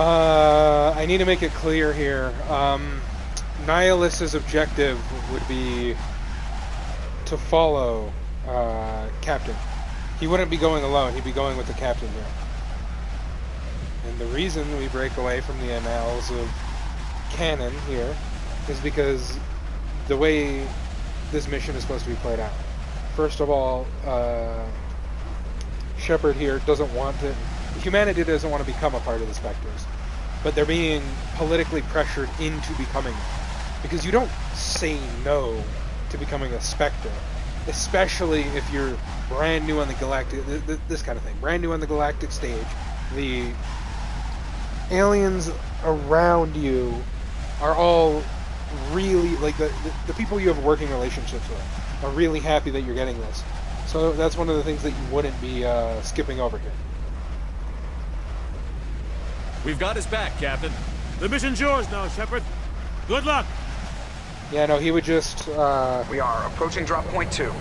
I need to make it clear here. Nihilus's objective would be to follow Captain. He wouldn't be going alone. He'd be going with the Captain here. And the reason we break away from the annals of canon here is because the way this mission is supposed to be played out. First of all, Shepard here doesn't want to... Humanity doesn't want to become a part of the Spectres, but they're being politically pressured into becoming it. Because you don't say no to becoming a Spectre, especially if you're brand new on the galactic... this kind of thing. Brand new on the galactic stage. The aliens around you are all really... Like, the people you have working relationships with are really happy that you're getting this. So that's one of the things that you wouldn't be skipping over here. We've got his back, Captain. The mission's yours now, Shepard. Good luck. Yeah, no, he would just... We are approaching drop point 2.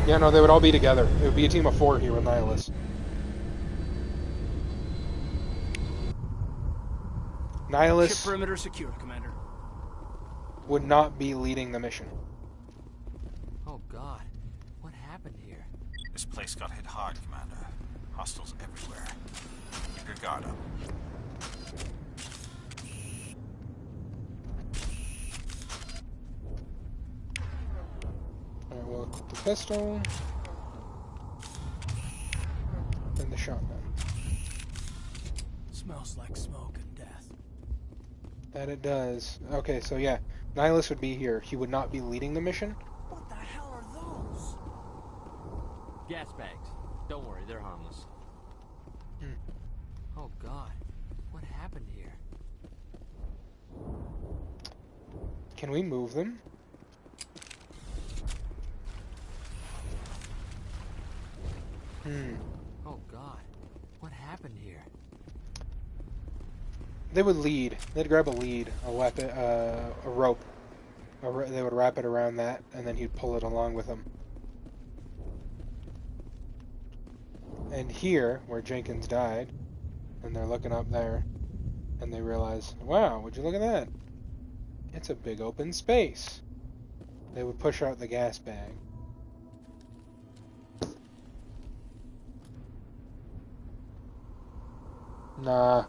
Yeah, no, they would all be together. It would be a team of 4 here with Nihilus. Nihilus Ship perimeter secure, Commander. would not be leading the mission. Oh God, what happened here? This place got hit hard, Commander. Hostiles everywhere. Keep your guard up. Alright, we'll equip the pistol. And the shotgun. Smells like smoke and death. That it does. Okay, so yeah, Nihilus would be here. He would not be leading the mission. What the hell are those? Gas bags. Don't worry, they're harmless. Oh God, what happened here? Can we move them? Oh God, what happened here? They would lead. They'd grab a lead, a weapon, a rope. They would wrap it around that, and then he'd pull it along with him. And here, where Jenkins died, and they're looking up there, and they realize, wow, would you look at that? It's a big open space. They would push out the gas bag. Nah.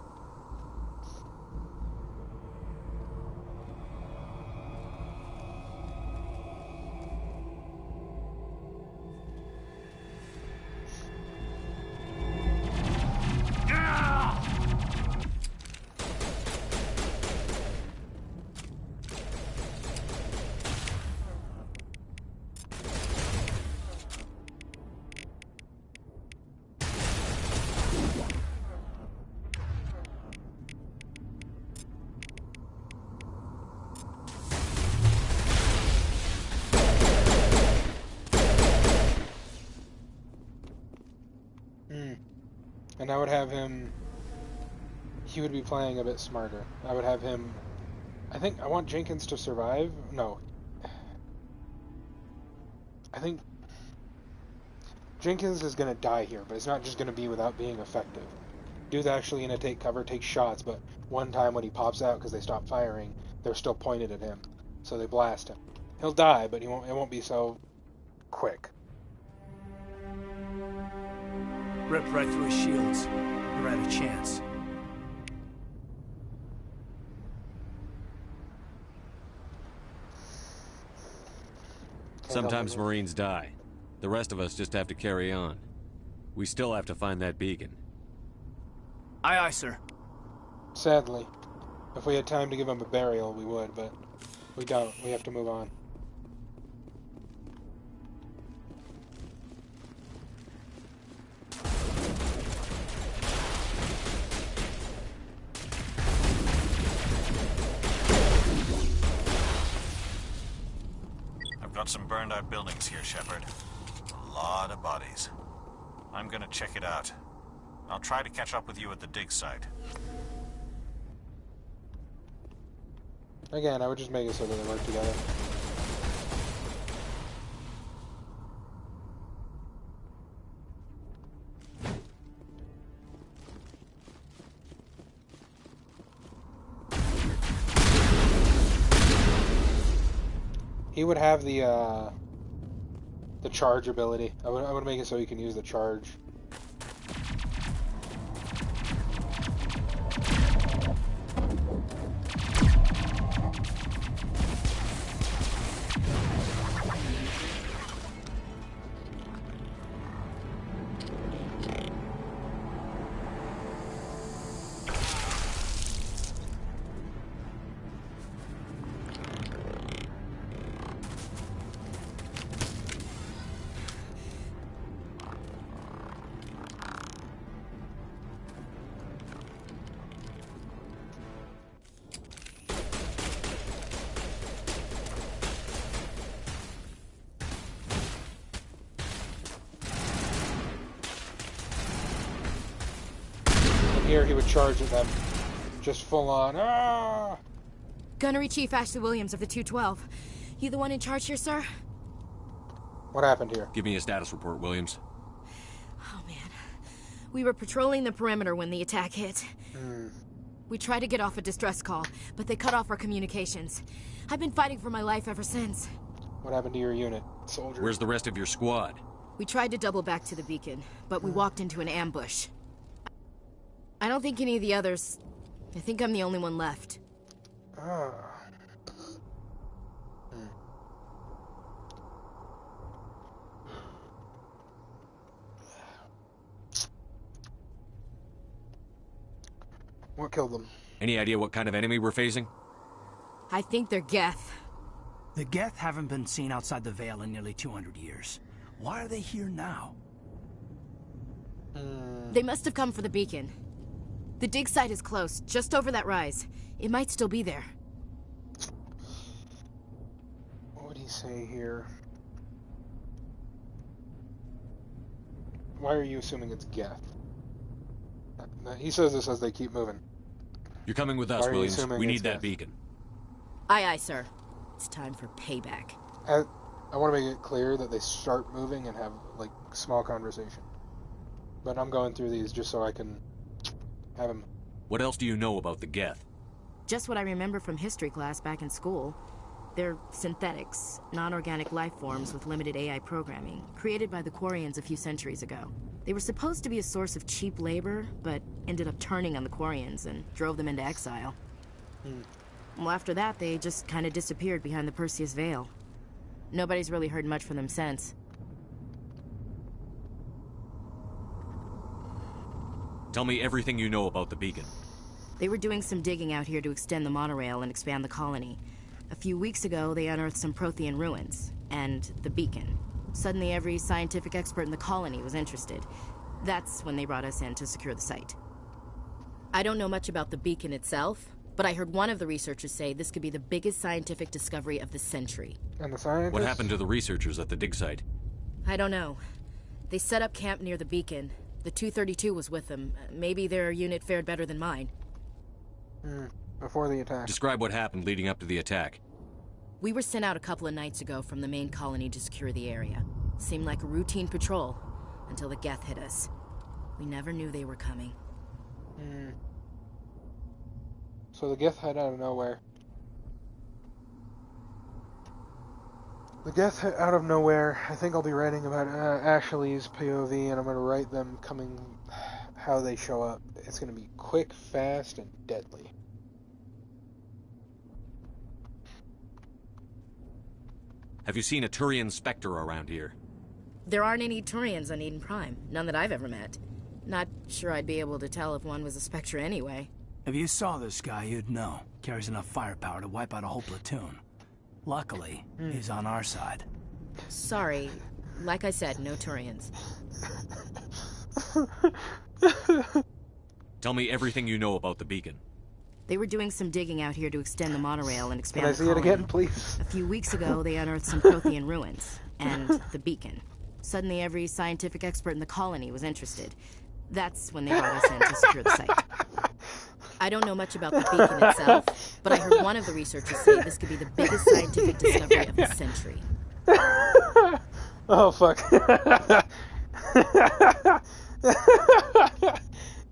And I would have him... He would be playing a bit smarter. I would have him... I think I want Jenkins to survive. No. I think... Jenkins is going to die here, but it's not just going to be without being effective. Dude's actually going to take cover, take shots, but one time when he pops out because they stop firing, they're still pointed at him. So they blast him. He'll die, but it won't be so quick. Ripped right through his shields. Never had a chance. Sometimes Marines die. The rest of us just have to carry on. We still have to find that beacon. Aye, aye, sir. Sadly. If we had time to give him a burial, we would, but we don't. We have to move on. I've got some burned out buildings here, Shepard. A lot of bodies. I'm gonna check it out. I'll try to catch up with you at the dig site. Again, I would just make it so that they work together. He would have the charge ability. I would make it so he can use the charge. Here he would charge at them. Just full on. Ah! Gunnery Chief Ashley Williams of the 212. You the one in charge here, sir? What happened here? Give me a status report, Williams. Oh, man. We were patrolling the perimeter when the attack hit. We tried to get off a distress call, but they cut off our communications. I've been fighting for my life ever since. What happened to your unit, soldier? Where's the rest of your squad? We tried to double back to the beacon, but we walked into an ambush. I don't think any of the others... I think I'm the only one left. Ah. What killed them? Any idea what kind of enemy we're facing? I think they're Geth. The Geth haven't been seen outside the Veil in nearly 200 years. Why are they here now? They must have come for the beacon. The dig site is close, just over that rise. It might still be there. What would he say here? Why are you assuming it's Geth? He says this as they keep moving. You're coming with us, Why are you Williams. assuming We it's need that Geth? beacon. Aye, aye, sir. It's time for payback. I want to make it clear that they start moving and have, like, small conversation. But I'm going through these just so I can have him. What else do you know about the Geth? Just what I remember from history class back in school. They're synthetics, non-organic life forms with limited AI programming, created by the Quarians a few centuries ago. They were supposed to be a source of cheap labor, but ended up turning on the Quarians and drove them into exile. Well, after that, they just kind of disappeared behind the Perseus Veil. Nobody's really heard much from them since. Tell me everything you know about the beacon. They were doing some digging out here to extend the monorail and expand the colony. A few weeks ago, they unearthed some Prothean ruins, and the beacon. Suddenly, every scientific expert in the colony was interested. That's when they brought us in to secure the site. I don't know much about the beacon itself, but I heard one of the researchers say this could be the biggest scientific discovery of the century. And the scientists? What happened to the researchers at the dig site? I don't know. They set up camp near the beacon. The 232 was with them. Maybe their unit fared better than mine. Before the attack. Describe what happened leading up to the attack. We were sent out a couple of nights ago from the main colony to secure the area. Seemed like a routine patrol, until the Geth hit us. We never knew they were coming. So the Geth hit out of nowhere. The Geth hit out of nowhere. I think I'll be writing about Ashley's POV, and I'm going to write them coming, how they show up. It's going to be quick, fast, and deadly. Have you seen a Turian Spectre around here? There aren't any Turians on Eden Prime. None that I've ever met. Not sure I'd be able to tell if one was a Spectre anyway. If you saw this guy, you'd know. Carries enough firepower to wipe out a whole platoon. Luckily, he's on our side. Sorry. Like I said, no Turians. Tell me everything you know about the beacon. They were doing some digging out here to extend the monorail and expand Can I the see it colony. again, please? A few weeks ago, they unearthed some Prothean ruins, and the beacon. Suddenly, every scientific expert in the colony was interested. That's when they brought us in to secure the site. I don't know much about the beacon itself, but I heard one of the researchers say this could be the biggest scientific discovery of the century. Oh, fuck.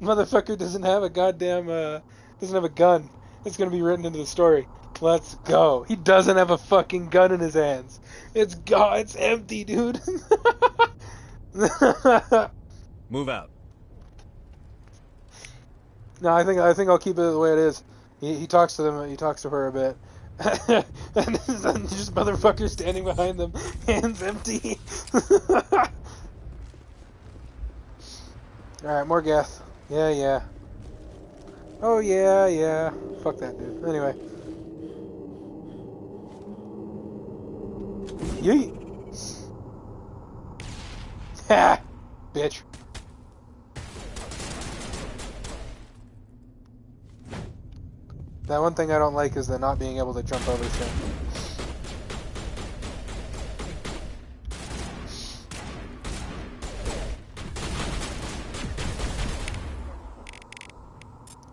Motherfucker doesn't have a goddamn, doesn't have a gun. It's gonna be written into the story. Let's go. He doesn't have a fucking gun in his hands. It's empty, dude. Move out. No, I think I'll keep it the way it is. He talks to them. He talks to her a bit, and then just motherfucker standing behind them, hands empty. All right, more Geth. Yeah. Oh yeah. Fuck that dude. Anyway. Yeet. Ha! Bitch. That one thing I don't like is the not being able to jump over shit.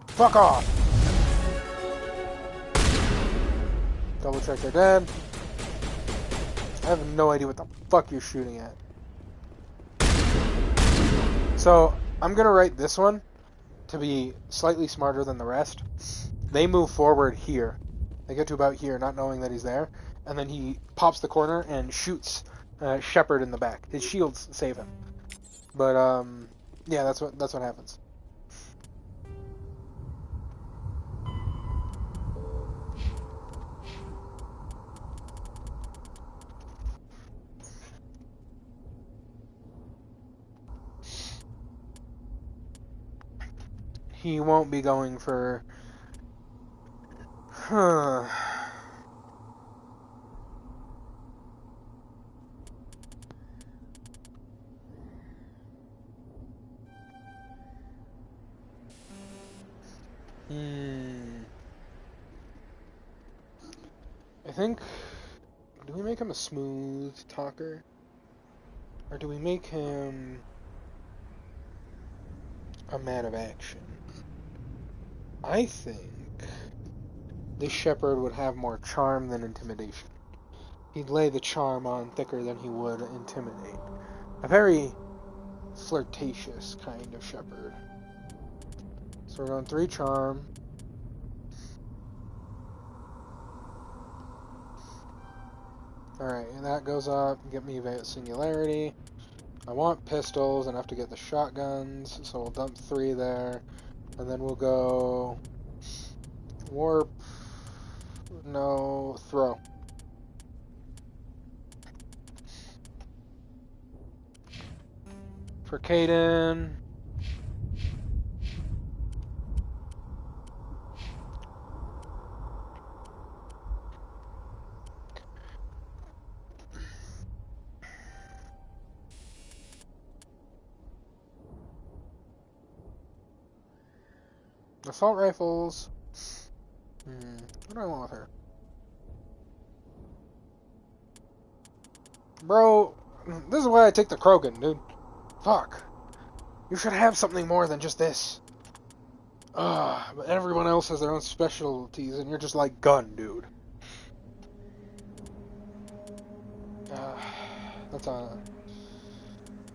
Fuck off! Double check they're dead. I have no idea what the fuck you're shooting at. So, I'm gonna write this one to be slightly smarter than the rest. They move forward here. They get to about here, not knowing that he's there, and then he pops the corner and shoots Shepard in the back. His shields save him. But yeah, that's what happens. He won't be going for... I think... Do we make him a smooth talker? Or do we make him... a man of action? I think this Shepard would have more charm than intimidation. He'd lay the charm on thicker than he would intimidate. A very flirtatious kind of Shepard. So we're going 3 charm. Alright, and that goes up. Get me singularity. I want pistols, enough to get the shotguns, so we'll dump 3 there. And then we'll go... warp... no... throw. For Kaidan... assault rifles. What do I want with her? Bro, this is why I take the Krogan, dude. Fuck. You should have something more than just this. But everyone else has their own specialties, and you're just like gun, dude. That's on.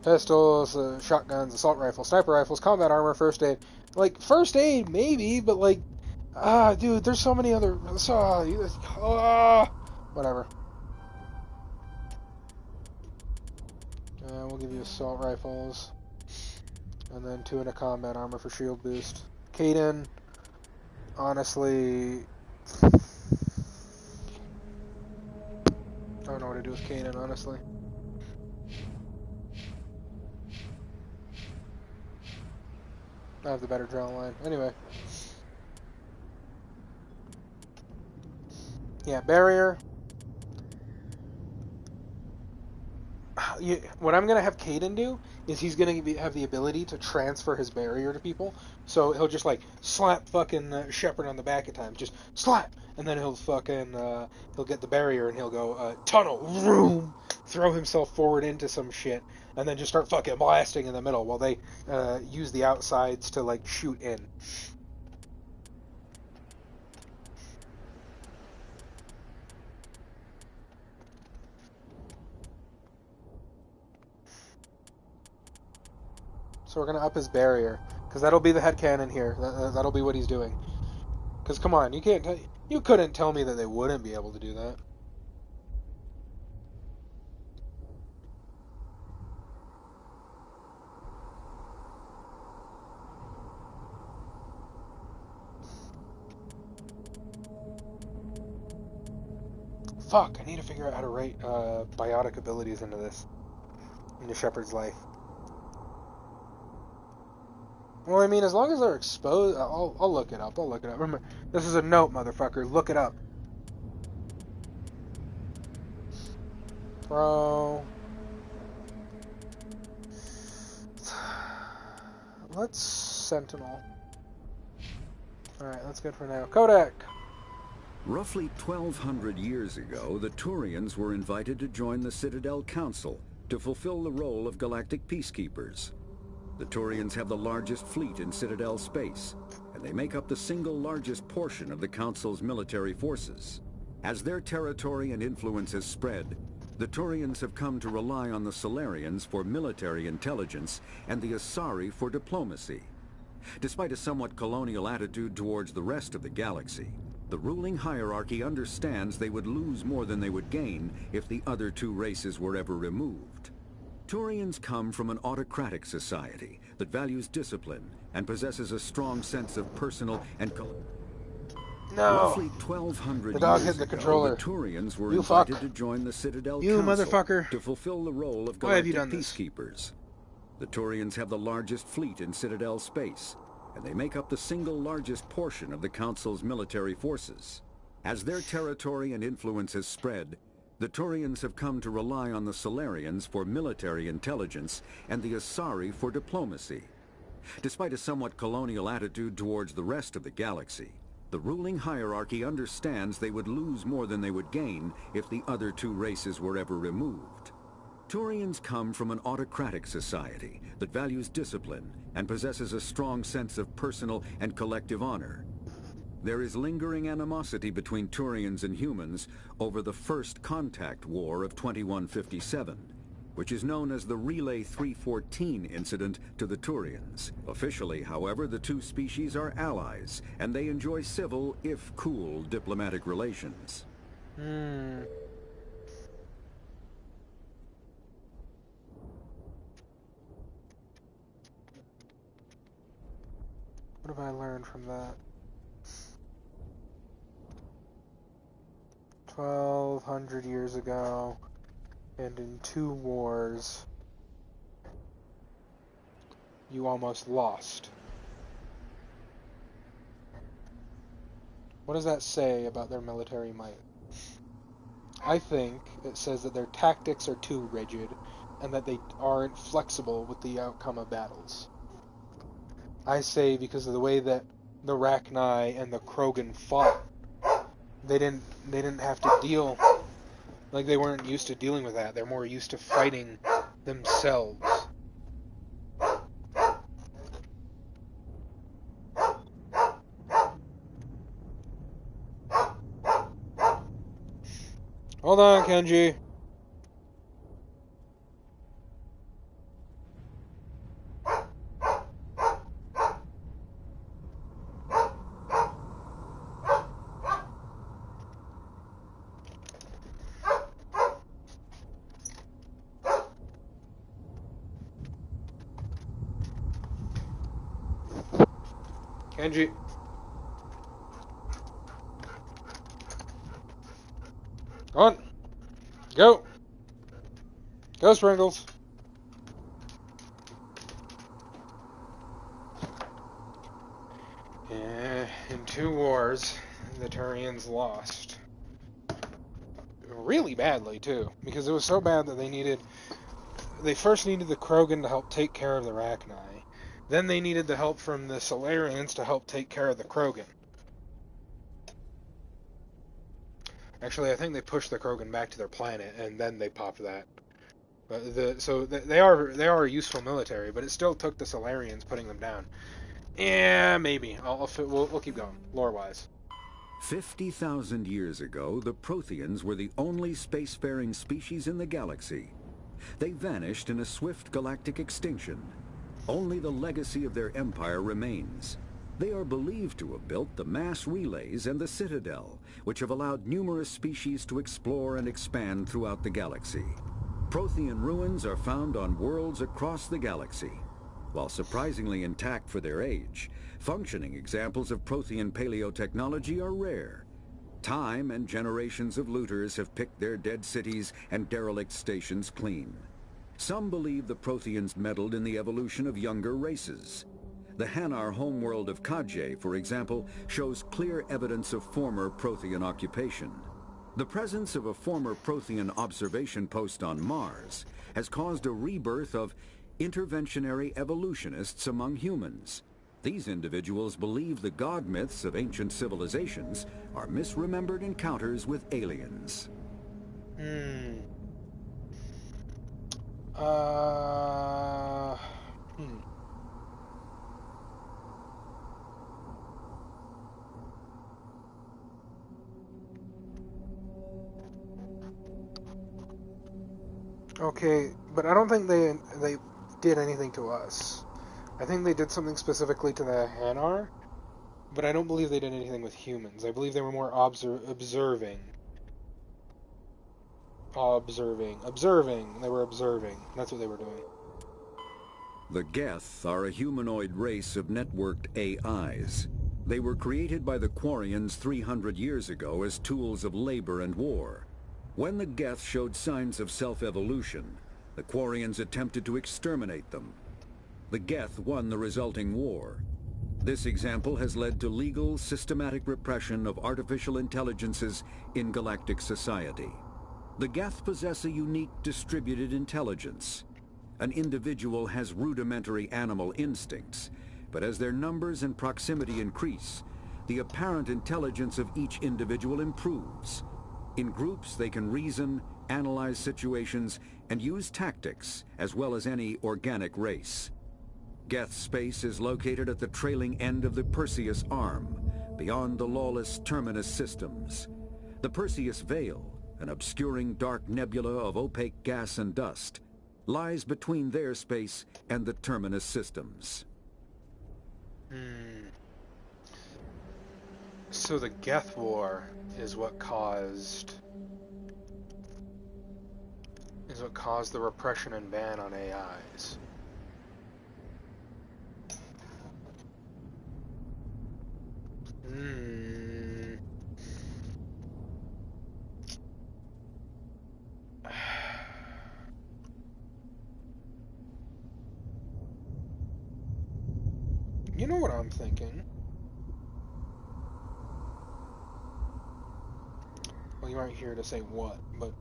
Pistols, shotguns, assault rifles, sniper rifles, combat armor, first aid. Like, first aid, maybe, but like, dude, there's so many other, whatever. We'll give you assault rifles, and then 2 in a combat armor for shield boost. Kaidan, honestly, I don't know what to do with Kaidan, honestly. I have the better draw line. Anyway. Yeah, barrier. What I'm going to have Kaidan do is he's going to have the ability to transfer his barrier to people. So he'll just like slap fucking Shepard on the back at times. Just slap! And then he'll fucking, he'll get the barrier and he'll go, tunnel, room, throw himself forward into some shit. And then just start fucking blasting in the middle while they use the outsides to like shoot in. So we're gonna up his barrier, because that'll be the headcanon here. That'll be what he's doing. Because come on, you can't You couldn't tell me that they wouldn't be able to do that. Fuck, I need to figure out how to write biotic abilities into this. Into Shepard's life. Well, I mean, as long as they're exposed, I'll look it up. I'll look it up. Remember, this is a note, motherfucker. Look it up. Bro. Let's Sentinel. Alright, that's good for now. Kodak! Roughly 1,200 years ago, the Turians were invited to join the Citadel Council to fulfill the role of galactic peacekeepers. The Turians have the largest fleet in Citadel space, and they make up the single largest portion of the Council's military forces. As their territory and influence has spread, the Turians have come to rely on the Salarians for military intelligence and the Asari for diplomacy. Despite a somewhat colonial attitude towards the rest of the galaxy, the ruling hierarchy understands they would lose more than they would gain if the other two races were ever removed. Turians come from an autocratic society that values discipline and possesses a strong sense of personal and Roughly 1,200 the dog years hit the ago, controller. the Turians were You invited fuck. to join the Citadel You Council motherfucker. to fulfill the role of Why have you galactic done this? peacekeepers. The Turians have the largest fleet in Citadel space, and they make up the single largest portion of the Council's military forces. As their territory and influence has spread, the Turians have come to rely on the Salarians for military intelligence and the Asari for diplomacy. Despite a somewhat colonial attitude towards the rest of the galaxy, the ruling hierarchy understands they would lose more than they would gain if the other two races were ever removed. Turians come from an autocratic society that values discipline and possesses a strong sense of personal and collective honor. There is lingering animosity between Turians and humans over the First Contact War of 2157, which is known as the Relay 314 incident to the Turians. Officially, however, the two species are allies, and they enjoy civil, if cool, diplomatic relations. What have I learned from that? 1,200 years ago, and in 2 wars, you almost lost. What does that say about their military might? I think it says that their tactics are too rigid, and that they aren't flexible with the outcome of battles. I say because of the way that the Rachni and the Krogan fought, they didn't have to deal, like they weren't used to dealing with that. They're more used to fighting themselves. Hold on, Kenji. Kenji. On. Go. Go, Sprinkles. In 2 wars, the Turians lost. Really badly, too. Because it was so bad that they first needed the Krogan to help take care of the Rachni. Then they needed the help from the Salarians to help take care of the Krogan. Actually, I think they pushed the Krogan back to their planet, and then they popped that. But they are a useful military, but it still took the Salarians putting them down. Yeah, maybe. We'll keep going, lore-wise. 50,000 years ago, the Protheans were the only spacefaring species in the galaxy. They vanished in a swift galactic extinction. Only the legacy of their empire remains. They are believed to have built the mass relays and the Citadel, which have allowed numerous species to explore and expand throughout the galaxy. Prothean ruins are found on worlds across the galaxy. While surprisingly intact for their age, functioning examples of Prothean paleotechnology are rare. Time and generations of looters have picked their dead cities and derelict stations clean. Some believe the Protheans meddled in the evolution of younger races. The Hanar homeworld of Kaje, for example, shows clear evidence of former Prothean occupation. The presence of a former Prothean observation post on Mars has caused a rebirth of interventionary evolutionists among humans. These individuals believe the god myths of ancient civilizations are misremembered encounters with aliens. Okay, but I don't think they did anything to us. I think they did something specifically to the Hanar, but I don't believe they did anything with humans. I believe they were more observing. They were observing. That's what they were doing. The Geth are a humanoid race of networked AIs. They were created by the Quarians 300 years ago as tools of labor and war. When the Geth showed signs of self-evolution, the Quarians attempted to exterminate them. The Geth won the resulting war. This example has led to legal, systematic repression of artificial intelligences in galactic society. The Geth possess a unique distributed intelligence. An individual has rudimentary animal instincts, but as their numbers and proximity increase, the apparent intelligence of each individual improves. In groups, they can reason, analyze situations, and use tactics, as well as any organic race. Geth space is located at the trailing end of the Perseus Arm, beyond the lawless Terminus systems. The Perseus Veil, an obscuring dark nebula of opaque gas and dust, lies between their space and the Terminus systems. So the Geth War is what caused the repression and ban on AIs. You know what I'm thinking? Well, you aren't here to say what, but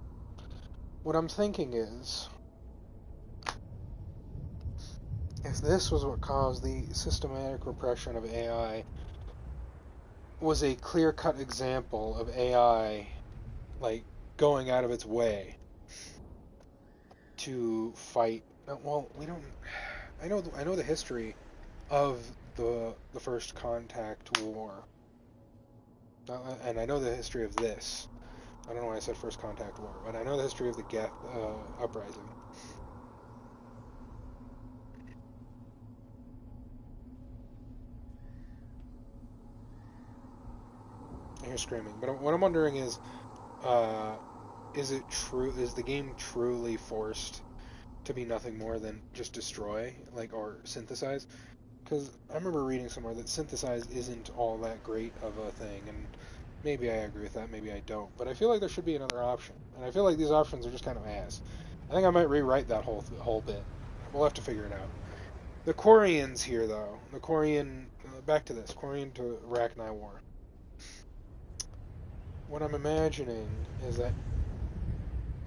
what I'm thinking is, if this was what caused the systematic repression of AI, was a clear-cut example of AI, like, going out of its way to fight. Well, we don't. I know the history of the First Contact War, and I know the history of this. I don't know why I said First Contact War, but I know the history of the Geth uprising. I hear screaming, but what I'm wondering is it true? Is the game truly forced to be nothing more than just destroy, like, or synthesize? Because I remember reading somewhere that synthesize isn't all that great of a thing, and maybe I agree with that, maybe I don't. But I feel like there should be another option, and I feel like these options are just kind of ass. I think I might rewrite that whole bit. We'll have to figure it out. The Quarians here, though. The Quarian... back to this. Quarian to Rachni War. What I'm imagining is that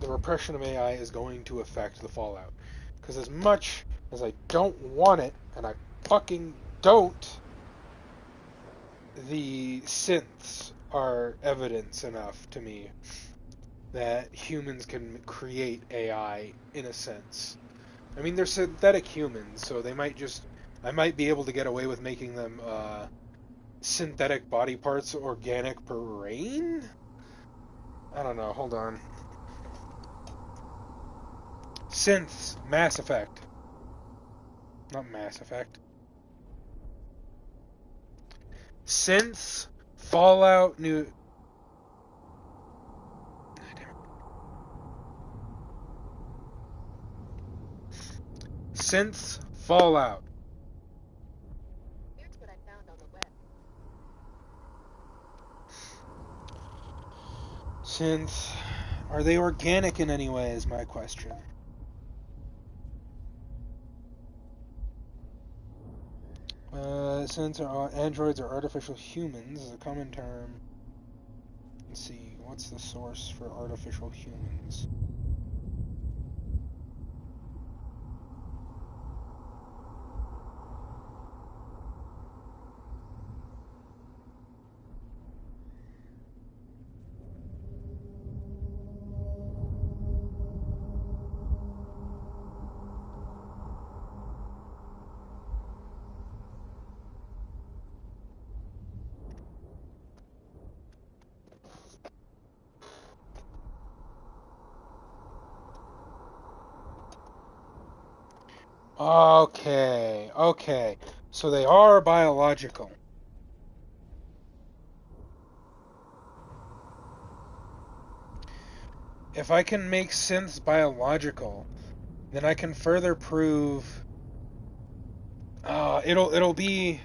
the repression of AI is going to affect the Fallout. Because as much as I don't want it, and I fucking don't, the synths are evidence enough to me that humans can create AI in a sense. I mean, they're synthetic humans, so they might just... I might be able to get away with making them synthetic body parts organic brain? I don't know, hold on. Synths, Mass Effect. Not Mass Effect. Synths, Fallout, New... Synths, Fallout. Here's what I found on the web. Synths, are they organic in any way is my question. Synths are androids or artificial humans is a common term. Let's see, what's the source for artificial humans? Okay. So they are biological. If I can make synths biological, then I can further prove it'll be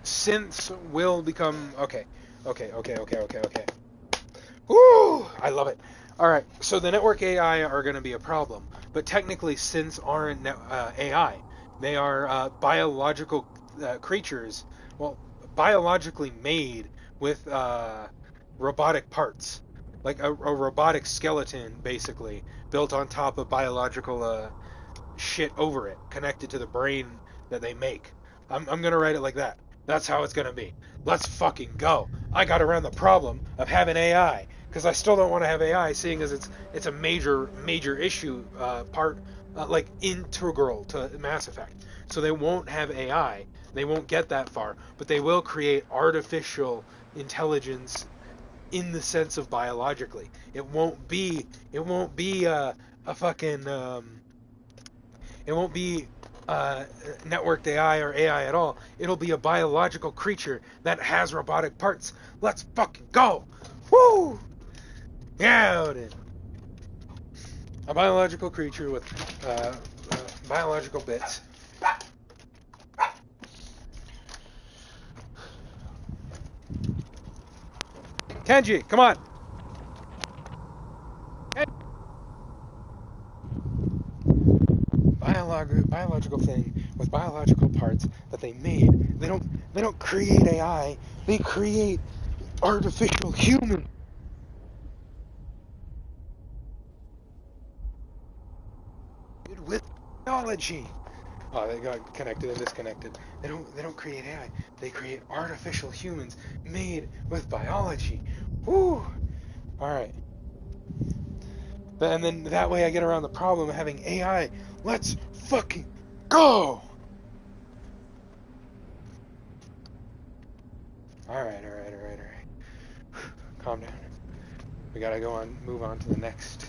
synths will become okay. Woo! I love it. Alright, so the network AI are going to be a problem, but technically synths aren't AI. They are biological creatures, well, biologically made with robotic parts. Like a robotic skeleton, basically, built on top of biological shit over it, connected to the brain that they make. I'm going to write it like that. That's how it's going to be. Let's fucking go. I got around the problem of having AI. Because I still don't want to have AI, seeing as it's a major issue like integral to Mass Effect. So they won't have AI, they won't get that far, but they will create artificial intelligence in the sense of biologically. It won't be a fucking it won't be networked AI or AI at all. It'll be a biological creature that has robotic parts. Let's fucking go! Woo! Yeah, Odin. A biological creature with biological bits. Kenji, come on! Biological thing with biological parts that they made. They don't create AI. They create artificial human. With technology. Oh, they got connected and disconnected. They don't create AI. They create artificial humans made with biology. Woo! Alright. And then that way I get around the problem of having AI. Let's fucking go! Alright. Calm down. We gotta move on to the next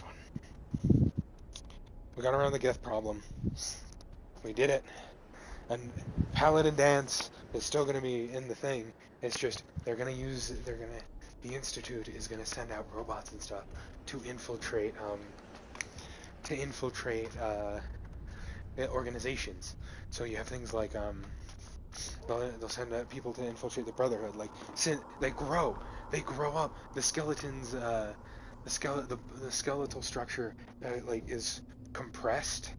one. We got around the Geth problem. We did it. And Paladin Dance is still going to be in the thing. It's just, the Institute is going to send out robots and stuff to infiltrate organizations. So you have things like, they'll send out people to infiltrate the Brotherhood. Like, they grow up. The skeletons, the skeletal structure is compressed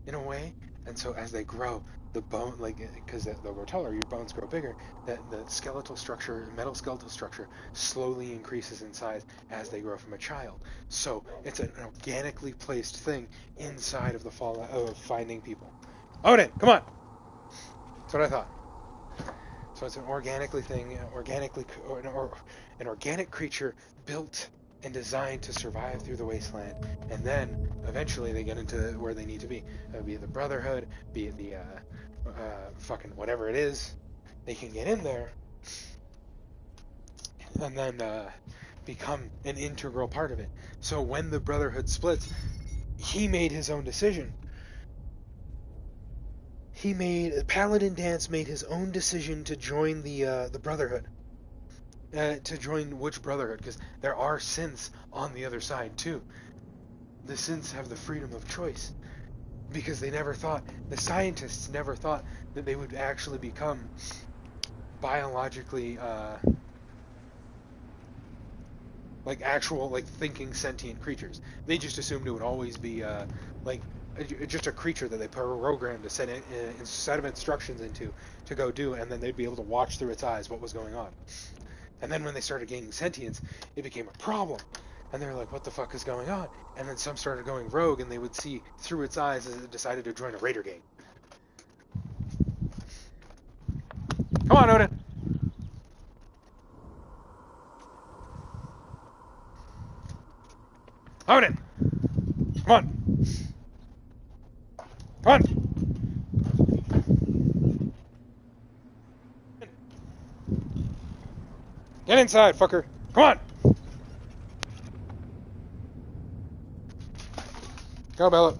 in a way, and so as they grow, the bone, because they'll grow taller, your bones grow bigger, that the metal skeletal structure slowly increases in size as they grow from a child. So it's an organically placed thing inside of the Fallout of finding people. Odin, come on! That's what I thought. So it's an an organic creature built and designed to survive through the wasteland, and then eventually they get into where they need to be. Be it the Brotherhood, be it the fucking whatever it is, they can get in there and then become an integral part of it. So when the Brotherhood splits, he made his own decision. Paladin Danse made his own decision to join the Brotherhood. To join which Brotherhood? Because there are synths on the other side too. The synths have the freedom of choice. Because the scientists never thought that they would actually become biologically, actual thinking sentient creatures. They just assumed it would always be, just a creature that they programmed to set a set of instructions into to go do, and then they'd be able to watch through its eyes what was going on. And then when they started gaining sentience, it became a problem. And they were like, what the fuck is going on? And then some started going rogue, and they would see through its eyes as it decided to join a raider gang. Come on, Odin! Odin! Come on! Come on! Get inside, fucker! Come on! Go, Bella.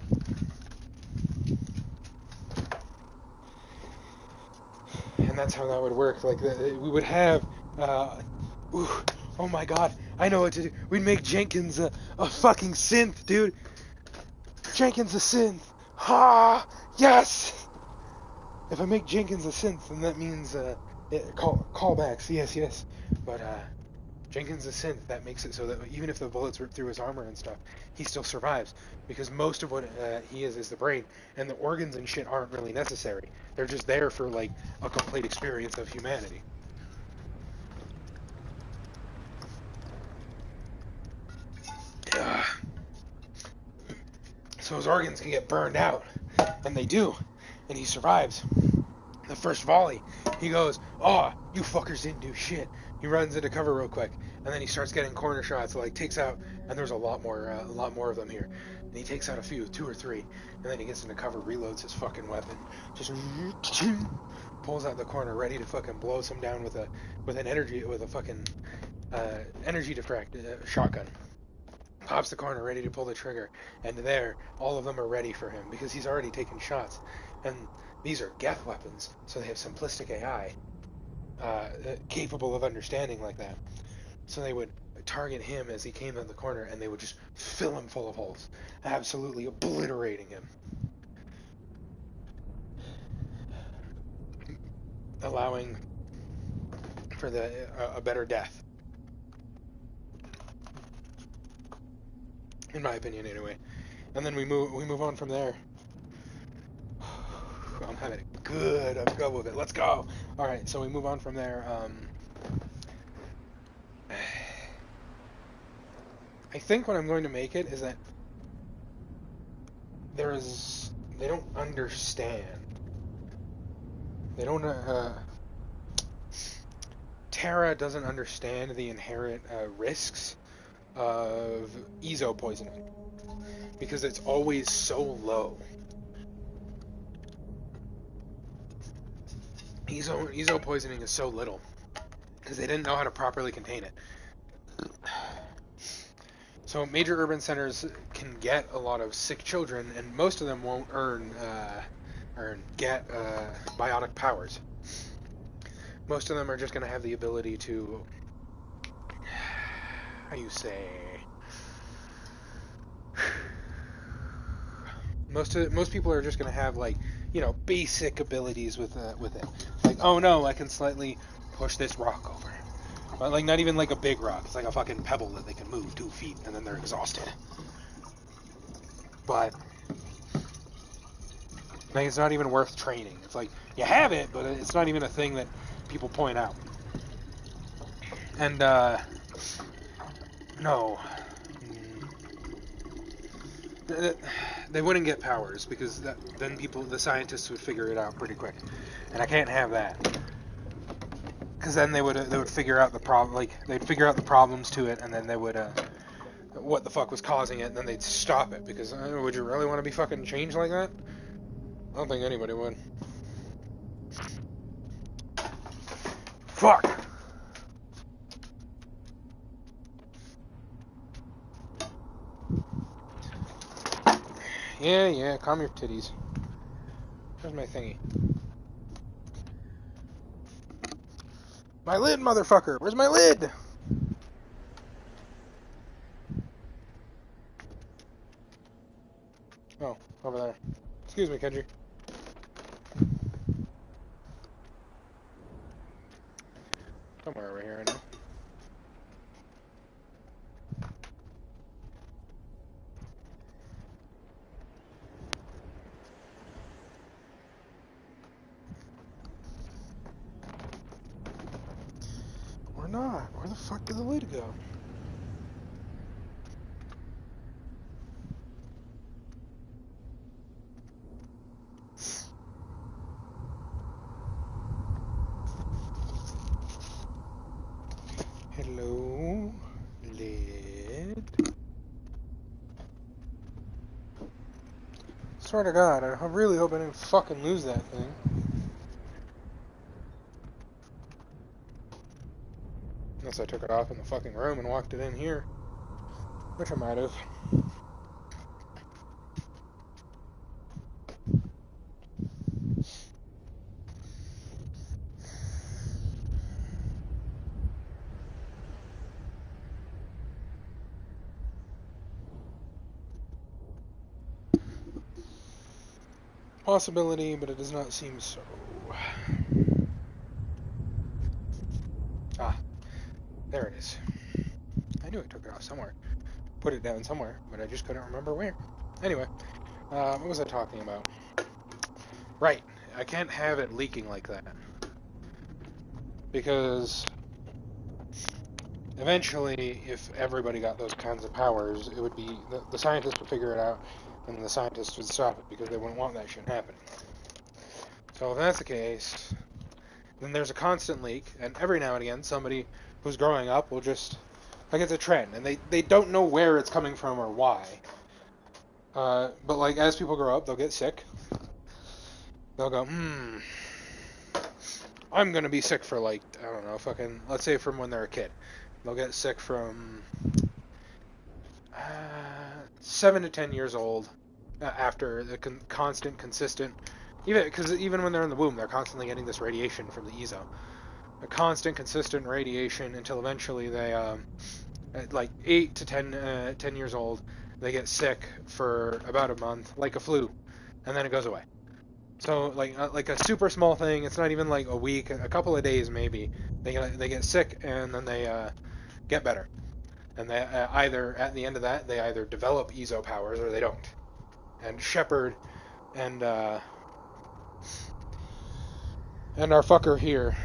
And that's how that would work. We would have, oh my god, I know what to do. We'd make Jenkins a fucking synth, dude. Jenkins a synth. Ha! Yes! If I make Jenkins a synth, then that means, callbacks, yes. But, Jenkins is synth. That makes it so that even if the bullets rip through his armor and stuff, he still survives. Because most of what he is the brain. And the organs and shit aren't really necessary. They're just there for, a complete experience of humanity. So his organs can get burned out. And they do. And he survives. The first volley, he goes, "Oh, you fuckers didn't do shit." He runs into cover real quick, and then he starts getting corner shots. Takes out, and there's a lot more of them here. And he takes out a few, 2 or 3, and then he gets into cover, reloads his fucking weapon, just pulls out the corner, ready to fucking blow some down with a fucking energy diffract shotgun. Pops the corner, ready to pull the trigger, and there, all of them are ready for him because he's already taken shots, and these are Geth weapons, so they have simplistic AI. Capable of understanding like that. So they would target him as he came in the corner, and they would just fill him full of holes, absolutely obliterating him, allowing for a better death, in my opinion, anyway. And then we move on from there. I'm having it good. I'm good with it. Let's go. All right, so we move on from there. I think what I'm going to make it is that they don't understand. They don't. Terra doesn't understand the inherent risks of Eezo poisoning because it's always so low. Eezo poisoning is so little because they didn't know how to properly contain it. So major urban centers can get a lot of sick children, and most of them won't get biotic powers. Most of them are just going to have the ability to, how you say, most people are just going to have basic abilities with it. Oh no, I can slightly push this rock over. But not even a big rock. It's like a fucking pebble that they can move 2 feet, and then they're exhausted. But it's not even worth training. It's you have it, but it's not even a thing that people point out. And no, they wouldn't get powers because then the scientists would figure it out pretty quick, and I can't have that. Because then they would figure out the problem, they'd figure out the problems to it, and then they would what the fuck was causing it, and then they'd stop it. Because would you really want to be fucking changed like that? I don't think anybody would. Fuck. Yeah, calm your titties. Where's my thingy? My lid, motherfucker! Where's my lid? Oh, over there. Excuse me, Kenji. Somewhere over here, I know. Or not. Where the fuck did the lid go? Hello, lid. Swear to God, I really hope I didn't fucking lose that thing. Unless I took it off in the fucking room and walked it in here. Which I might have. Possibility, but it does not seem so. Ah, there it is. I knew I took it off somewhere. Put it down somewhere, but I just couldn't remember where. Anyway, what was I talking about? Right, I can't have it leaking like that. Because eventually, if everybody got those kinds of powers, it would be, the scientists would figure it out, and the scientists would stop it, because they wouldn't want that shit happening. So if that's the case, then there's a constant leak, and every now and again, somebody who's growing up will just, like, it's a trend, and they don't know where it's coming from or why. But, like, as people grow up, they'll get sick. They'll go, I'm gonna be sick for, like, I don't know, fucking, let's say from when they're a kid. They'll get sick from 7 to 10 years old after the constant, consistent, even when they're in the womb, they're constantly getting this radiation from the ESO. A constant, consistent radiation until eventually they, at like 8 to 10 years old, they get sick for about a month, like a flu, and then it goes away. So, like a super small thing, it's not even like a week, a couple of days maybe, they get sick, and then they get better. And they either, at the end of that, they either develop ESO powers or they don't. And Shepard and our fucker here,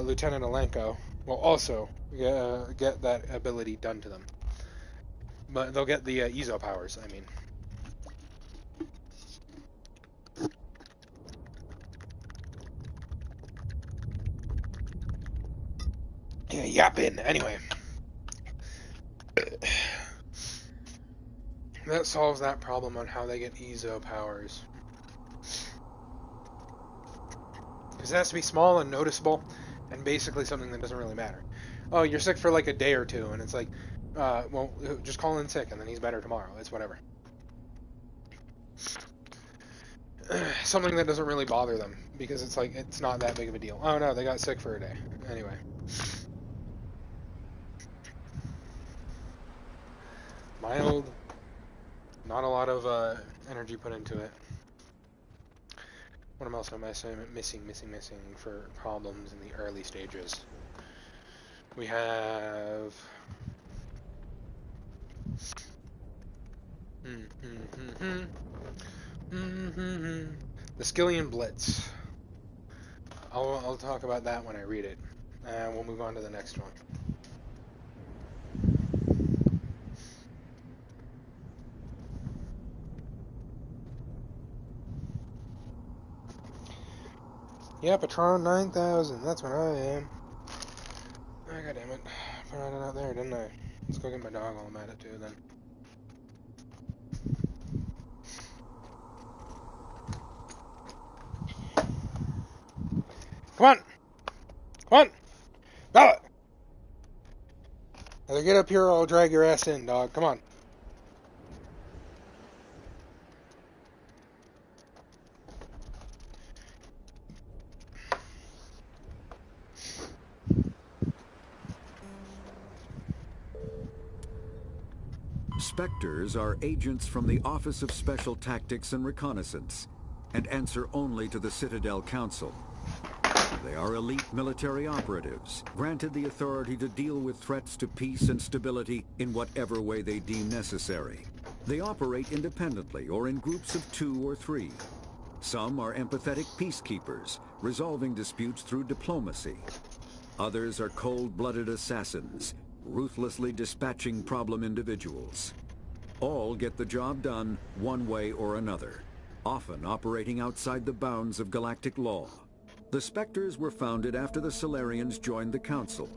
Lieutenant Alenko, will also get that ability done to them. But they'll get the ESO powers, I mean. Yeah, yapping. Anyway. That solves that problem on how they get ESO powers. Because it has to be small and noticeable, and basically something that doesn't really matter. Oh, you're sick for like a day or two, and it's like, well, just call in sick, and then he's better tomorrow. It's whatever. Something that doesn't really bother them, because it's like, it's not that big of a deal. Oh no, they got sick for a day. Anyway. Mild, not a lot of energy put into it. What else am I saying? Missing for problems in the early stages. We have... The Skillian Blitz. I'll talk about that when I read it. And we'll move on to the next one. Yeah, Patron 9000, that's what I am. Oh, God damn it. Put it out there, didn't I? Let's go get my dog while I'm at it too, then. Come on! Come on! Bella! Either get up here or I'll drag your ass in, dog. Come on. Spectres are agents from the Office of Special Tactics and Reconnaissance, and answer only to the Citadel Council. They are elite military operatives, granted the authority to deal with threats to peace and stability in whatever way they deem necessary. They operate independently or in groups of 2 or 3. Some are empathetic peacekeepers, resolving disputes through diplomacy. Others are cold-blooded assassins, ruthlessly dispatching problem individuals. All get the job done one way or another, often operating outside the bounds of galactic law. The Spectres were founded after the Salarians joined the Council.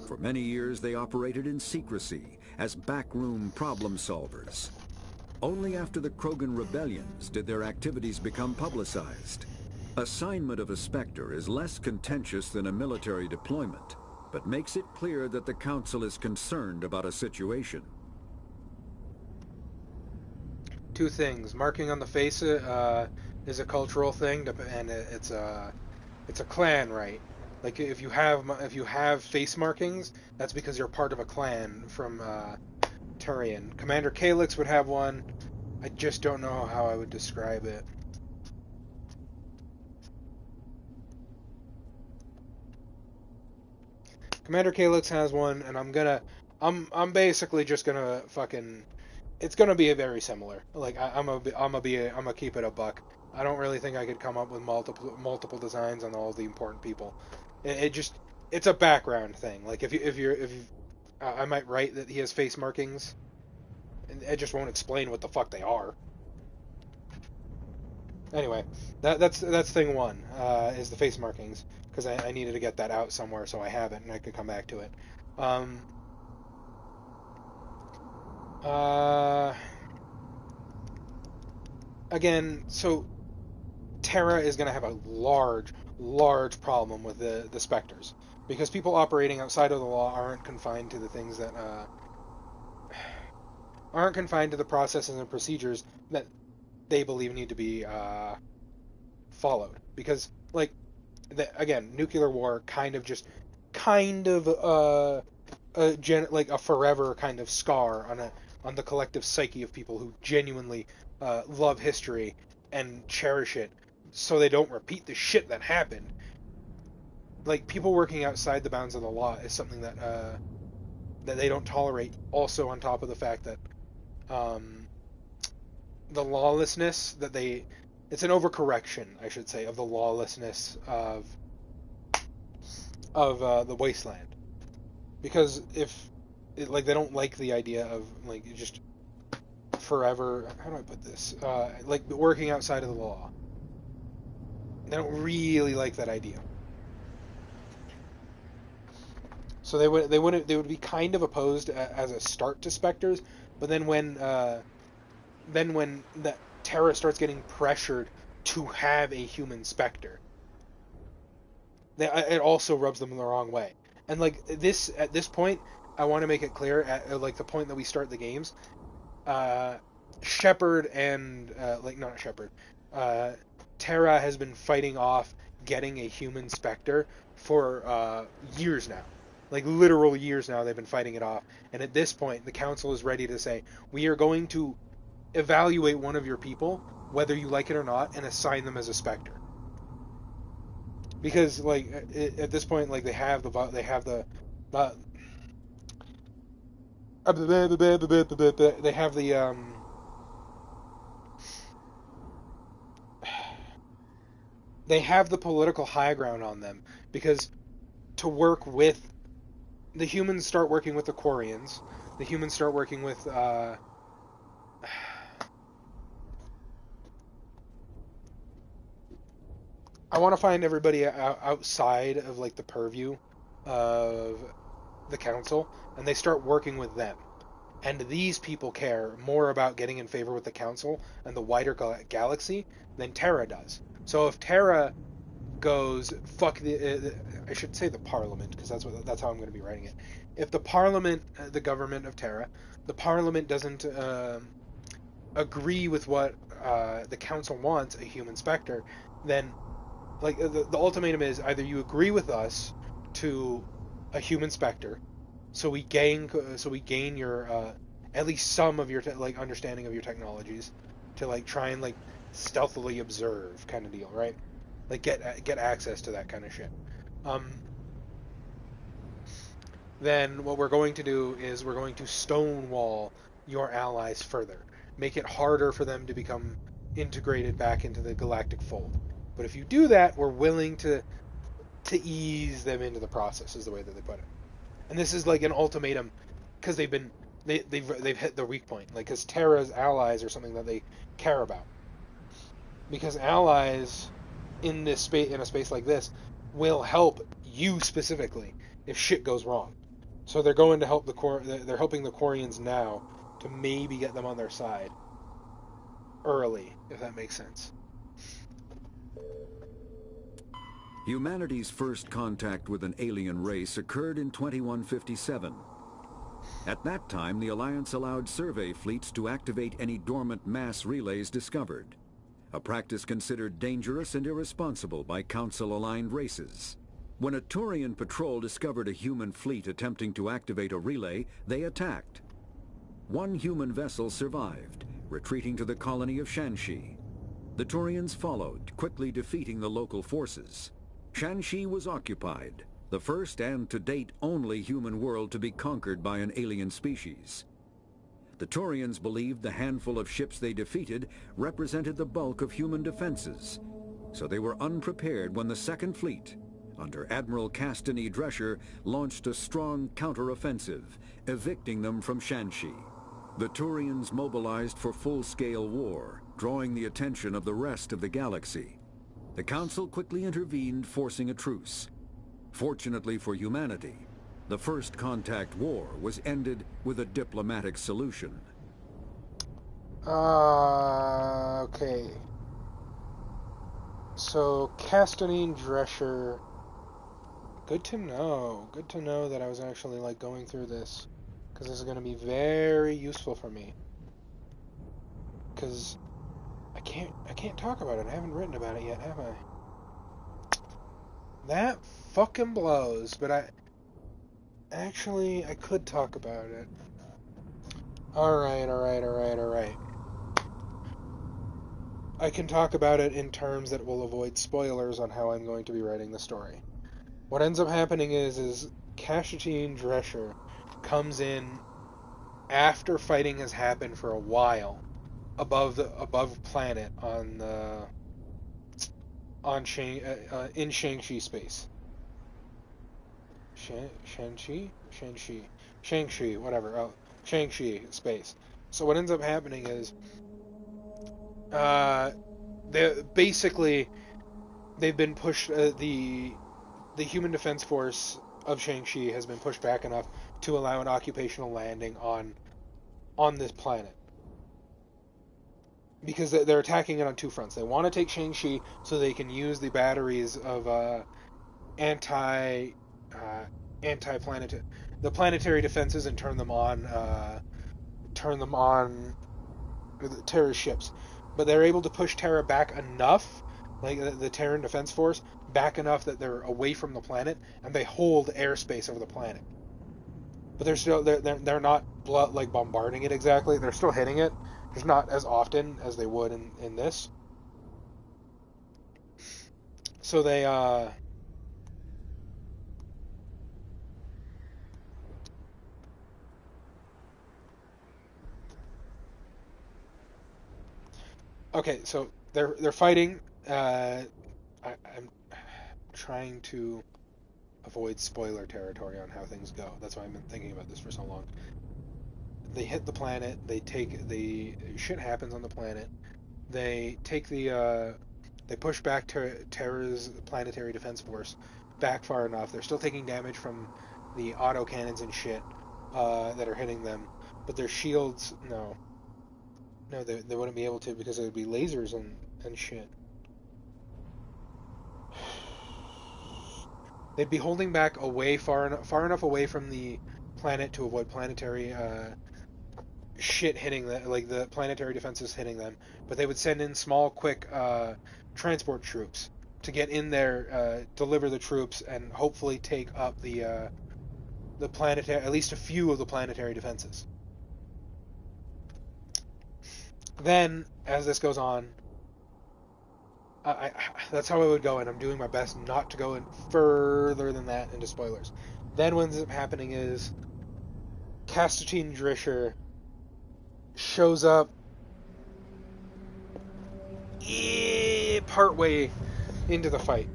For many years they operated in secrecy as backroom problem solvers. Only after the Krogan rebellions did their activities become publicized. Assignment of a Spectre is less contentious than a military deployment, but makes it clear that the Council is concerned about a situation. 2 things. Marking on the face is a cultural thing, and it's a clan right. Like if you have face markings, that's because you're part of a clan from Turian. Commander Calyx would have one. I just don't know how I would describe it. Commander Calyx has one, and I'm basically just gonna fucking, it's gonna be very similar. Like I'm gonna keep it a buck. I don't really think I could come up with multiple designs on all the important people. It's a background thing. Like I might write that he has face markings, and it just won't explain what the fuck they are. Anyway, that's thing 1, is the face markings, because I needed to get that out somewhere so I have it and I could come back to it. Again, so Terra is going to have a large problem with the Spectres, because people operating outside of the law aren't confined to the things that aren't confined to the processes and procedures that they believe need to be followed. Because, like, again, nuclear war kind of like a forever kind of scar on the collective psyche of people who genuinely love history and cherish it, so they don't repeat the shit that happened. Like, people working outside the bounds of the law is something that they don't tolerate. Also, on top of the fact that the lawlessness that it's an overcorrection, I should say, of the lawlessness of the wasteland. Because they don't like the idea of, like, just forever, how do I put this? Like, working outside of the law. They don't really like that idea. So they would be kind of opposed as a start to Spectres, but then when the Terra starts getting pressured to have a human Spectre, it also rubs them the wrong way. And like at this point, I want to make it clear at like the point that we start the games, Shepard and not Shepard, Terra has been fighting off getting a human Spectre for years now. Like, literal years now, they've been fighting it off. And at this point, the Council is ready to say, we are going to evaluate one of your people, whether you like it or not, and assign them as a Spectre. Because, like, at this point, like, they have the political high ground on them, because to work with the humans start working with the Quarians. The humans start working with I want to find everybody outside of like the purview of the Council, and they start working with them. And these people care more about getting in favor with the Council and the wider galaxy than Terra does. So if Terra goes fuck I should say the Parliament, because that's how I'm going to be writing it. If the Parliament, the government of Terra, the Parliament doesn't agree with what the Council wants, a human Spectre, then like the ultimatum is either you agree with us to a human Spectre, so we gain your at least some of your like understanding of your technologies, to like try and like stealthily observe kind of deal, right? Like get access to that kind of shit. Then what we're going to do is we're going to stonewall your allies further, make it harder for them to become integrated back into the galactic fold. But if you do that, we're willing to ease them into the process, is the way that they put it. And this is like an ultimatum, because they've hit their weak point. Like, because Terra's allies are something that they care about. Because allies in this space, in a space like this, will help you specifically if shit goes wrong. So they're going to help they're helping the Quarians now to maybe get them on their side early, if that makes sense. Humanity's first contact with an alien race occurred in 2157. At that time, the Alliance allowed survey fleets to activate any dormant mass relays discovered, a practice considered dangerous and irresponsible by Council-aligned races. When a Turian patrol discovered a human fleet attempting to activate a relay, they attacked. One human vessel survived, retreating to the colony of Shanxi. The Turians followed, quickly defeating the local forces. Shanxi was occupied, the first and to date only human world to be conquered by an alien species. The Turians believed the handful of ships they defeated represented the bulk of human defenses, so they were unprepared when the Second Fleet, under Admiral Castany Drescher, launched a strong counteroffensive, evicting them from Shanxi. The Turians mobilized for full-scale war, drawing the attention of the rest of the galaxy. The Council quickly intervened, forcing a truce. Fortunately for humanity, the First Contact War was ended with a diplomatic solution. Okay. So, Castany Drescher... Good to know. Good to know that I was actually, like, going through this. Because this is going to be very useful for me. Because I can't talk about it. I haven't written about it yet, have I? That fucking blows, but I could talk about it. Alright. I can talk about it in terms that will avoid spoilers on how I'm going to be writing the story. What ends up happening is Castany Drescher comes in after fighting has happened for a while above planet in Shanxi space. Shanxi, whatever. Oh, Shanxi space. So what ends up happening is, they've been pushed. The Human Defense Force of Shanxi has been pushed back enough to allow an occupational landing on this planet. Because they're attacking it on two fronts. They want to take Shanxi so they can use the batteries of planetary defenses and turn them on Terra's ships. But they're able to push Terra back enough, like the Terran Defense Force, back enough that they're away from the planet and they hold airspace over the planet. But they're not like bombarding it exactly. They're still hitting it, just not as often as they would in this. So they okay, so they're fighting. I'm trying to avoid spoiler territory on how things go. That's why I've been thinking about this for so long. They hit the planet. Shit happens on the planet. They take they push back Terra's planetary defense force back far enough. They're still taking damage from the autocannons and shit that are hitting them, but their shields, no, they wouldn't be able to, because it would be lasers and shit. They'd be holding back away far enough away from the planet to avoid planetary shit hitting them, like the planetary defenses hitting them. But they would send in small, quick transport troops to get in there, deliver the troops, and hopefully take up the planetary, at least a few of the planetary defenses. then, as this goes on, that's how it would go, and I'm doing my best not to go in further than that into spoilers. Then what ends up happening is Constantine Drisher shows up partway into the fight.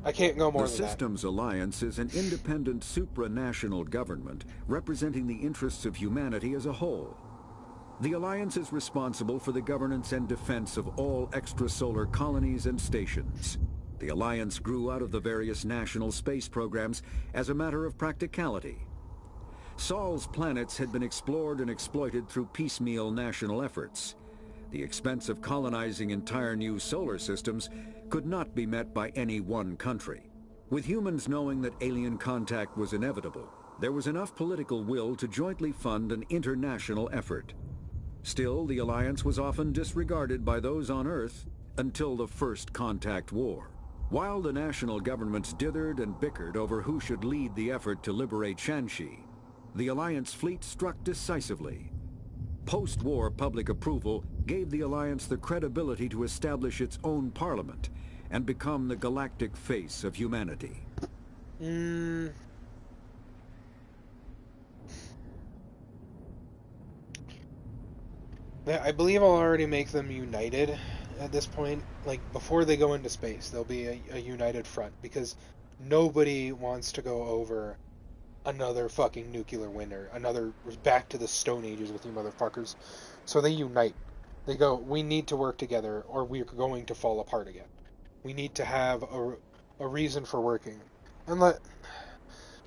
I can't go more than that. The Systems Alliance is an independent supranational government representing the interests of humanity as a whole. The Alliance is responsible for the governance and defense of all extrasolar colonies and stations. The Alliance grew out of the various national space programs as a matter of practicality. Sol's planets had been explored and exploited through piecemeal national efforts. The expense of colonizing entire new solar systems could not be met by any one country. With humans knowing that alien contact was inevitable, there was enough political will to jointly fund an international effort. Still, the Alliance was often disregarded by those on Earth until the First Contact War. While the national governments dithered and bickered over who should lead the effort to liberate Shanxi, the Alliance fleet struck decisively. Post-war public approval gave the Alliance the credibility to establish its own parliament and become the galactic face of humanity. I believe I'll already make them united at this point. Like, before they go into space, there'll be a united front, because nobody wants to go over another fucking nuclear winter, another back to the Stone Ages with you motherfuckers. So they unite. They go, we need to work together or we're going to fall apart again. We need to have a reason for working. And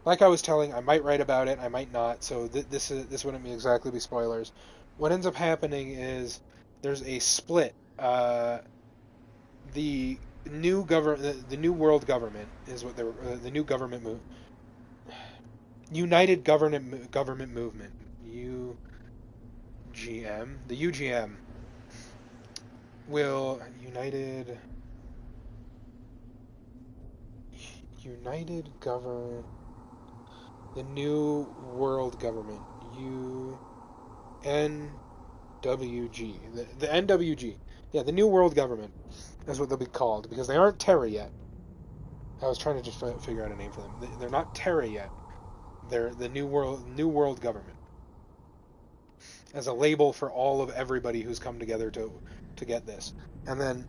like I was telling, I might write about it, I might not, so this wouldn't exactly be spoilers. What ends up happening is there's a split. The new world government is what the new government United Government Movement, UGM. The UGM will United Government. The new world government, UNWG. The NWG. Yeah, the new world government is what they'll be called, because they aren't Terra yet. I was trying to just figure out a name for them. They're not Terra yet. They're the new world government, as a label for all of everybody who's come together to get this. And then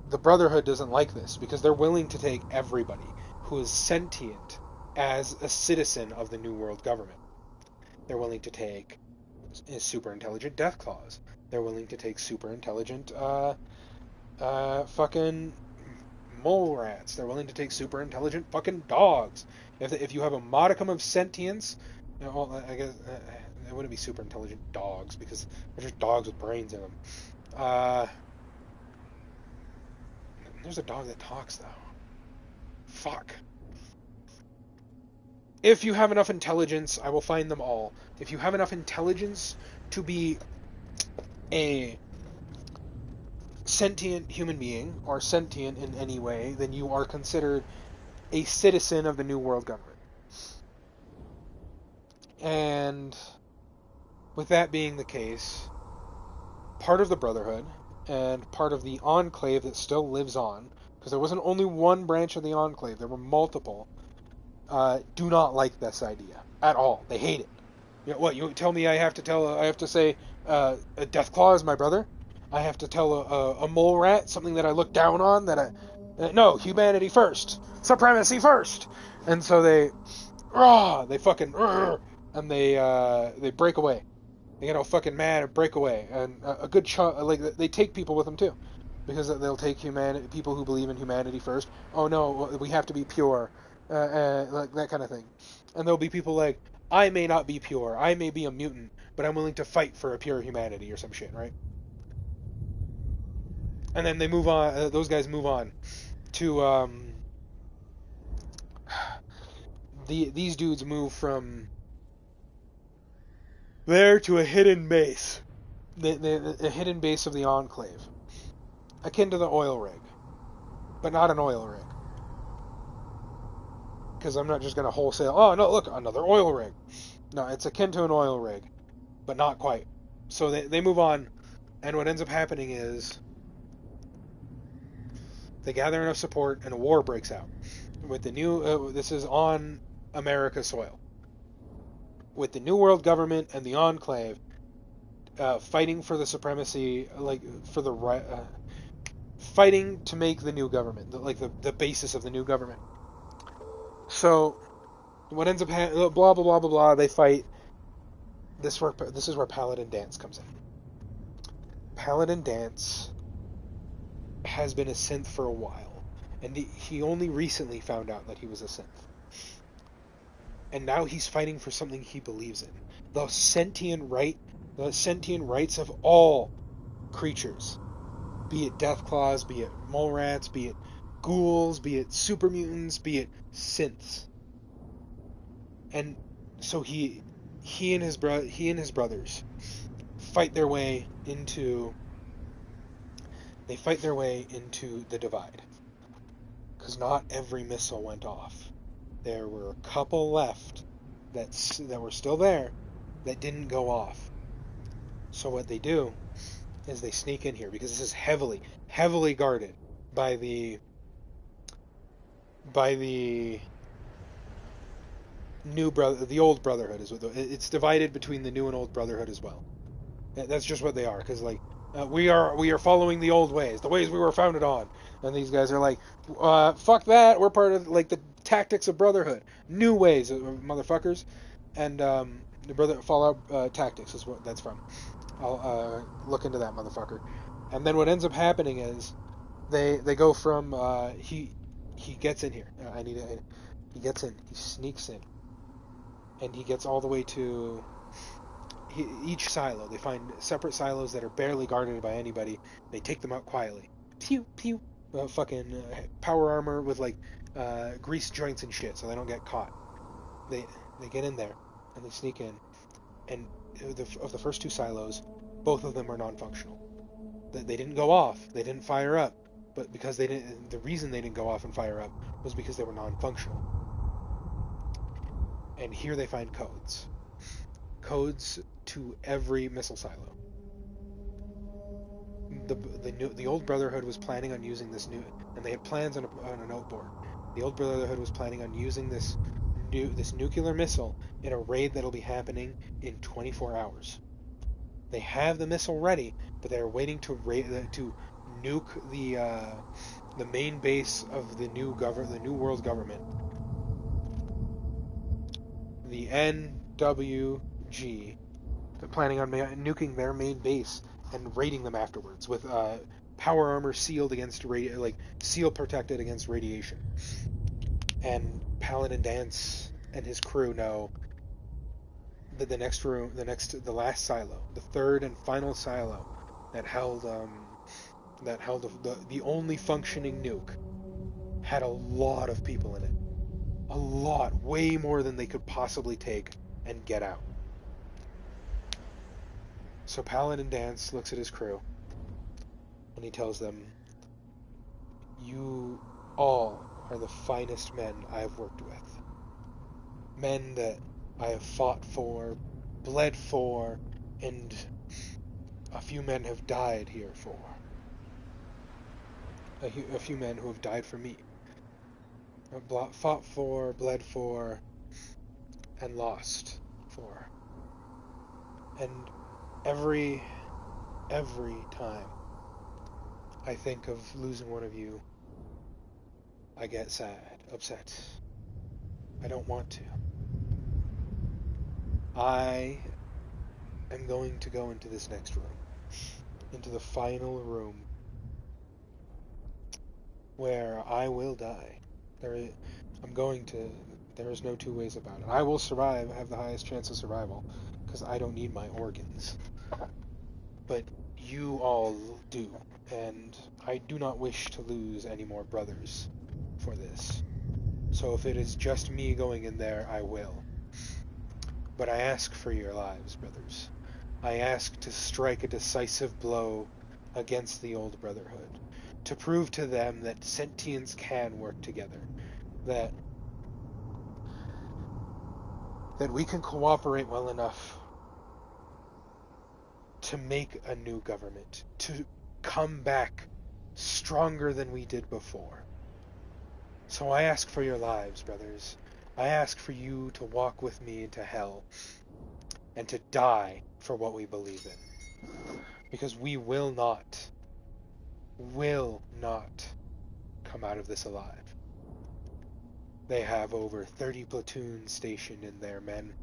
the Brotherhood doesn't like this, because they're willing to take everybody who is sentient as a citizen of the new world government. They're willing to take super intelligent Deathclaws. They're willing to take super intelligent fucking mole rats. They're willing to take super intelligent fucking dogs. If you have a modicum of sentience, you know, well, I guess it wouldn't be super intelligent dogs, because they're just dogs with brains in them. There's a dog that talks, though. Fuck. If you have enough intelligence, I will find them all. If you have enough intelligence to be a sentient human being, or sentient in any way, then you are considered a citizen of the New World Government. And with that being the case, part of the Brotherhood and part of the Enclave that still lives on, because there wasn't only one branch of the Enclave, there were multiple, do not like this idea at all. They hate it. You know, what, you tell me I have to say a Deathclaw is my brother? I have to tell a mole rat something that I look down on, no, humanity first, supremacy first. And so they fucking, and they break away. They get all fucking mad and break away. And a good chunk, like, they take people with them too, because they'll take people who believe in humanity first. Oh no, we have to be pure, like that kind of thing. And there'll be people like, I may not be pure, I may be a mutant, but I'm willing to fight for a pure humanity or some shit, right? And then they move on. Those guys move on to these dudes move from there to a hidden base, the hidden base of the Enclave, akin to the oil rig, but not an oil rig. Because I'm not just gonna wholesale. Oh no, look, another oil rig. No, it's akin to an oil rig, but not quite. So they move on And what ends up happening is they gather enough support and a war breaks out. With the new, this is on America soil. With the New World Government and the Enclave fighting for the supremacy, fighting to make the new government, the basis of the new government. So, what ends up blah blah blah blah blah. They fight. This is where Paladin Danse comes in. Paladin Danse has been a synth for a while, and he only recently found out that he was a synth. And now he's fighting for something he believes in: the sentient rights of all creatures, be it Deathclaws, be it mole rats, be it ghouls, be it super mutants, be it synths. And so he and his brothers fight their way into the divide, because not every missile went off. There were a couple left that were still there that didn't go off. So what they do is they sneak in here, because this is heavily guarded by the old Brotherhood. It's divided between the new and old Brotherhood as well. That's just what they are, because we are following the old ways, the ways we were founded on, and these guys are like, fuck that, we're part of the tactics of Brotherhood, new ways, motherfuckers. And the Fallout Tactics is what that's from. I'll look into that, motherfucker. And then what ends up happening is they go from he gets in here. He gets in. He sneaks in, and he gets all the way to each silo. They find separate silos that are barely guarded by anybody. They take them out quietly. Pew pew. Fucking power armor with grease joints and shit, so they don't get caught. They get in there and they sneak in, and of the first two silos, both of them are non-functional. They didn't go off. They didn't fire up. But because they didn't, the reason they didn't go off and fire up was because they were non-functional. And here they find codes to every missile silo. The old Brotherhood was planning on using this new, and they had plans on a noteboard. The old Brotherhood was planning on using this nuclear missile in a raid that'll be happening in 24 hours. They have the missile ready, but they're waiting to nuke the main base of the new world government. The NWG. They're planning on nuking their main base and raiding them afterwards with power armor sealed against seal protected against radiation. And Paladin Danse and his crew know that the last silo, the third and final silo that held the only functioning nuke, had a lot of people in it. A lot, way more than they could possibly take and get out. So Paladin Danse looks at his crew and he tells them, "You all are the finest men I have worked with. Men that I have fought for, bled for, and a few men have died here for. A few men who have died for me. Fought for, bled for, and lost for. And every time I think of losing one of you, I get sad, upset. I don't want to. I am going to go into this next room, into the final room, where I will die. There is no two ways about it. I will survive, have the highest chance of survival, because I don't need my organs. But you all do, and I do not wish to lose any more brothers for this. So if it is just me going in there, I will. But I ask for your lives, brothers. I ask to strike a decisive blow against the old Brotherhood, to prove to them that sentients can work together, that we can cooperate well enough to make a new government, to come back stronger than we did before. So I ask for your lives, brothers. I ask for you to walk with me into hell and to die for what we believe in. Because we will not come out of this alive. They have over 30 platoons stationed in there, men.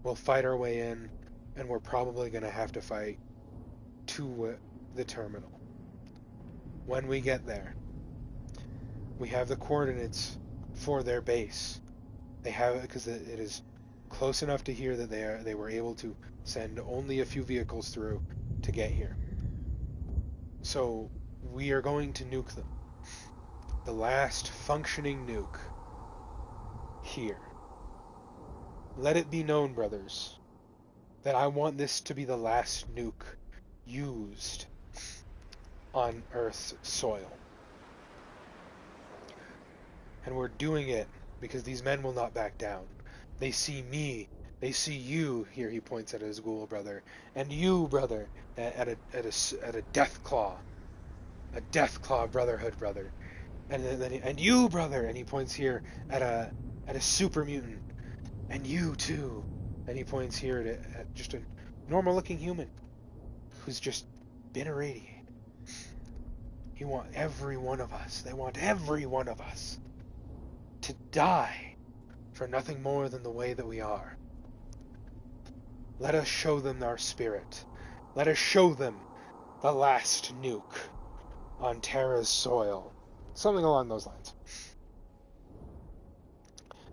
We'll fight our way in, and we're probably going to have to fight to the terminal. When we get there, we have the coordinates for their base. They have it because it is close enough to here that they were able to send only a few vehicles through to get here. So we are going to nuke them. The last functioning nuke here. Let it be known, brothers, that I want this to be the last nuke used on Earth's soil. And we're doing it because these men will not back down. They see me, they see you, here he points at his ghoul brother, and you, brother, at a death claw. A death claw brotherhood, brother. And you, brother, and he points here at a super mutant. And you too. And he points here at just a normal looking human who's just been irradiated. He wants every one of us. They want every one of us to die for nothing more than the way that we are. Let us show them our spirit. Let us show them the last nuke on Terra's soil. Something along those lines.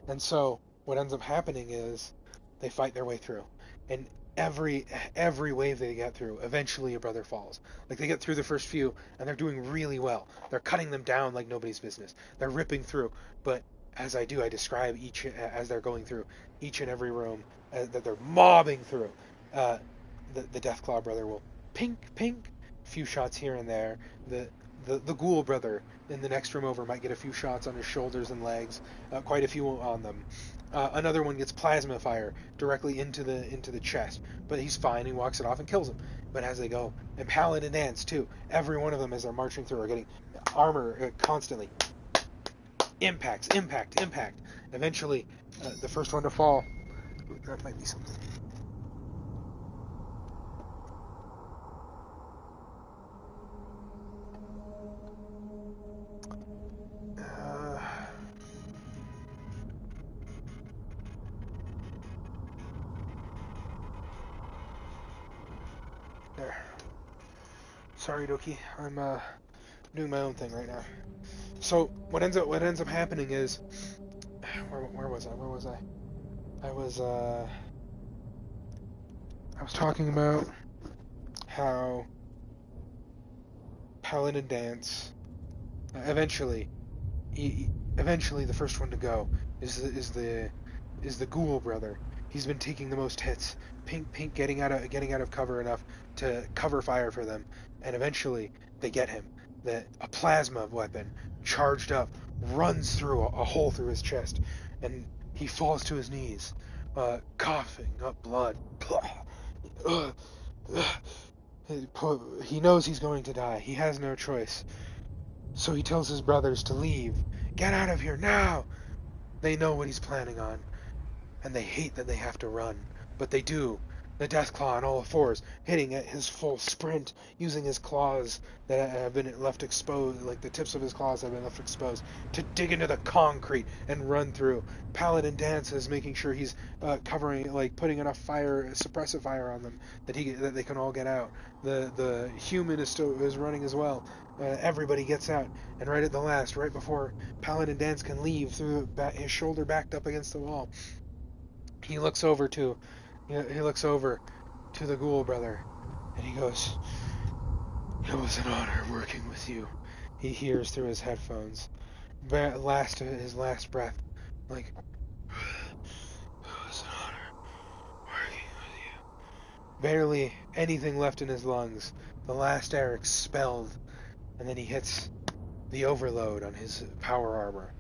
And so what ends up happening is they fight their way through. And every wave they get through, eventually a brother falls. Like, they get through the first few, and they're doing really well. They're cutting them down like nobody's business. They're ripping through. But as I describe each, as they're going through each and every room, that they're mobbing through. The Deathclaw brother will pink, a few shots here and there. The Ghoul brother in the next room over might get a few shots on his shoulders and legs, quite a few on them. Another one gets plasma fire directly into the chest, but he's fine. He walks it off and kills him. But as they go, and Paladin Dance too, every one of them as they're marching through are getting armor constantly. Impact. Eventually, the first one to fall. That might be something. There. Sorry, Doki. I'm doing my own thing right now. So what ends up happening is, where was I? I was talking about how Paladin Dance eventually the first one to go is the Ghoul brother. He's been taking the most hits. Pink getting out of cover enough to cover fire for them, and eventually they get him. A plasma weapon charged up runs through a hole through his chest, and he falls to his knees, coughing up blood. He knows he's going to die. He has no choice. So he tells his brothers to leave. Get out of here now! They know what he's planning on, and they hate that they have to run, but they do. The Deathclaw on all fours, hitting at his full sprint, using his claws that have been left exposed, like the tips of his claws have been left exposed, to dig into the concrete and run through. Paladin Dance is making sure he's covering, like putting enough fire, suppressive fire on them that they can all get out. The human is running as well. Everybody gets out, and right at the last, right before Paladin Dance can leave, through his shoulder backed up against the wall, he looks over to the Ghoul brother, and he goes, "It was an honor working with you." He hears through his headphones, his last breath, like, "It was an honor working with you." Barely anything left in his lungs, the last air expelled, and then he hits the overload on his power armor.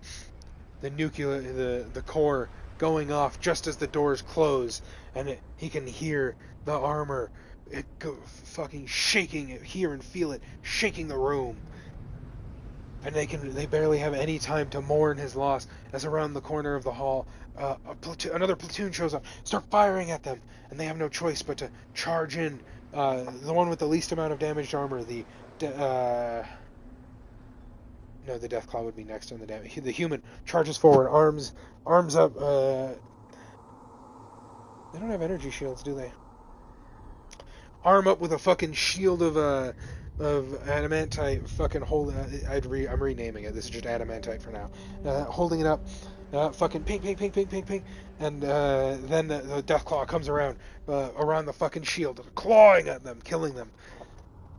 The core going off just as the doors close, and he can hear the armor fucking shaking it, hear and feel it, shaking the room. And they barely have any time to mourn his loss, as around the corner of the hall, another platoon shows up, start firing at them, and they have no choice but to charge in. The one with the least amount of damaged armor, the Deathclaw would be next on the damage. The human charges forward, arms up. They don't have energy shields, do they? Arm up with a fucking shield of adamantite. Fucking hold. I'm renaming it. This is just adamantite for now. Holding it up. Fucking ping, ping, ping, ping, ping, ping. And then the Deathclaw comes around the fucking shield, clawing at them, killing them.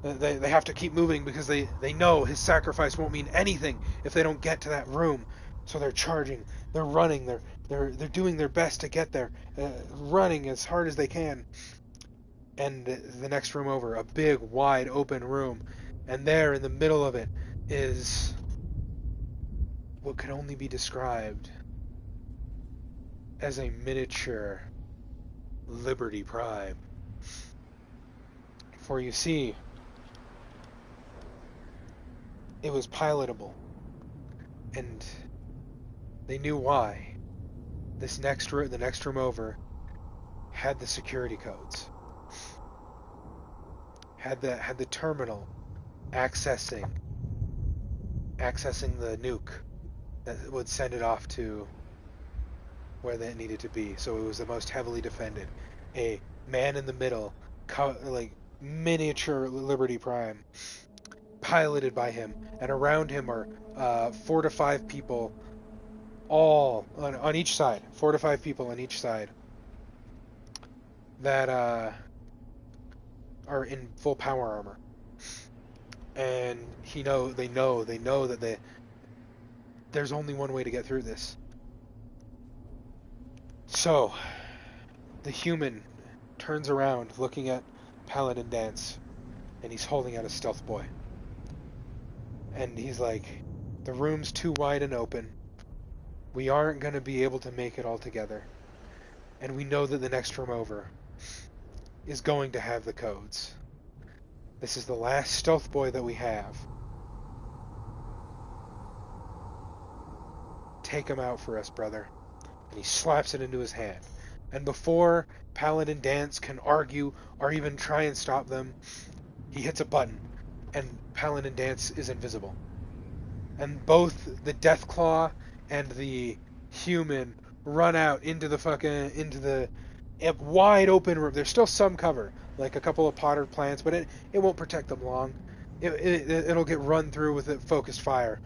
They have to keep moving because they know his sacrifice won't mean anything if they don't get to that room. So they're charging, they're running, they're doing their best to get there, running as hard as they can. And the next room over, a big, wide open room, and there in the middle of it is what can only be described as a miniature Liberty Prime. For you see, it was pilotable, and they knew why. The next room over had the security codes, had the terminal accessing the nuke that would send it off to where that needed to be. So it was the most heavily defended. A man in the middle, like miniature Liberty Prime, piloted by him, and around him are 4 to 5 people, all on each side. 4 to 5 people on each side that are in full power armor. And they know that there's only one way to get through this. So the human turns around, looking at Paladin Danse, and he's holding out a stealth boy. And he's like, the room's too wide and open. We aren't going to be able to make it all together. And we know that the next room over is going to have the codes. This is the last stealth boy that we have. Take him out for us, brother. And he slaps it into his hand. And before Paladin Danse can argue or even try and stop them, he hits a button, and Paladin Danse is invisible. And both the Deathclaw and the human run out into the wide open room. There's still some cover, like a couple of potted plants, but it won't protect them long. It'll get run through with a focused fire.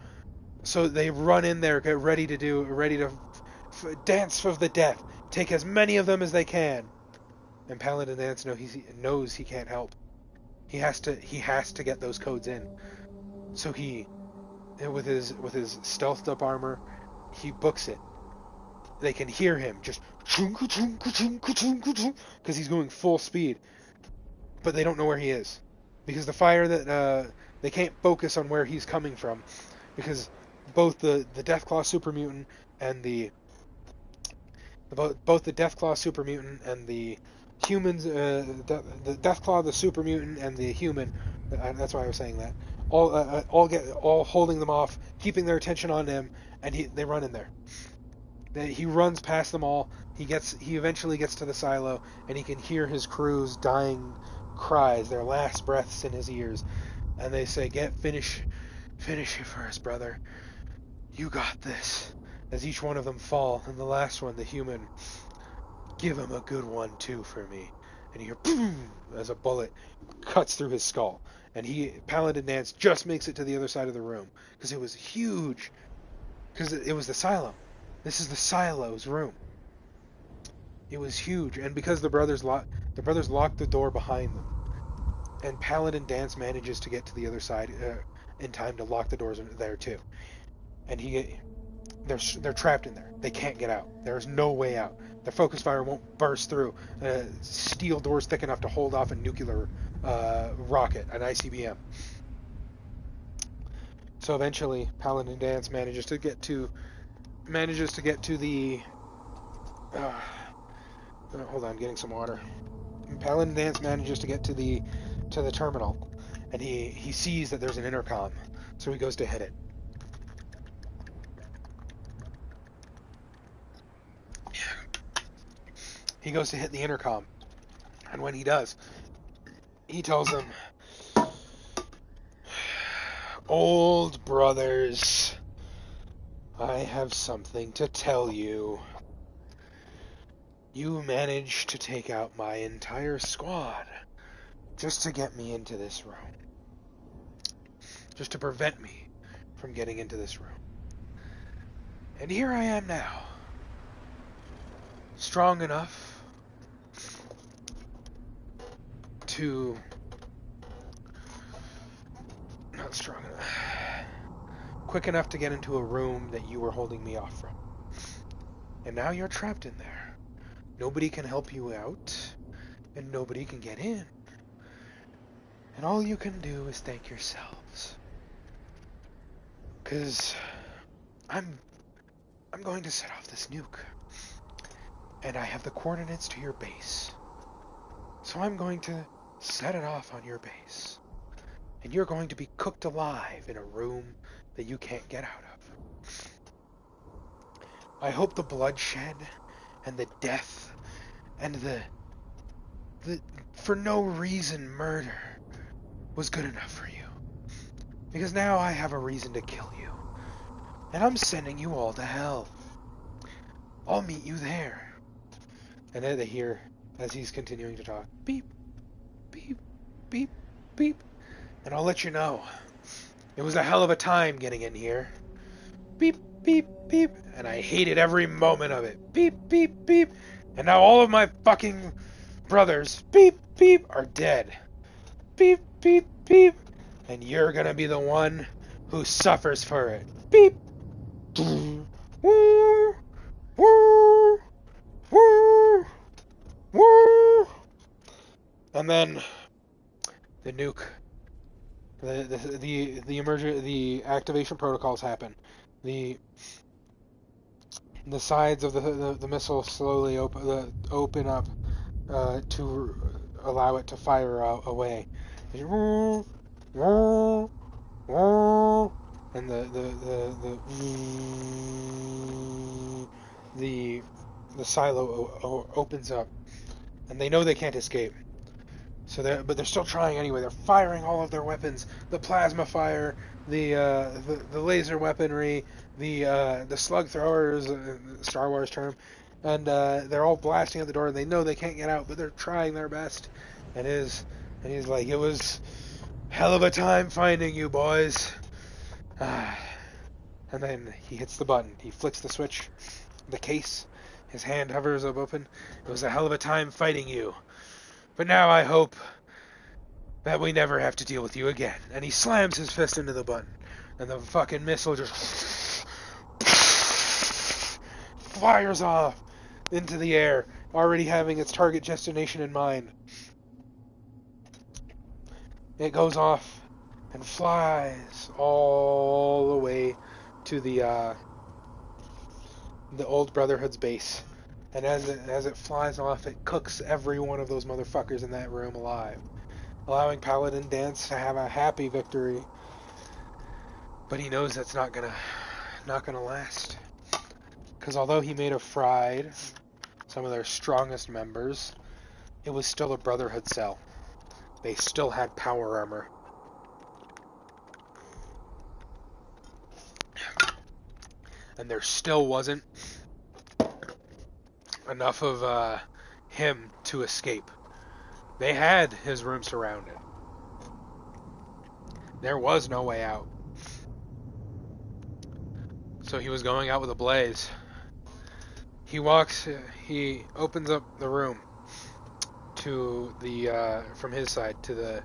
So they run in there, get ready to dance of the death, take as many of them as they can. And Paladin Danse knows he can't help. He has to get those codes in. So he, with his stealthed up armor, he books it. They can hear him just because he's going full speed, but they don't know where he is because the fire that they can't focus on where he's coming from, because both the Deathclaw super mutant and both the Deathclaw super mutant and the humans, the Deathclaw the super mutant and the human, that's why I was saying that, all holding them off, keeping their attention on him, and they run in there. He runs past them all. He eventually gets to the silo, and he can hear his crew's dying cries, their last breaths in his ears, and they say, finish it for us, brother. You got this. As each one of them fall, and the last one, the human, give him a good one too for me. And you hear boom as a bullet cuts through his skull, and Paladin Danse just makes it to the other side of the room because it was huge, because it was the silo. This is the silo's room. It was huge, and because the brothers locked the door behind them, and Paladin Danse manages to get to the other side in time to lock the doors there too, and they're trapped in there. They can't get out. There's no way out. Their focus fire won't burst through. Steel doors thick enough to hold off a nuclear rocket, an ICBM. So eventually, Paladin Danse manages to get to the hold on, getting some water. Paladin Danse manages to get to the terminal, and he sees that there's an intercom, so he goes to hit it. He goes to hit the intercom, and when he does, he tells them, "Old brothers, I have something to tell you. You managed to take out my entire squad just to get me into this room. Just to prevent me from getting into this room. And here I am now. Strong enough to... Not strong enough. Quick enough to get into a room that you were holding me off from. And now you're trapped in there. Nobody can help you out, and nobody can get in. And all you can do is thank yourselves. 'Cause I'm going to set off this nuke. And I have the coordinates to your base. So I'm going to set it off on your base. And you're going to be cooked alive in a room that you can't get out of. I hope the bloodshed and the death and the for no reason murder was good enough for you. Because now I have a reason to kill you. And I'm sending you all to hell. I'll meet you there." And then they hear, as he's continuing to talk, beep, beep, beep, beep. "And I'll let you know, it was a hell of a time getting in here. Beep, beep, beep. And I hated every moment of it. Beep, beep, beep. And now all of my fucking brothers, beep, beep, are dead. Beep, beep, beep. And you're gonna be the one who suffers for it. Beep. Woo, woo, woo, woo." And then the nuke, the activation protocols happen. The sides of the missile slowly open up to allow it to fire away. And the silo opens up, and they know they can't escape. But they're still trying anyway. They're firing all of their weapons: the plasma fire, the laser weaponry, the slug throwers, Star Wars term, and they're all blasting at the door. And they know they can't get out, but they're trying their best. And he's like, "It was hell of a time finding you, boys." And then he hits the button. He flicks the switch, the case. His hand hovers up open. "It was a hell of a time fighting you. But now I hope that we never have to deal with you again." And he slams his fist into the button. And the fucking missile just fires off into the air, already having its target destination in mind. It goes off and flies all the way to the Old Brotherhood's base. And as it flies off, it cooks every one of those motherfuckers in that room alive, allowing Paladin Danse to have a happy victory. But he knows that's not gonna last, because although he may have fried some of their strongest members, it was still a Brotherhood cell. They still had power armor. And there still wasn't enough of him to escape. They had his room surrounded. There was no way out. So he was going out with a blaze. He opens up the room to the from his side to the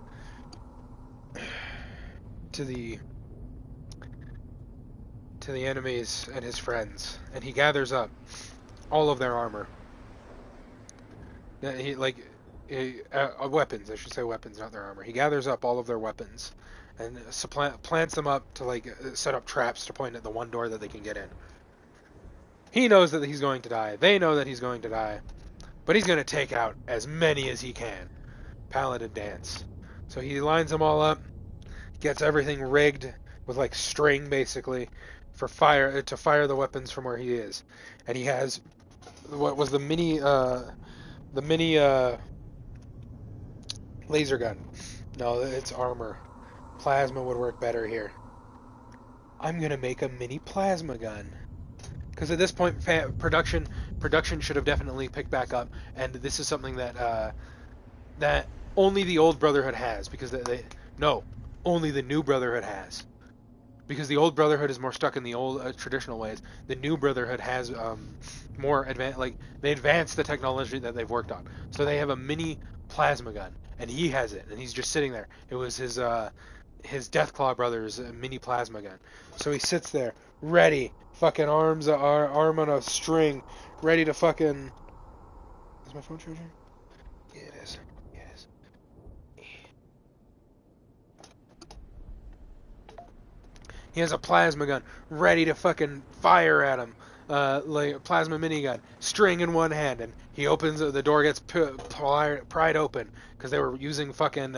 enemies and his friends, and he gathers up all of their armor. Weapons, I should say weapons, not their armor. He gathers up all of their weapons and plants them up to set up traps to point at the one door that they can get in. He knows that he's going to die. They know that he's going to die. but he's gonna take out as many as he can. Paladin dance. So he lines them all up, gets everything rigged with like string basically for fire to fire the weapons from where he is, and he has what was the mini laser gun. No, it's armor. Plasma would work better here. I'm gonna make a mini plasma gun. Because at this point, production should have definitely picked back up, and this is something that that only the old Brotherhood has, because only the new Brotherhood has, because the old Brotherhood is more stuck in the old traditional ways. The new Brotherhood has more advanced, like they advanced the technology that they've worked on, so they have a mini plasma gun, and he has it, and he's just sitting there. It was his Deathclaw brother's mini plasma gun, so he sits there ready. Fucking arm on a string, ready to fucking... Is my phone charging? Yeah, it is. Yeah, it is. He has a plasma gun, ready to fucking fire at him. Like a plasma minigun, string in one hand, and he opens the door, gets pried open because they were using fucking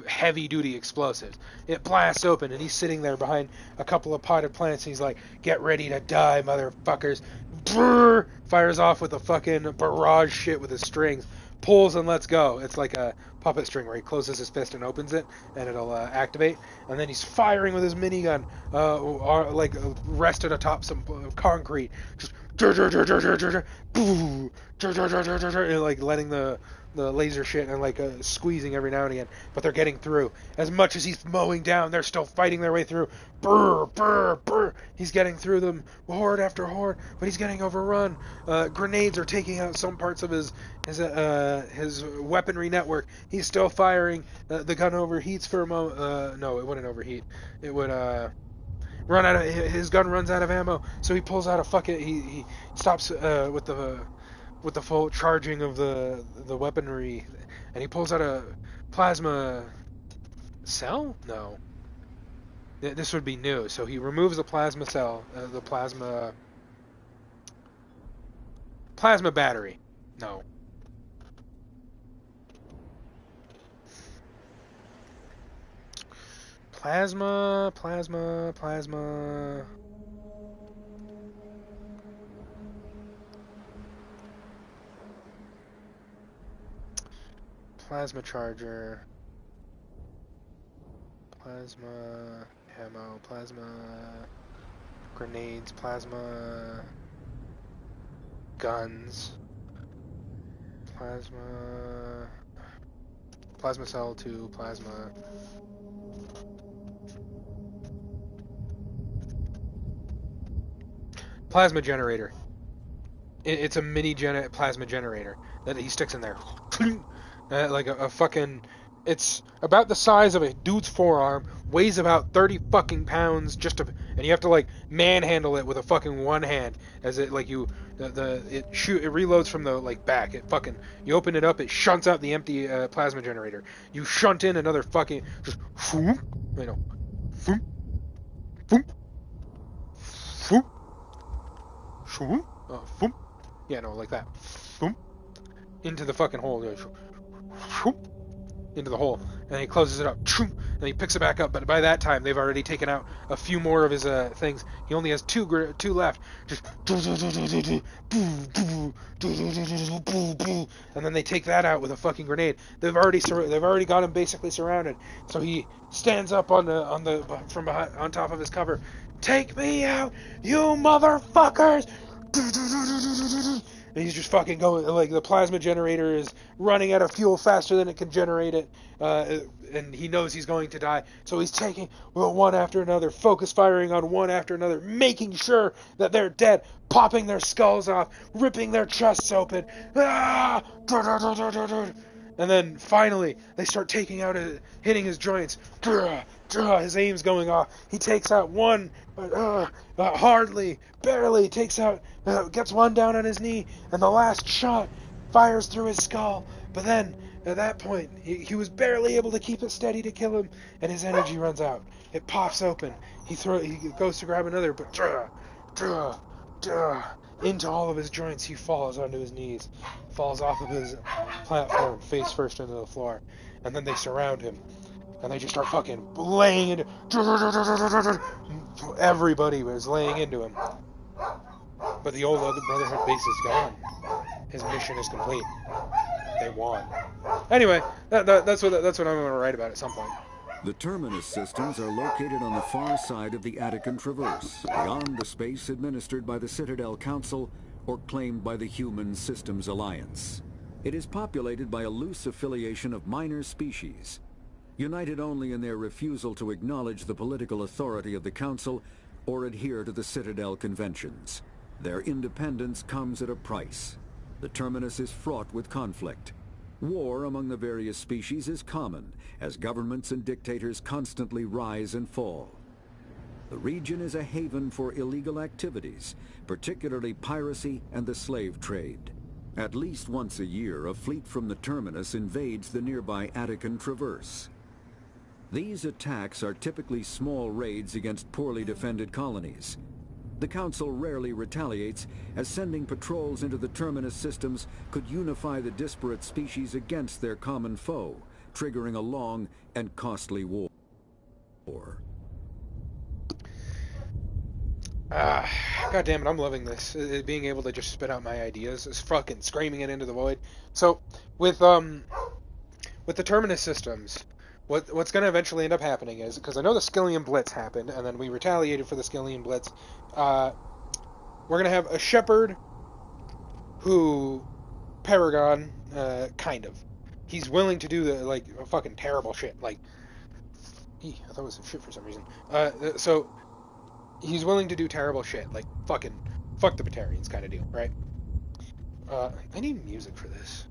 heavy-duty explosives. It blasts open, and he's sitting there behind a couple of potted plants. And he's like, "Get ready to die, motherfuckers!" Brrr! Fires off with a fucking barrage shit with his strings, pulls and lets go. It's like a puppet string where he closes his fist and opens it, and it'll activate. And then he's firing with his minigun, like rested atop some concrete, just like letting the laser shit and like squeezing every now and again. But they're getting through. As much as he's mowing down, they're still fighting their way through. Brr, brr, brr. He's getting through them, horde after horde, but he's getting overrun. Grenades are taking out some parts of his weaponry network. He's still firing. The gun overheats for a moment. No, it wouldn't overheat. It would run out of his gun runs out of ammo. So he pulls out a fucking. He stops with the full charging of the weaponry, and he pulls out a plasma cell. No. This would be new. So he removes the plasma cell, the plasma battery. No. Plasma. Plasma charger. Plasma ammo. Plasma grenades. Plasma guns. Plasma cell to plasma. Plasma generator. It's a mini plasma generator that he sticks in there. Like a fucking... It's about the size of a dude's forearm, weighs about 30 fucking pounds, and you have to like manhandle it with a fucking one hand, as it like it reloads from the like back. You open it up, it shunts out the empty plasma generator. You shunt in another fucking just yeah, no, like that. Into the fucking hole. Into the hole, and he closes it up, and he picks it back up. But by that time, they've already taken out a few more of his things. He only has two left. Just and then they take that out with a fucking grenade. They've already got him basically surrounded. So he stands up on top of his cover. Take me out, you motherfuckers! And he's just fucking going, like, the plasma generator is running out of fuel faster than it can generate it, and he knows he's going to die, so he's taking one after another, focus firing on one after another, making sure that they're dead, popping their skulls off, ripping their chests open, and then finally they start taking out, hitting his joints, his aim's going off, he takes out one, hardly, barely takes out, gets one down on his knee, and the last shot fires through his skull. But then, at that point, he was barely able to keep it steady to kill him, and his energy runs out. It pops open. He goes to grab another, but into all of his joints, he falls onto his knees, falls off of his platform, face first into the floor, and then they surround him, and they just start fucking laying into... Everybody was laying into him. But the old Brotherhood base is gone. His mission is complete. They won. Anyway, that's what I'm going to write about at some point. The Terminus systems are located on the far side of the Attican Traverse, beyond the space administered by the Citadel Council or claimed by the Human Systems Alliance. It is populated by a loose affiliation of minor species, united only in their refusal to acknowledge the political authority of the Council or adhere to the Citadel Conventions. Their independence comes at a price. The Terminus is fraught with conflict. War among the various species is common, as governments and dictators constantly rise and fall. The region is a haven for illegal activities, particularly piracy and the slave trade. At least once a year, a fleet from the Terminus invades the nearby Attican Traverse. These attacks are typically small raids against poorly defended colonies. The Council rarely retaliates, as sending patrols into the Terminus systems could unify the disparate species against their common foe, triggering a long and costly war. God damn it, I'm loving this. Being able to just spit out my ideas is fucking screaming it into the void. So, with the Terminus systems, what's going to eventually end up happening is, because I know the Skillian Blitz happened, and then we retaliated for the Skillian Blitz, we're going to have a Shepard who, Paragon, kind of. He's willing to do the, fucking terrible shit. I thought it was shit for some reason. So, he's willing to do terrible shit, fuck the Batarians kind of deal, right? I need music for this.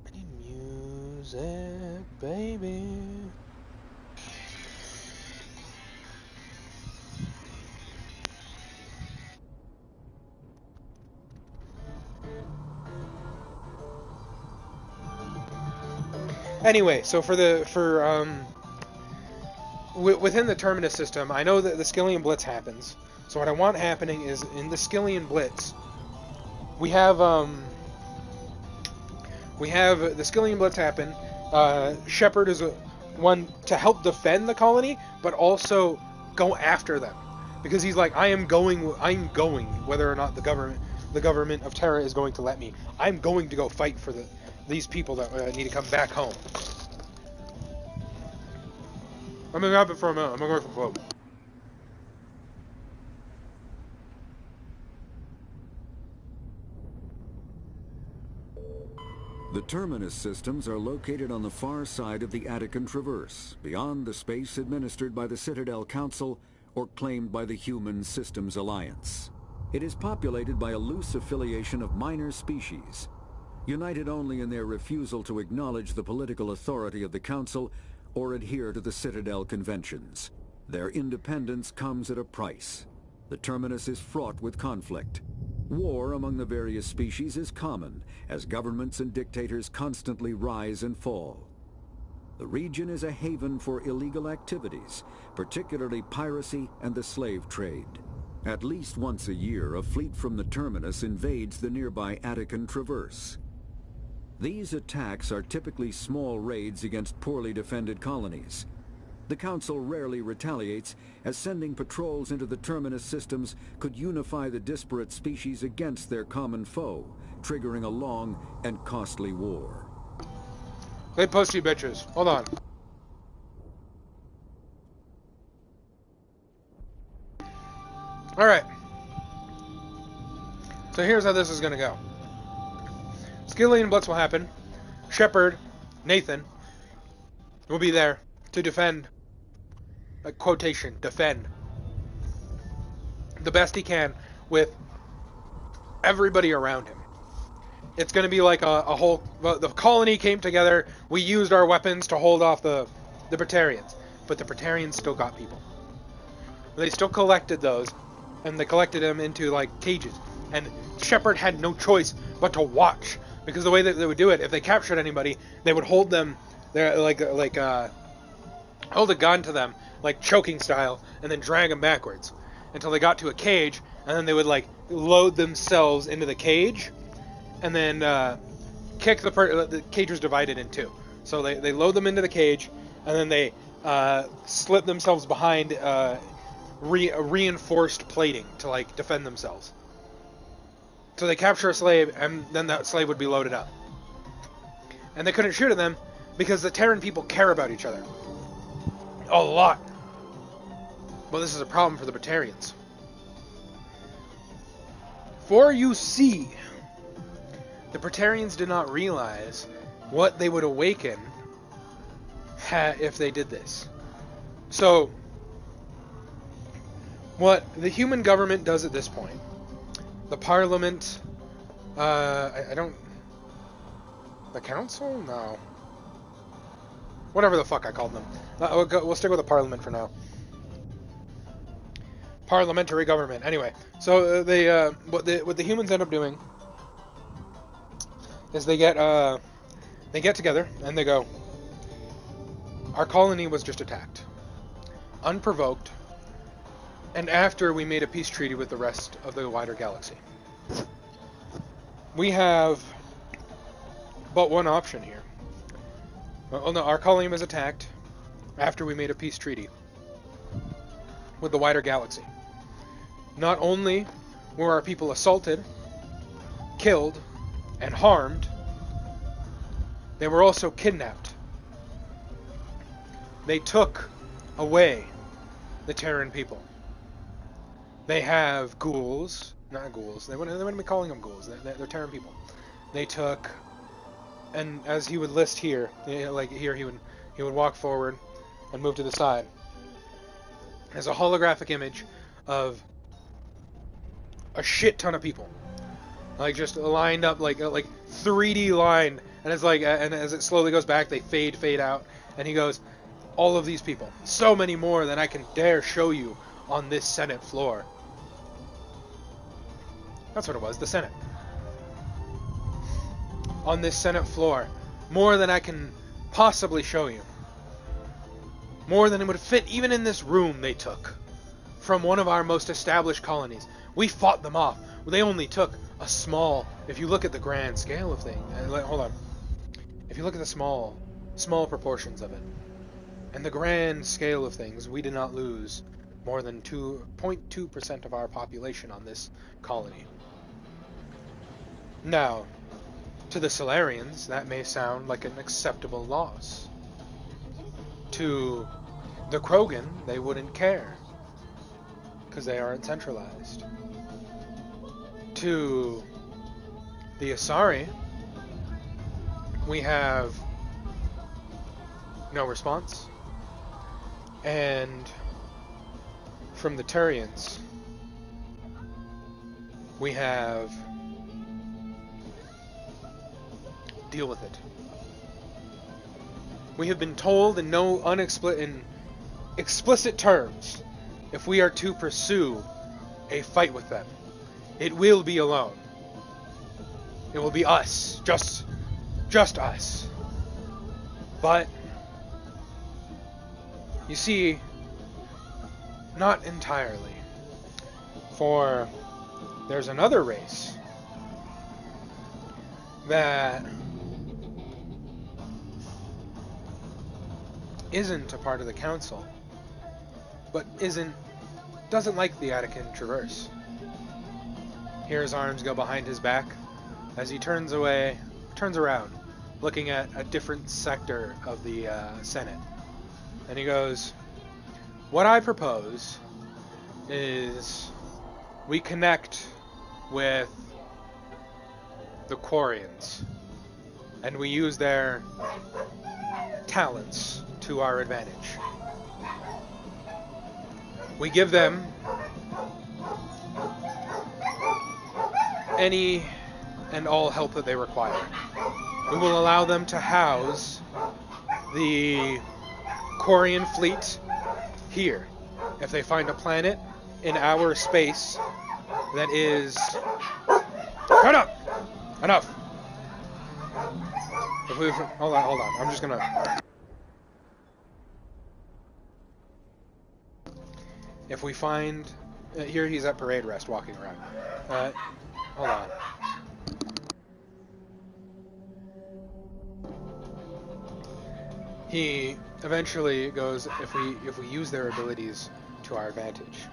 I need music, baby. Anyway, so within the Terminus system, I know that the Skillian Blitz happens. So what I want happening is, in the Skillian Blitz, we have the Skillian Blitz happen. Shepard is one to help defend the colony, but also go after them, because he's like, I'm going, whether or not the government of Terra is going to let me. I'm going to go fight for these people that need to come back home. I'm gonna grab it for a minute. I'm gonna go for a quote. The Terminus systems are located on the far side of the Attican Traverse, beyond the space administered by the Citadel Council or claimed by the Human Systems Alliance. It is populated by a loose affiliation of minor species, united only in their refusal to acknowledge the political authority of the Council or adhere to the Citadel Conventions. Their independence comes at a price. The Terminus is fraught with conflict. War among the various species is common, as governments and dictators constantly rise and fall. The region is a haven for illegal activities, particularly piracy and the slave trade. At least once a year, a fleet from the Terminus invades the nearby Attican Traverse. These attacks are typically small raids against poorly defended colonies. The Council rarely retaliates, as sending patrols into the Terminus systems could unify the disparate species against their common foe, triggering a long and costly war. They posty bitches. Hold on. Alright. So here's how this is gonna go. Skillian Blitz will happen. Shepard, Nathan, will be there to defend, quotation, defend, the best he can with everybody around him. It's going to be like a whole... The colony came together, we used our weapons to hold off the Batarians, but the Batarians still got people. They still collected those, and they collected them into, cages. And Shepard had no choice but to watch. Because the way that they would do it, if they captured anybody, they would hold them, hold a gun to them, choking style, and then drag them backwards. until they got to a cage, and then they would like load themselves into the cage, and then kick the cage was divided in two. So they load them into the cage, and then they slip themselves behind reinforced plating to like defend themselves. So they capture a slave, and then that slave would be loaded up. And they couldn't shoot at them because the Terran people care about each other a lot. Well, this is a problem for the Batarians. For you see, the Praetorians did not realize what they would awaken if they did this. So, what the human government does at this point, the Parliament, the Council? No. Whatever the fuck I called them. We'll stick with the Parliament for now. Parliamentary government. Anyway, so what the humans end up doing is they get together and they go, our colony was just attacked, unprovoked, and after we made a peace treaty with the rest of the wider galaxy. We have but one option here. Well, no, our colony was attacked after we made a peace treaty with the wider galaxy. Not only were our people assaulted, killed, and harmed, they were also kidnapped. They took away the Terran people. They have ghouls, not ghouls, they wouldn't be calling them ghouls, they're Terran people. They took, and as he would list here, like here he would walk forward and move to the side. There's a holographic image of a shit ton of people, like just lined up, like 3D lined, and it's like, and as it slowly goes back, they fade out, and he goes, all of these people, so many more than I can dare show you on this Senate floor. That's what it was, the Senate. On this Senate floor, more than I can possibly show you. More than it would fit even in this room they took from one of our most established colonies. We fought them off. They only took a small, if you look at the grand scale of things, hold on. If you look at the small proportions of it, and the grand scale of things, we did not lose more than 2.2% of our population on this colony. Now, to the Solarians, that may sound like an acceptable loss. To the Krogan, they wouldn't care, because they aren't centralized. To the Asari, we have no response. And from the Turians, we have deal with it. We have been told in explicit terms, if we are to pursue a fight with them, it will be alone. It will be us, just us. But you see, not entirely. For there's another race that isn't a part of the council, but doesn't like the Attican Traverse. Here his arms go behind his back as he turns around, looking at a different sector of the Senate. And he goes, what I propose is we connect with the Quarians, and we use their talents to our advantage. We give them any and all help that they require. We will allow them to house the Quarian fleet here. If they find a planet in our space that is... Shut up! Enough! Hold on. I'm just gonna... If we find Here he's at parade rest, walking around. Hold on. He eventually goes, if we use their abilities to our advantage.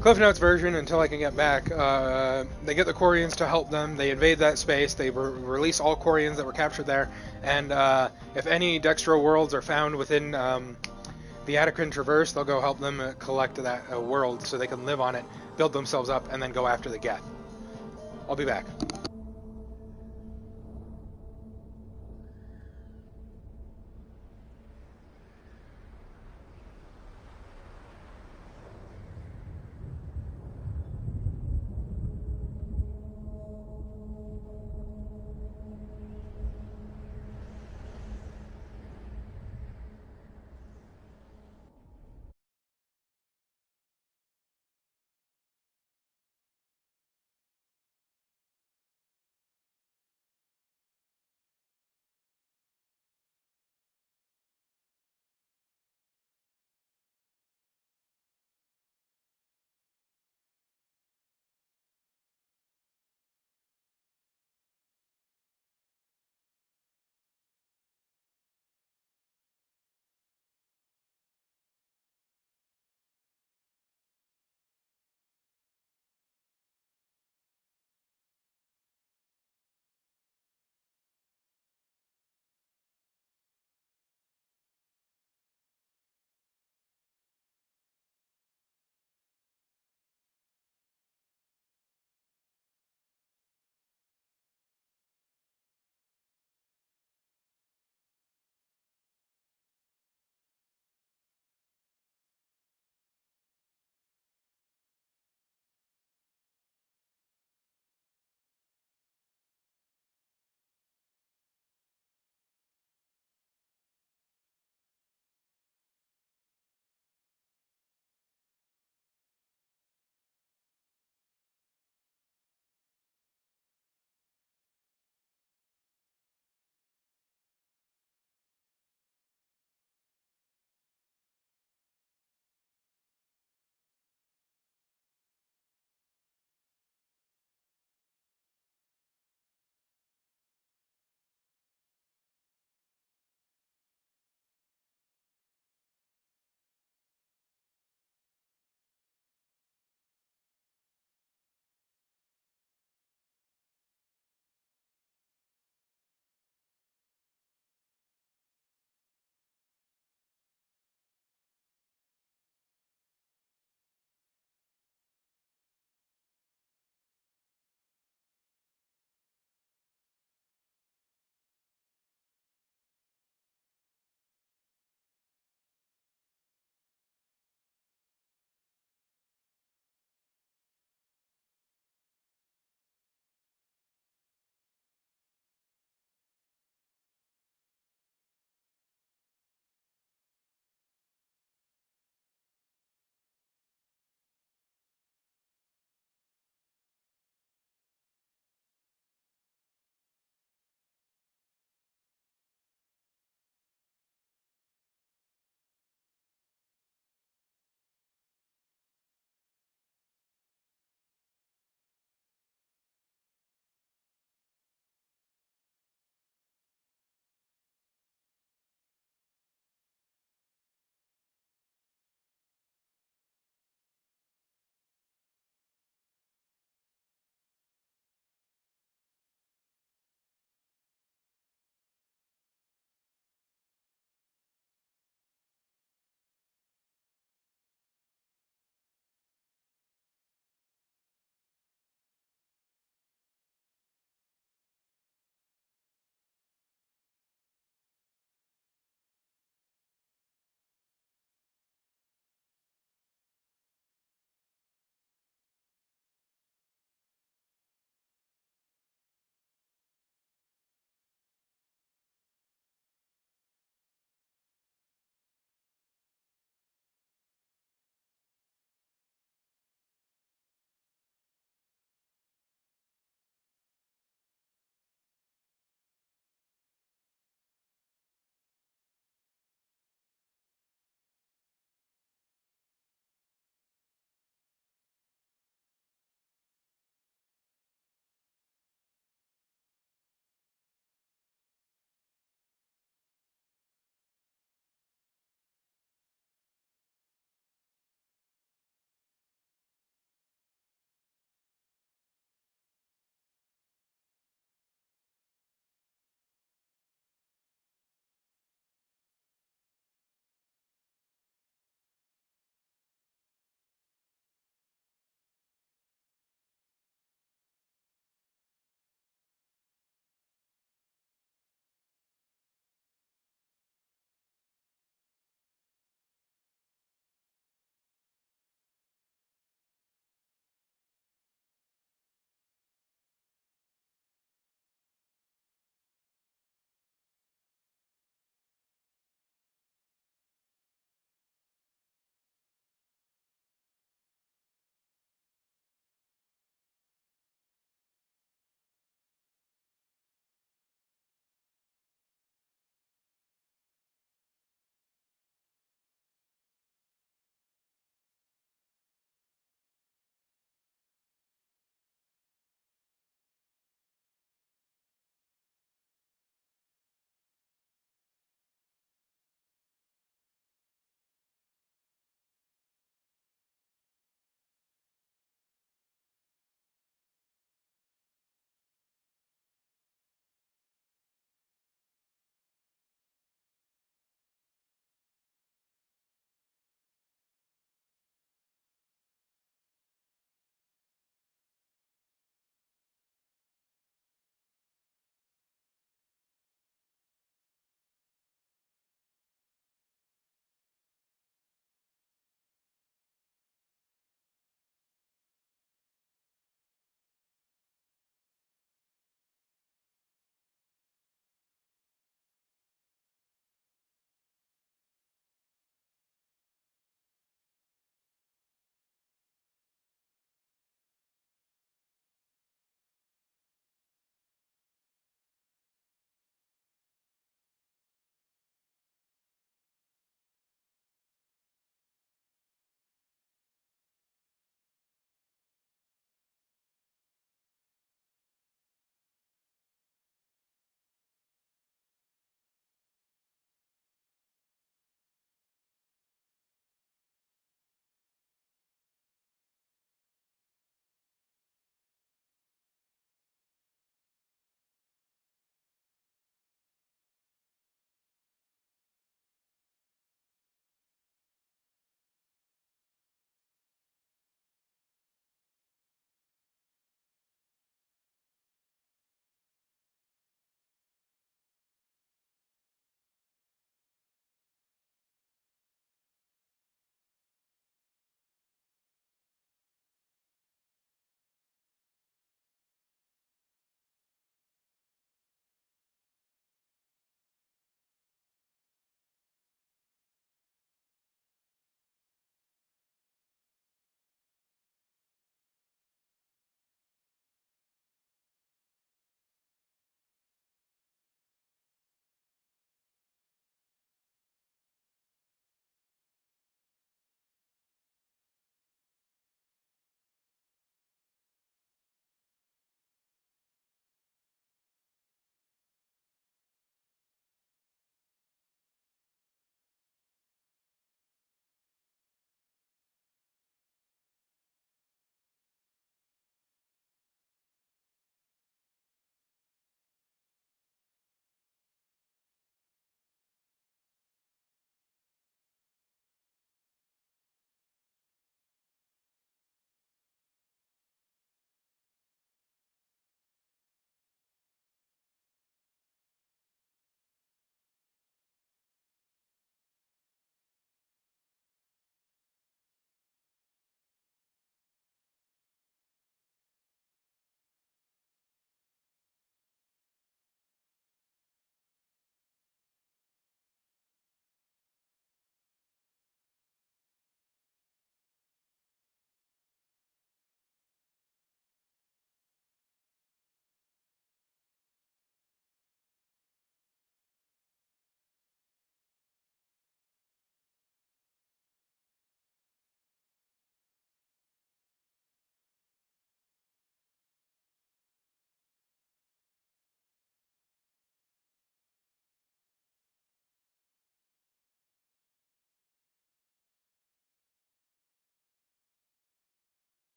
Cliff Notes version, until I can get back, they get the Quarians to help them, they invade that space, they release all Quarians that were captured there, and if any Dextro worlds are found within the Attican Traverse, they'll go help them collect that world so they can live on it, build themselves up, and then go after the Geth. I'll be back.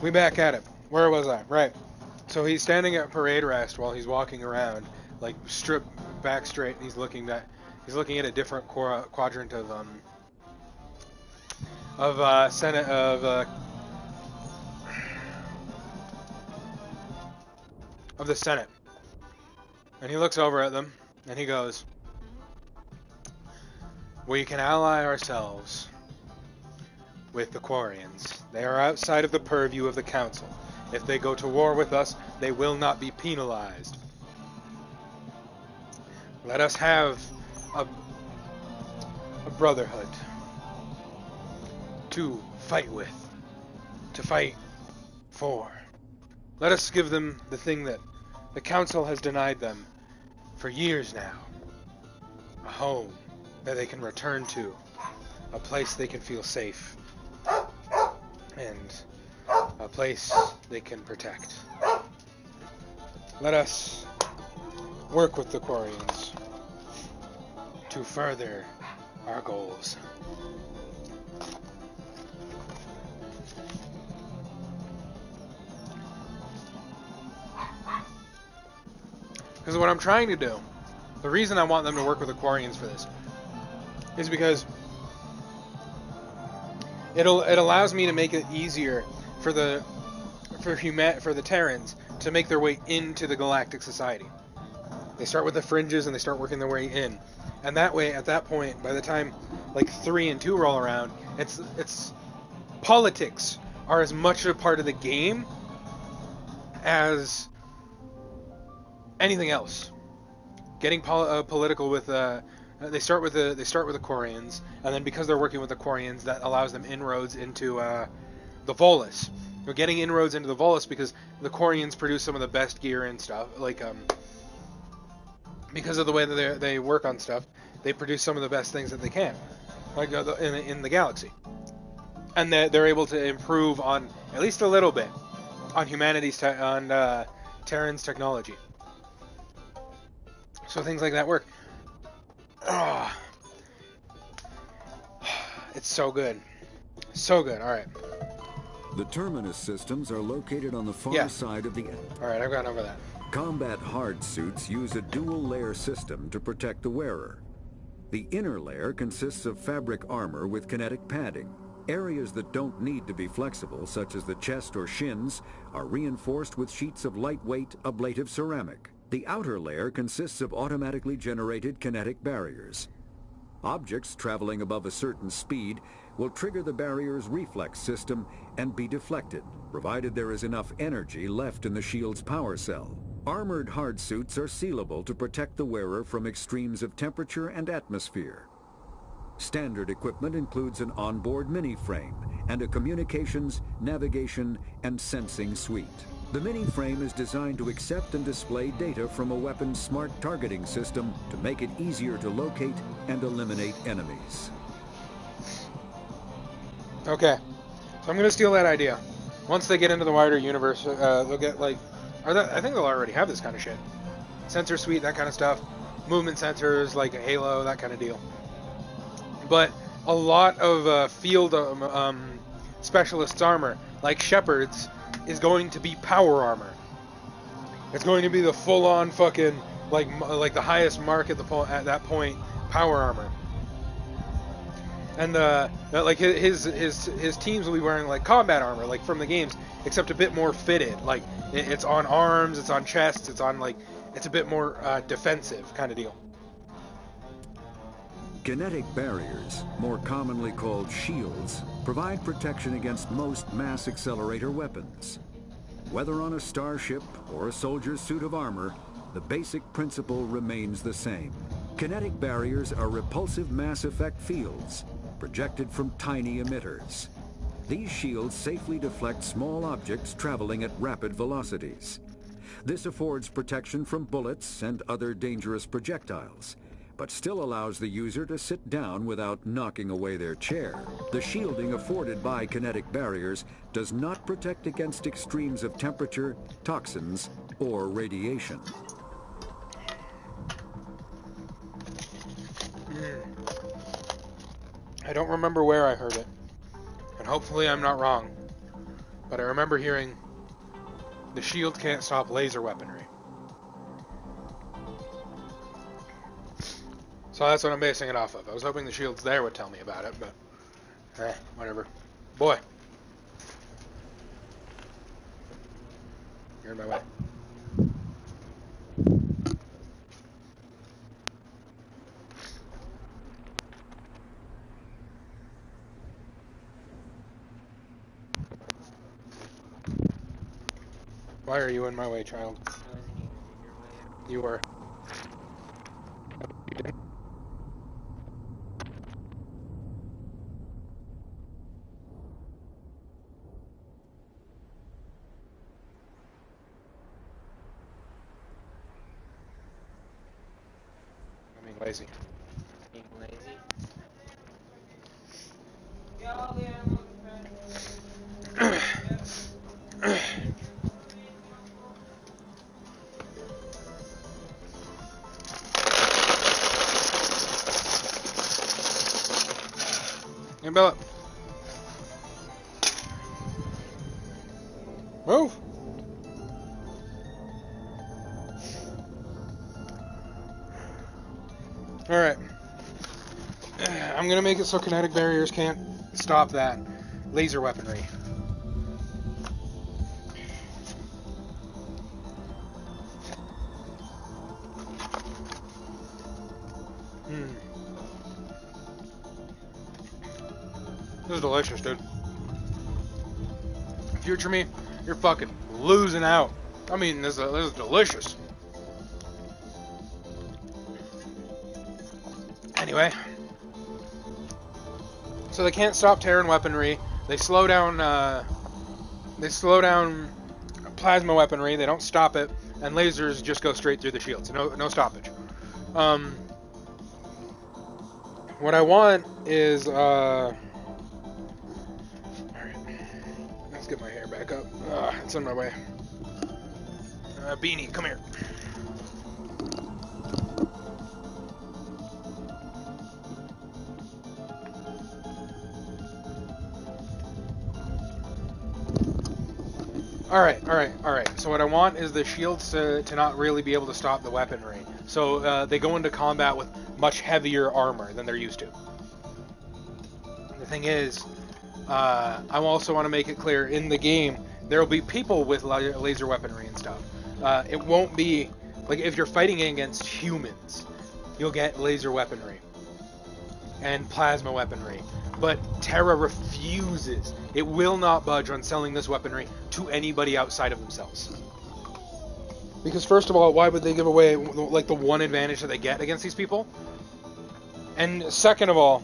We back at it. Where was I? Right. So he's standing at parade rest while he's walking around, like stripped back straight, and he's looking at a different quadrant of Senate of the Senate. And he looks over at them and he goes, "We can ally ourselves with the Quarians. They are outside of the purview of the Council. If they go to war with us, they will not be penalized. Let us have a brotherhood to fight with, to fight for. Let us give them the thing that the Council has denied them for years now. A home that they can return to, a place they can feel safe, and a place they can protect. Let us work with the Quarians to further our goals." Because what I'm trying to do, the reason I want them to work with the Quarians for this, is because it allows me to make it easier for the Terrans to make their way into the Galactic Society. They start with the fringes and they start working their way in, and that way, at that point, by the time like 3 and 2 roll around, it's politics are as much a part of the game as anything else. Getting political with they start with the Quarians, and then because they're working with the Quarians, that allows them inroads into the Volus. They're getting inroads into the Volus because the Quarians produce some of the best gear and stuff. Like because of the way that they work on stuff, they produce some of the best things that they can, like in the galaxy, and they're able to improve on at least a little bit on humanity's Terran's technology. So things like that work. Oh, it's so good. So good. Alright. The terminus systems are located on the far side of the... Alright, I've gone over that. Combat hard suits use a dual-layer system to protect the wearer. The inner layer consists of fabric armor with kinetic padding. Areas that don't need to be flexible, such as the chest or shins, are reinforced with sheets of lightweight, ablative ceramic. The outer layer consists of automatically generated kinetic barriers. Objects traveling above a certain speed will trigger the barrier's reflex system and be deflected, provided there is enough energy left in the shield's power cell. Armored hard suits are sealable to protect the wearer from extremes of temperature and atmosphere. Standard equipment includes an onboard mini-frame and a communications, navigation, and sensing suite. The mini-frame is designed to accept and display data from a weapon's smart targeting system to make it easier to locate and eliminate enemies. Okay, so I'm going to steal that idea. Once they get into the wider universe, they'll get like... I think they'll already have this kind of shit. Sensor suite, that kind of stuff. Movement sensors, like a Halo, that kind of deal. But a lot of field specialists' armor, like Shepard's, is going to be power armor. It's going to be the full-on fucking like the highest mark at that point power armor. And like his teams will be wearing like combat armor, like from the games, except a bit more fitted. Like it's on arms, it's on chests, it's on like it's a bit more defensive kind of deal. Kinetic barriers, more commonly called shields, provide protection against most mass accelerator weapons. Whether on a starship or a soldier's suit of armor, the basic principle remains the same. Kinetic barriers are repulsive mass effect fields, projected from tiny emitters. These shields safely deflect small objects traveling at rapid velocities. This affords protection from bullets and other dangerous projectiles, but still allows the user to sit down without knocking away their chair. The shielding afforded by kinetic barriers does not protect against extremes of temperature, toxins, or radiation. I don't remember where I heard it, and hopefully I'm not wrong. But I remember hearing the shield can't stop laser weaponry. So that's what I'm basing it off of. I was hoping the shields there would tell me about it, but whatever. Boy. You're in my way. Why are you in my way, child? You were. I'm being lazy. Being lazy? Hey, Bella. Move. Alright. I'm gonna make it so kinetic barriers can't stop that laser weaponry. This is delicious, dude. Future me, you're fucking losing out. I mean, this is delicious. Anyway. So they can't stop Terran weaponry. They slow down plasma weaponry. They don't stop it. And lasers just go straight through the shields. No stoppage. What I want is, alright. Let's get my hair back up. It's on my way. Beanie, come here. Alright. So what I want is the shields to not really be able to stop the weaponry. So they go into combat with much heavier armor than they're used to. The thing is, I also want to make it clear, in the game, there will be people with laser weaponry and stuff. It won't be, like, if you're fighting against humans, you'll get laser weaponry and plasma weaponry. But Terra refuses. It will not budge on selling this weaponry to anybody outside of themselves. Because first of all, why would they give away, like, the one advantage that they get against these people? And second of all,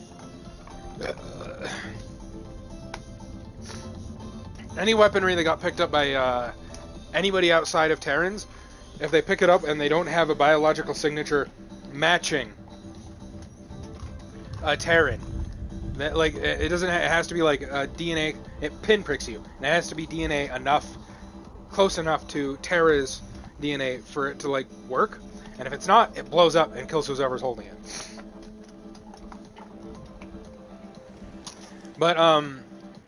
any weaponry that got picked up by anybody outside of Terrans, if they pick it up and they don't have a biological signature matching a Terran, that, like, it doesn't. It has to be like DNA. It pinpricks you. And it has to be DNA close enough to Terra's DNA for it to, like, work. And if it's not, it blows up and kills whoever's holding it. But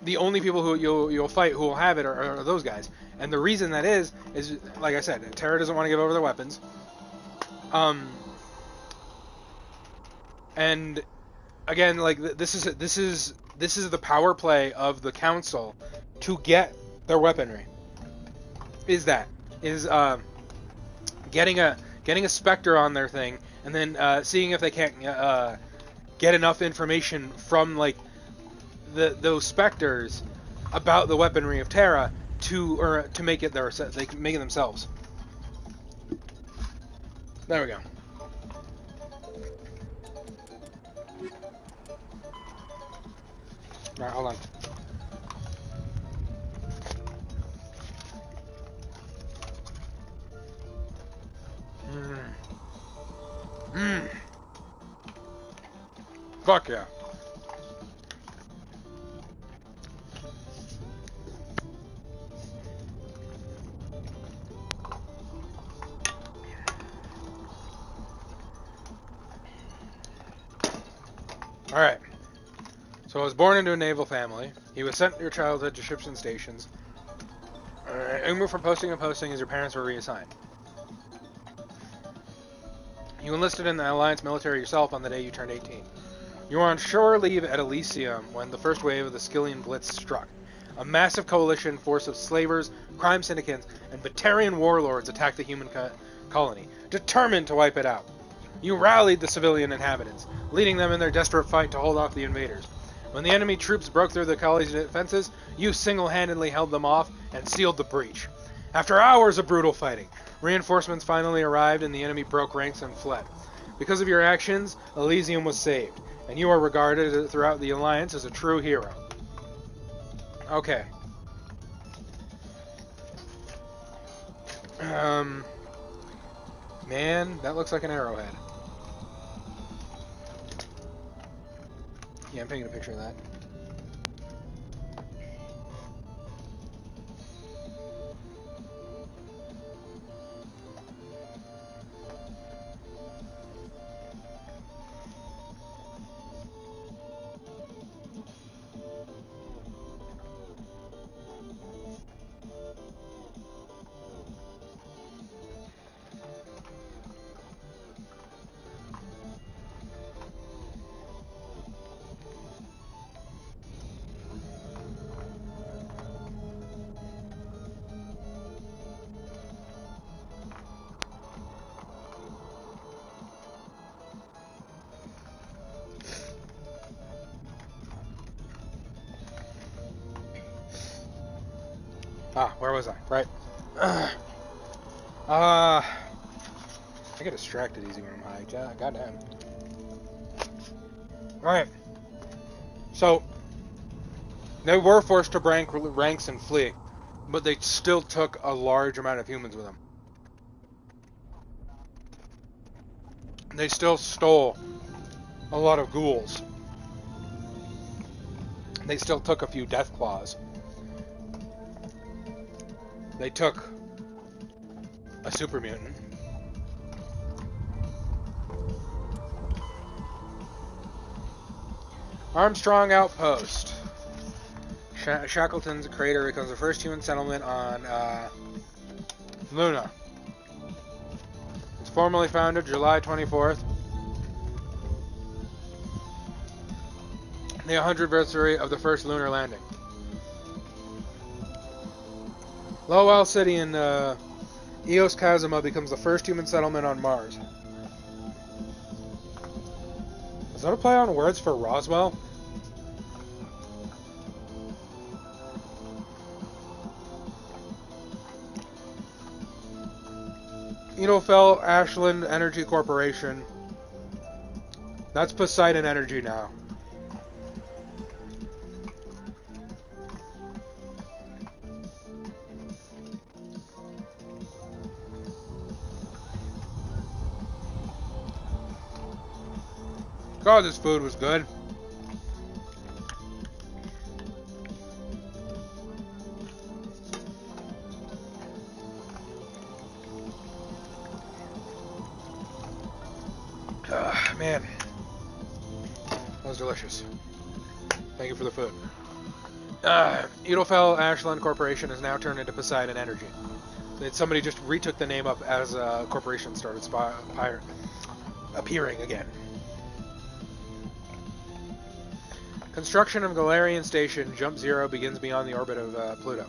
the only people who you'll fight who will have it are those guys. And the reason that is like I said, Terra doesn't want to give over their weapons. And again, like, this is the power play of the Council to get their weaponry. Is getting a Spectre on their thing, and then seeing if they can't get enough information from, like, those Spectres about the weaponry of Terra to make it they can make it themselves. There we go. Alright, hold on. Fuck yeah. Alright. So I was born into a naval family. He was sent in your childhood to ships and stations. You moved from posting to posting as your parents were reassigned. You enlisted in the Alliance military yourself on the day you turned 18. You were on shore leave at Elysium when the first wave of the Skillian Blitz struck. A massive coalition force of slavers, crime syndicates, and Batarian warlords attacked the human colony, determined to wipe it out. You rallied the civilian inhabitants, leading them in their desperate fight to hold off the invaders. When the enemy troops broke through the colony's defenses, you single-handedly held them off and sealed the breach. After hours of brutal fighting, reinforcements finally arrived and the enemy broke ranks and fled. Because of your actions, Elysium was saved, and you are regarded throughout the Alliance as a true hero. Okay. Man, that looks like an arrowhead. Yeah, I'm taking a picture of that. Where was I? Right. I get distracted easy when I'm high. Goddamn. Alright. So, they were forced to break ranks and flee, but they still took a large amount of humans with them. They still stole a lot of ghouls. They still took a few death claws. They took a super mutant. Armstrong Outpost. Shackleton's crater becomes the first human settlement on Luna. It's formally founded July 24th. The 100th anniversary of the first lunar landing. Lowell City in Eos Kazuma becomes the first human settlement on Mars. Is that a play on words for Roswell? Edelfell Ashland Energy Corporation. That's Poseidon Energy now. God, this food was good. Man, that was delicious. Thank you for the food. Edelfell Ashland Corporation is now turned into Poseidon Energy. Somebody just retook the name up as a corporation started appearing again. Construction of Galarian Station Jump Zero begins beyond the orbit of Pluto.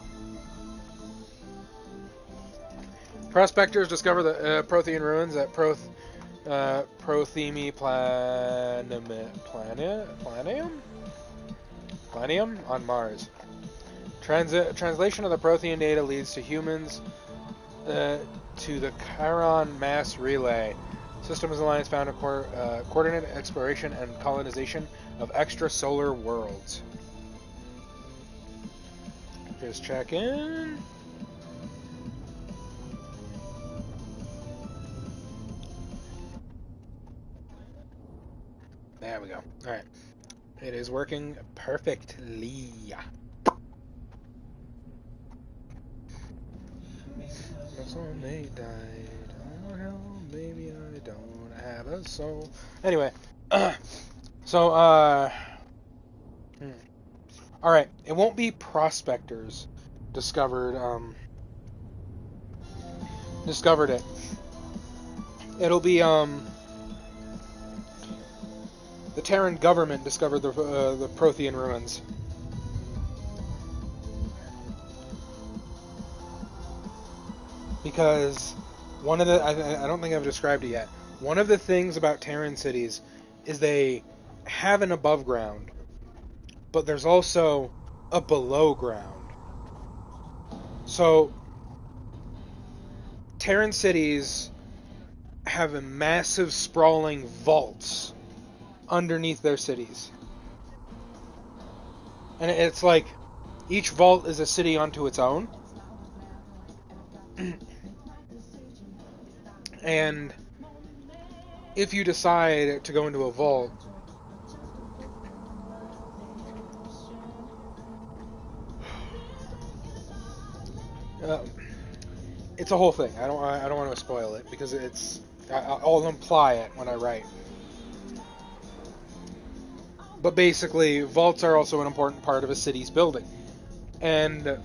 Prospectors discover the Prothean ruins at Prothemi Planium on Mars. Translation of the Prothean data leads to humans to the Chiron Mass Relay. Systems Alliance found a coordinated exploration and colonization of extrasolar worlds. Just check in. There we go. Alright. It is working perfectly. Soulmate died. Oh hell, baby, I don't have a soul. Anyway. So, alright. It won't be prospectors discovered, discovered it. It'll be the Terran government discovered the Prothean ruins. Because one of the I don't think I've described it yet. One of the things about Terran cities is they have an above ground, but there's also a below ground. So Terran cities have a massive sprawling vaults underneath their cities. And it's like each vault is a city unto its own. And if you decide to go into a vault, it's a whole thing. I don't want to spoil it because I'll imply it when I write. But basically, vaults are also an important part of a city's building, and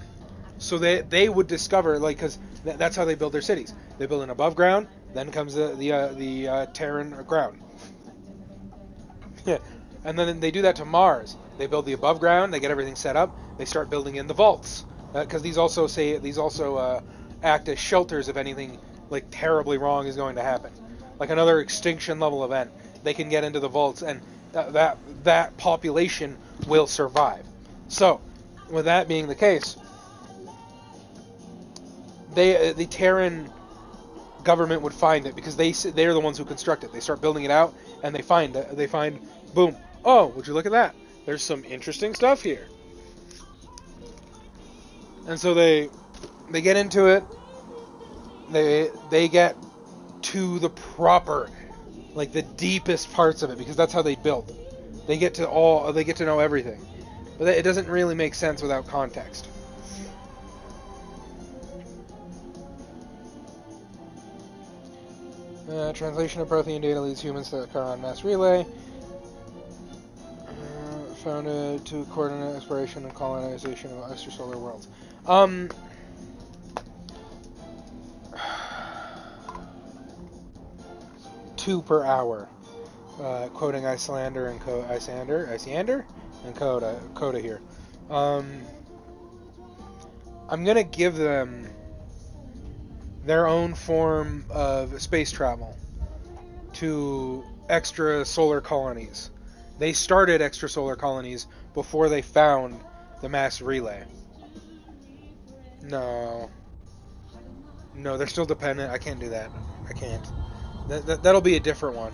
so they would discover, like, because that's how they build their cities. They build an above ground, then comes the Terran ground. Yeah, and then they do that to Mars. They build the above ground, they get everything set up, they start building in the vaults, because these also act as shelters if anything like terribly wrong is going to happen, like another extinction level event. They can get into the vaults, and that population will survive. So, with that being the case, the Terran government would find it because they're the ones who construct it. They start building it out, and they find boom. Oh, would you look at that? There's some interesting stuff here. And so they get into it. They get to the proper, like the deepest parts of it, because that's how they build. They get to know everything. But it doesn't really make sense without context. Translation of Prothean data leads humans to the Charon mass relay. Founded to coordinate exploration and colonization of extrasolar worlds. 2 per hour. Quoting Icelander and Icyander and Coda here. I'm gonna give them their own form of space travel to extrasolar colonies. They started extrasolar colonies before they found the mass relay. No, they're still dependent. I can't do that. I can't. That'll be a different one.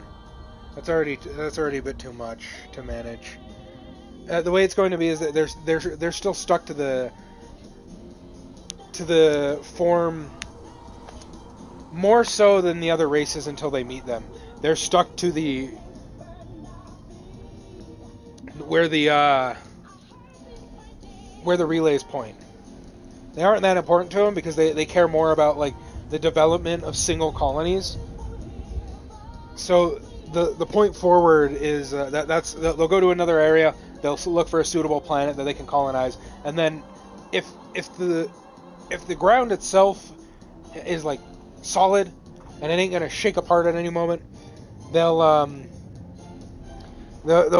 That's already a bit too much to manage. The way it's going to be is that they're still stuck to the form more so than the other races until they meet them. They're stuck to where the relays point. They aren't that important to them because they care more about like the development of single colonies. So the point forward is they'll go to another area. They'll look for a suitable planet that they can colonize, and then if the ground itself is like solid and it ain't gonna shake apart at any moment, they'll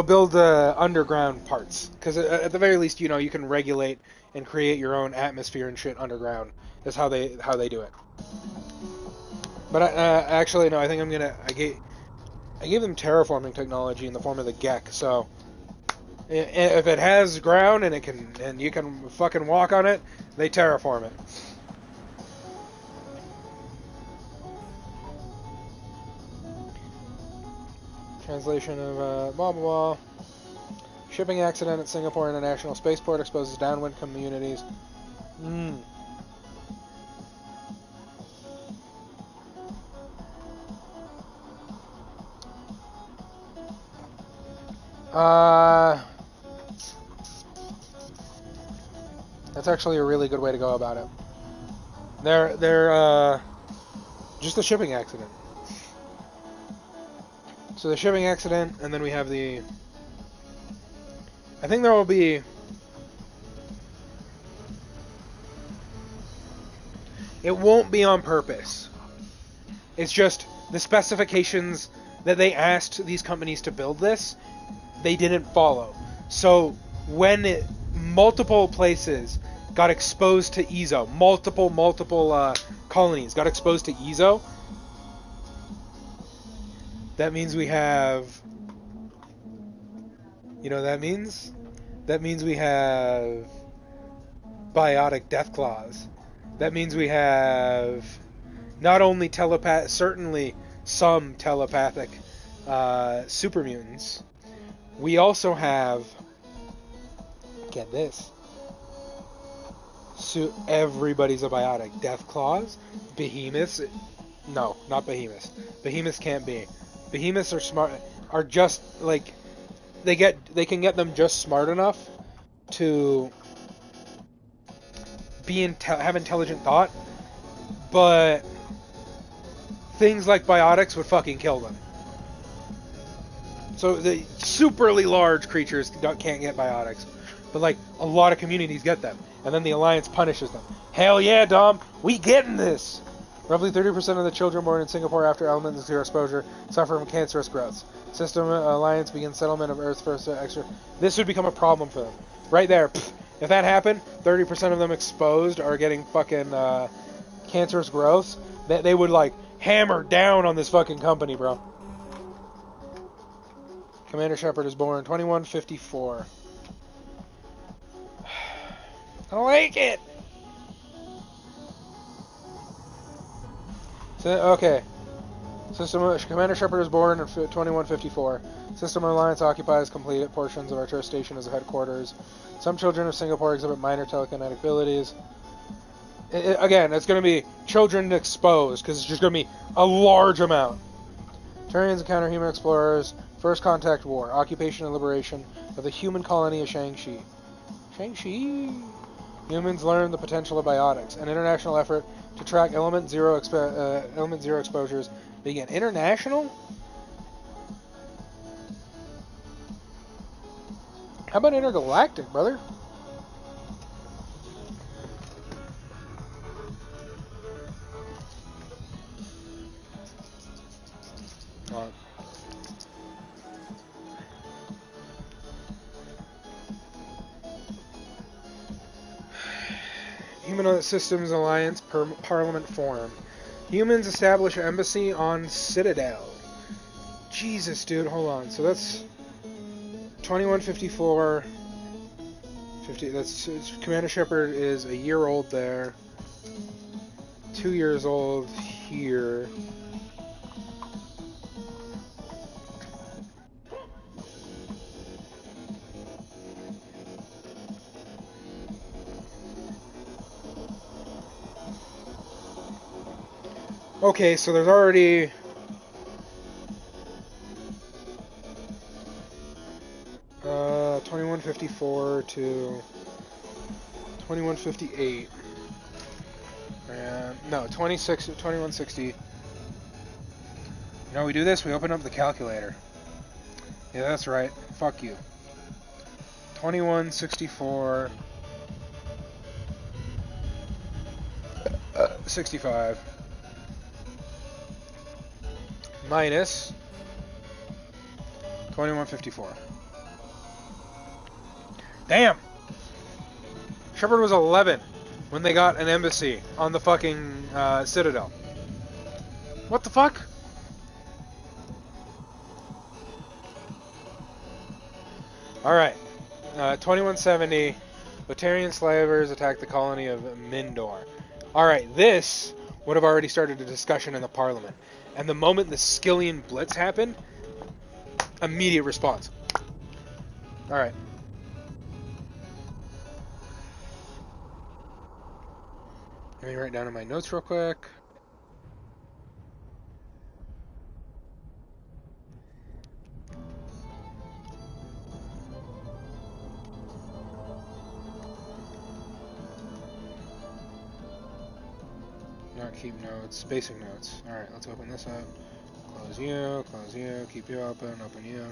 build underground parts, because at the very least, you can regulate and create your own atmosphere and shit underground. That's how they do it. But actually no, I think I gave them terraforming technology in the form of the Gek. So if it has ground and you can fucking walk on it, they terraform it. Translation of blah blah blah. Shipping accident at Singapore International Spaceport exposes downwind communities. That's actually a really good way to go about it. They're just a shipping accident. So the shipping accident, and then we have the... I think there will be... It won't be on purpose. It's just the specifications that they asked these companies to build this, they didn't follow. So when multiple places got exposed to EZO, multiple colonies got exposed to EZO, that means we have, you know what that means? That means we have biotic death claws. That means we have not only certainly some telepathic super mutants. We also have, get this, so everybody's a biotic. Death claws, behemoths. No, not behemoths. Behemoths can't be. Behemoths are smart. Are just like they can get them just smart enough to have intelligent thought, but things like biotics would fucking kill them. So the superly large creatures can't get biotics, but like a lot of communities get them, and then the Alliance punishes them. Hell yeah, Dom, we getting this. Roughly 30% of the children born in Singapore after element zero exposure suffer from cancerous growths. System Alliance begins settlement of Earth's first extra. This would become a problem for them. Right there. Pfft. If that happened, 30% of them exposed are getting fucking cancerous growths. They would like hammer down on this fucking company, bro. Commander Shepard is born 2154. I don't like it. So, okay. Commander Shepard is born in 2154. System Alliance occupies completed portions of Archer Station as a headquarters. Some children of Singapore exhibit minor telekinetic abilities. Again, it's going to be children exposed, because it's just going to be a large amount. Turians encounter human explorers. First Contact War. Occupation and liberation of the human colony of Shang-Chi. Shang-Chi? Humans learn the potential of biotics. An international effort to track element zero exposures begin. International? How about intergalactic, brother? Humanoid Systems Alliance Parliament form. Humans establish an embassy on Citadel. Jesus, dude, hold on. So that's 2154. 50. That's Commander Shepard is a year old there. 2 years old here. Okay, so there's already 2154 to 2158. And no, 2160. You know, we do this, we open up the calculator. Yeah, that's right. Fuck you. 2164 65 minus 2154. Damn! Shepard was 11 when they got an embassy on the fucking Citadel. What the fuck? Alright. 2170. Batarian slavers attack the colony of Mindor. Alright, this would have already started a discussion in the Parliament. And the moment the Skillian Blitz happened, immediate response. Alright. Let me write down in my notes real quick. Not keep notes, basic notes. Alright, let's open this up. Close you, keep you open you.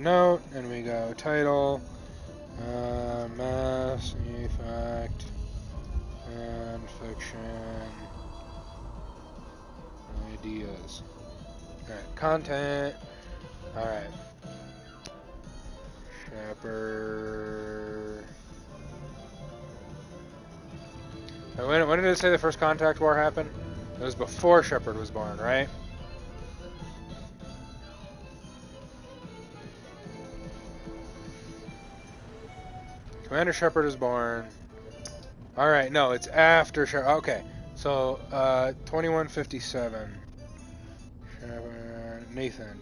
note, and we go title, Mass Effect, and fiction, ideas. Alright, content. Alright. Shepard. When did it say the first contact war happened? It was before Shepard was born, right? Commander Shepard is born. Alright, no, it's after Shepard. Okay, so, 2157. Shepard, Nathan.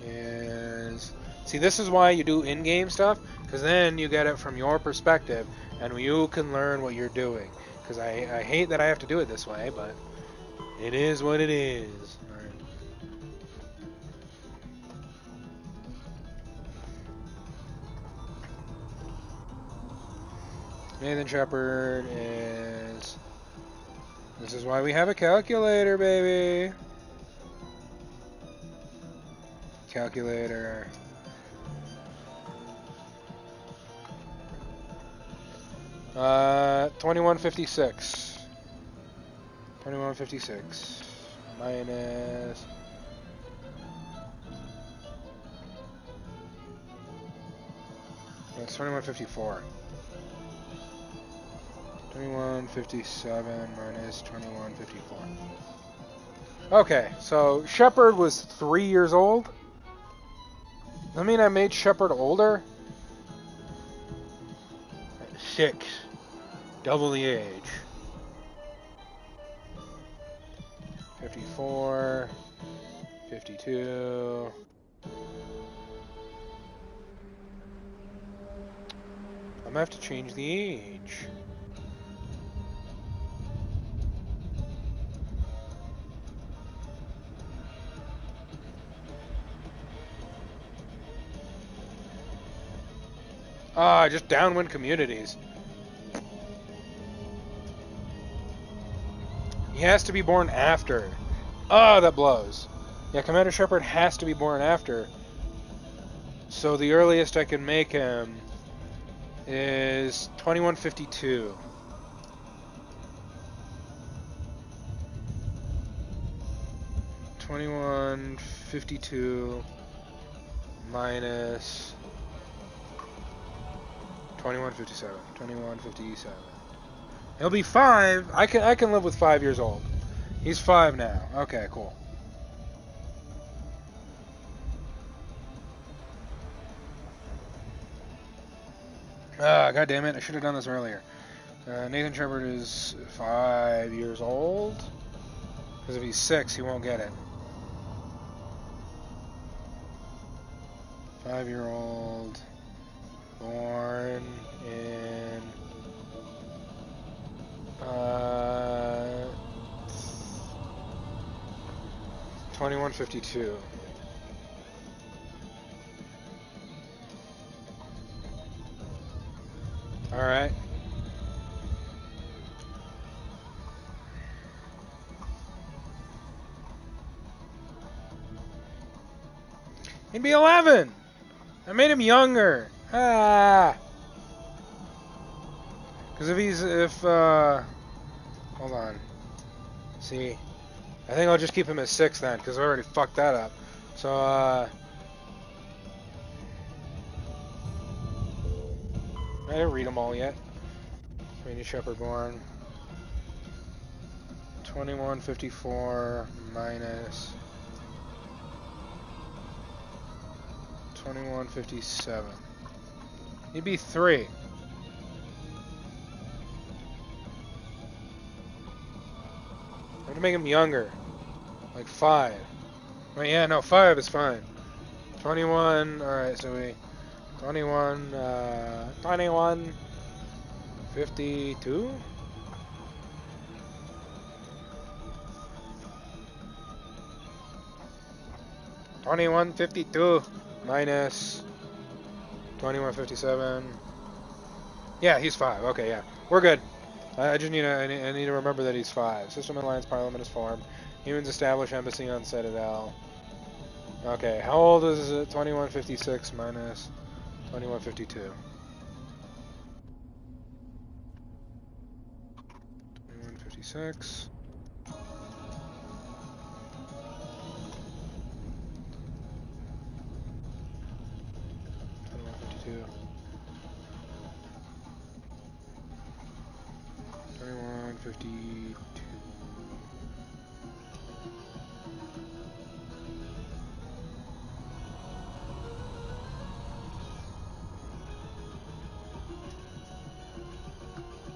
Is... See, this is why you do in-game stuff, because then you get it from your perspective, and you can learn what you're doing. Because I hate that I have to do it this way, but it is what it is. Nathan Shepard is... This is why we have a calculator, baby! Calculator. Uh, 2156. 2156. Minus... That's 2154. 2157 minus 2154. Okay, so Shepard was 3 years old? Does that mean I made Shepard older? 6. Double the age. 54. 52. I'm gonna have to change the age. Ah, just downwind communities. He has to be born after. Ah, that blows. Yeah, Commander Shepard has to be born after. So the earliest I can make him is 2152. $21.52 minus 21.57. 21.57. He'll be 5. I can live with 5 years old. He's 5 now. Okay, cool. Ah, god damn it! I should have done this earlier. Nathan Shepard is 5 years old. Because if he's 6, he won't get it. 5-year-old. Born in 2152. All right. He'd be 11. I made him younger. Ah. Because hold on. See, I think I'll just keep him at 6 then, because I already fucked that up. So, I didn't read them all yet. Commander Shepard born. 2154 minus 2157. He'd be 3. I'm gonna make him younger. Like 5. Wait, yeah, no, 5 is fine. 21, alright, so we... 21, 52? $21.52 minus 21.57. Yeah, he's 5. Okay, yeah, we're good. I just need to remember that he's 5. System Alliance Parliament is formed. Humans establish embassy on Citadel. Okay, how old is it? 2156 minus 2152. 2156.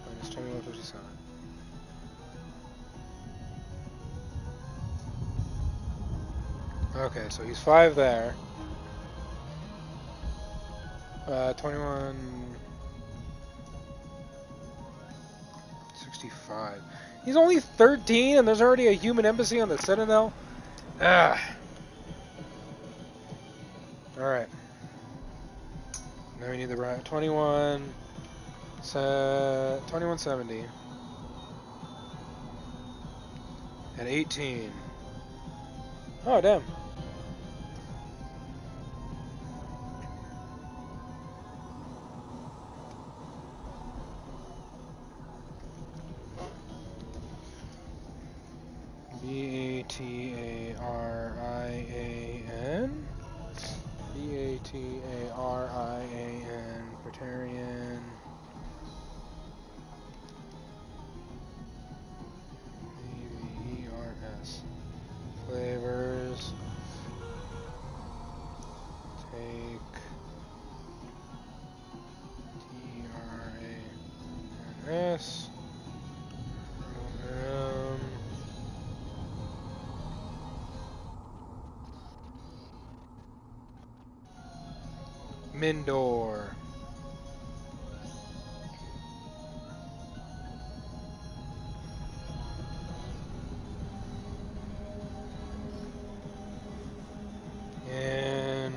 Minus 2157. Okay, so he's 5 there. 2165. He's only 13 and there's already a human embassy on the Citadel? Ah. Alright. Now we need the right 2170. At 18. Oh, damn. B-A-T-A-R-I-A-N. B-A-T-A-R-I-A-N. Praetorian. E-V-E-R-S. Flavors. Take. T-R-A-N-S. Mindor. And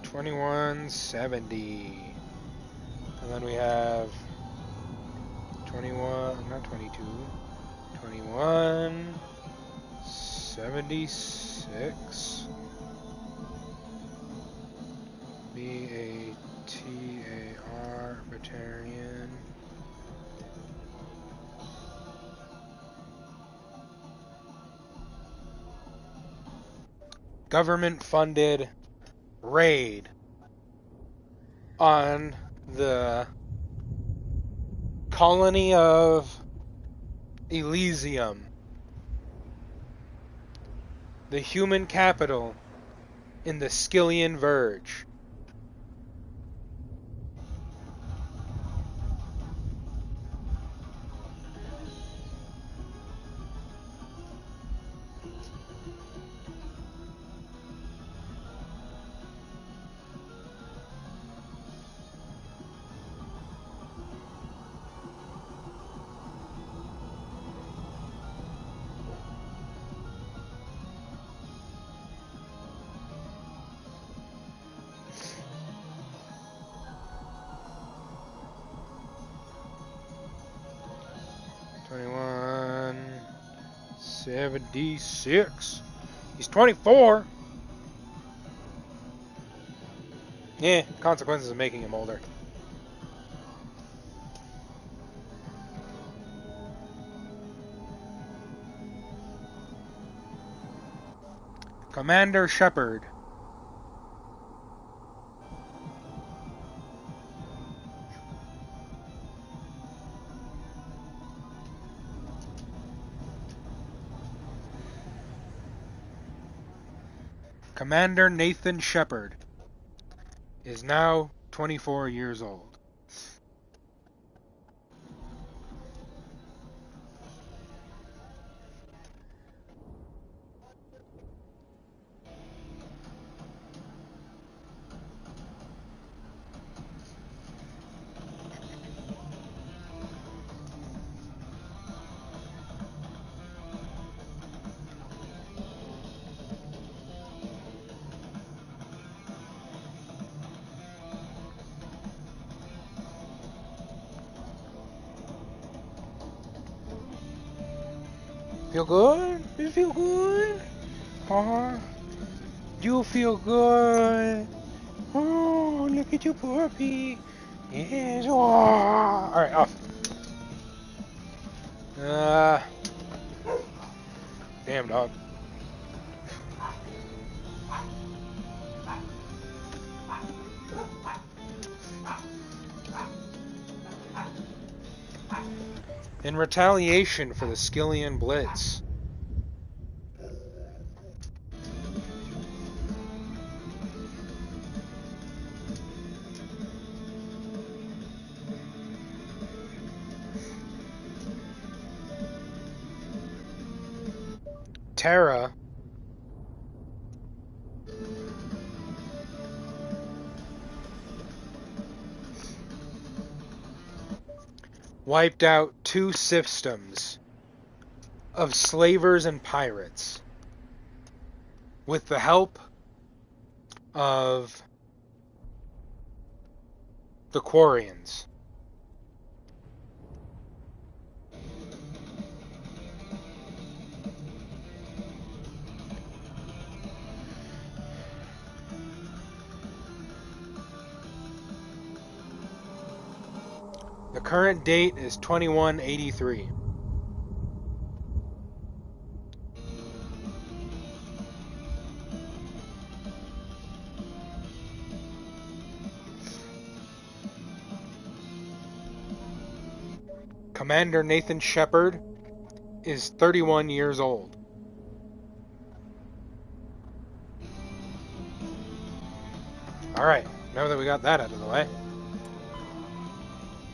2170. And then we have 21, not 22, 2176. B-A-T-A-R, Batarian. Government-funded raid on the colony of Elysium, the human capital in the Skyllian Verge. $71.76. He's 24. Yeah, consequences of making him older. Commander Shepard. Commander Nathan Shepard is now 24 years old. Feel good? You feel good? You feel good? Oh, look at you, puppy. Yes. Oh. All right, off. Damn dog. In retaliation for the Skillian Blitz, Terra wiped out 2 systems of slavers and pirates with the help of the Quarians. The current date is 2183. Commander Nathan Shepard is 31 years old. Alright, now that we got that out of the way.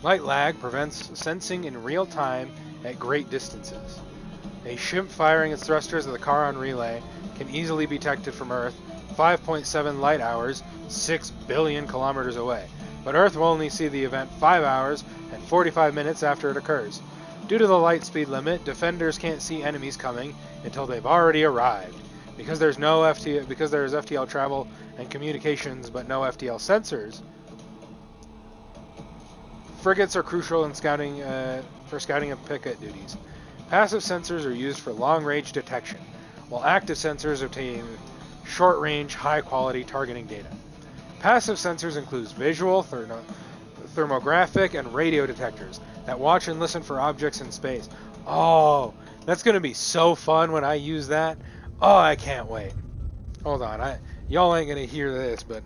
Light lag prevents sensing in real time at great distances. A ship firing its thrusters at the Charon relay can easily be detected from Earth 5.7 light hours, 6 billion kilometers away, but Earth will only see the event 5 hours and 45 minutes after it occurs. Due to the light speed limit, defenders can't see enemies coming until they've already arrived. Because there is FTL travel and communications but no FTL sensors, frigates are crucial in scouting for scouting and picket duties. Passive sensors are used for long-range detection, while active sensors obtain short-range, high-quality targeting data. Passive sensors include visual, thermographic, and radio detectors that watch and listen for objects in space. Oh, that's going to be so fun when I use that. Oh, I can't wait. Hold on, y'all ain't going to hear this, but...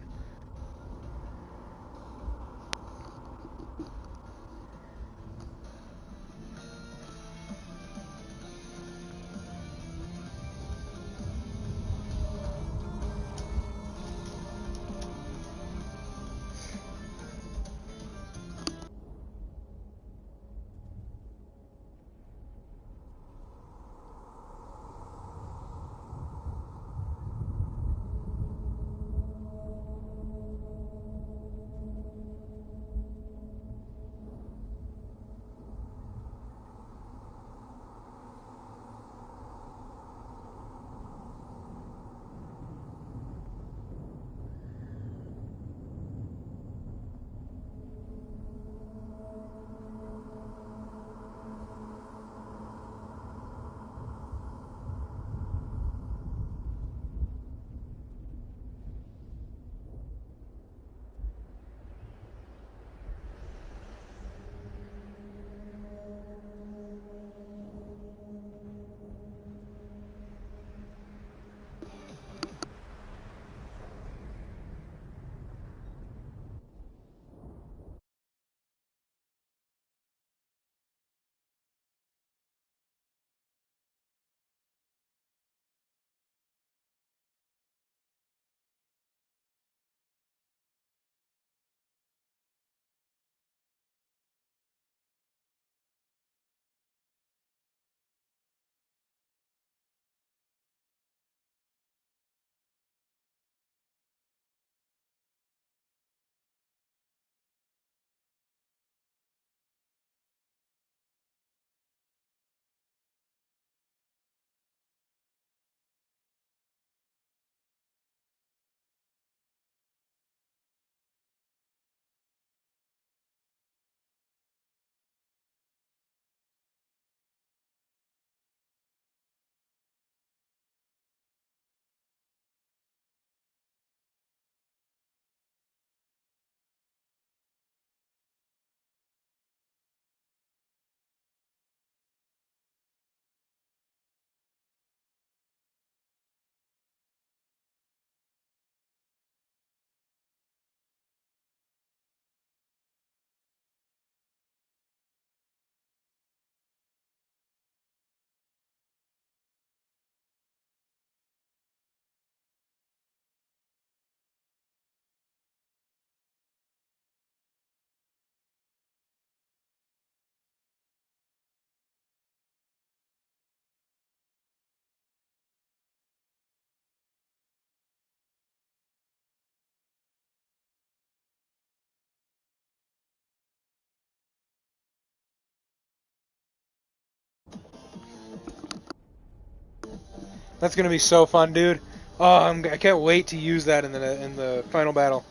That's gonna be so fun, dude. Oh, I can't wait to use that in the final battle.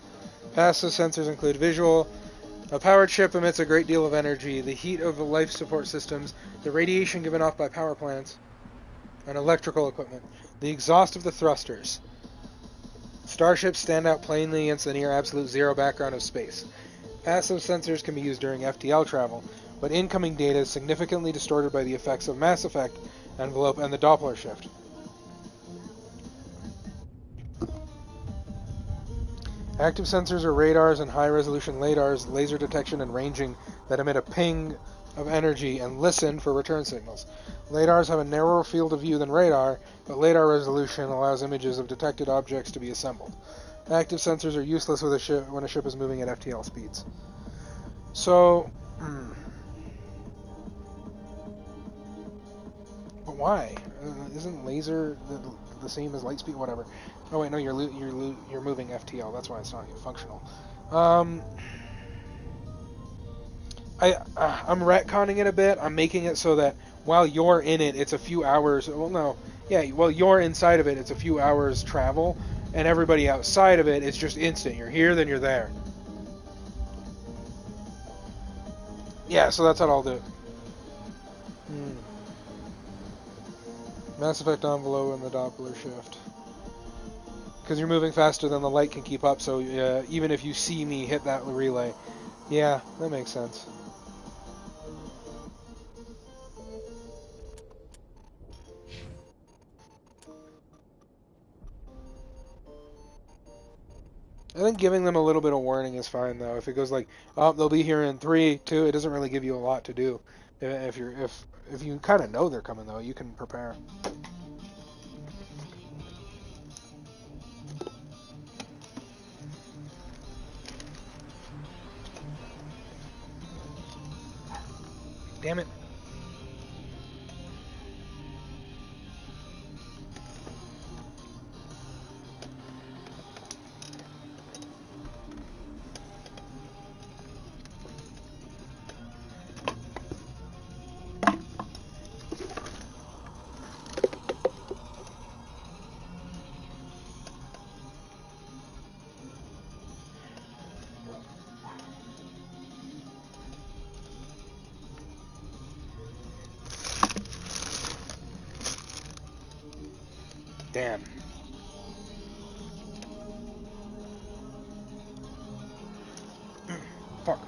Passive sensors include visual. A powered ship emits a great deal of energy. The heat of the life support systems, the radiation given off by power plants, and electrical equipment. The exhaust of the thrusters. Starships stand out plainly against the near absolute zero background of space. Passive sensors can be used during FTL travel, but incoming data is significantly distorted by the effects of Mass Effect, Envelope, and the Doppler shift. Active sensors are radars and high-resolution LiDARs, laser detection and ranging that emit a ping of energy and listen for return signals. LiDARs have a narrower field of view than radar, but LiDAR resolution allows images of detected objects to be assembled. Active sensors are useless with a ship when a ship is moving at FTL speeds. So, but why? Isn't laser the same as light speed? Whatever. Oh wait, no, you're moving FTL. That's why it's not functional. I'm retconning it a bit. I'm making it so that while you're in it, it's a few hours. Well, no, yeah. While you're inside of it, it's a few hours travel, and everybody outside of it, it's just instant. You're here, then you're there. Yeah, so that's how I'll do it. Mass Effect Envelope and the Doppler shift. Because you're moving faster than the light can keep up, so even if you see me hit that relay. Yeah, that makes sense. I think giving them a little bit of warning is fine, though. If it goes like, oh, they'll be here in 3, 2, it doesn't really give you a lot to do. If you kind of know they're coming, though, you can prepare. Damn it. Damn. Fuck.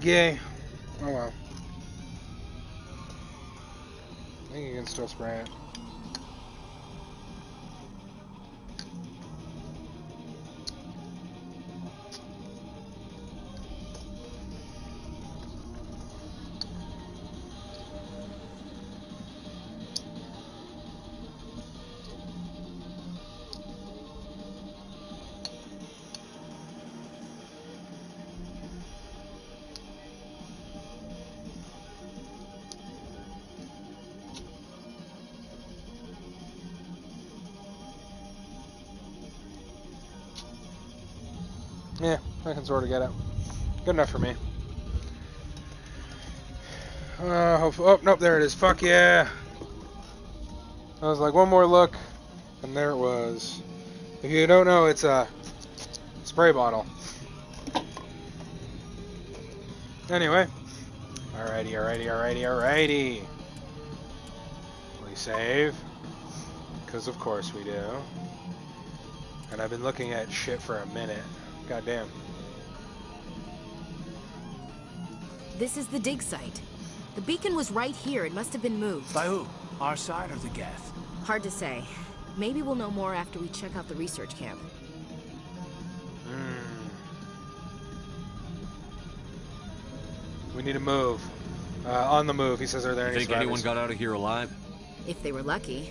Yay. Oh well. I think you can still spray it. Yeah, I can sort of get it. Good enough for me. Oh, nope, there it is. Fuck yeah! I was like, one more look, and there it was. If you don't know, it's a spray bottle. Anyway. Alrighty. We save. Because of course we do. And I've been looking at shit for a minute. Goddamn. This is the dig site. The beacon was right here. It must have been moved. By who? Our side or the Geth? Hard to say. Maybe we'll know more after we check out the research camp. We need to move. On the move. He says, are there any Think survivors? anyone got out of here alive? If they were lucky.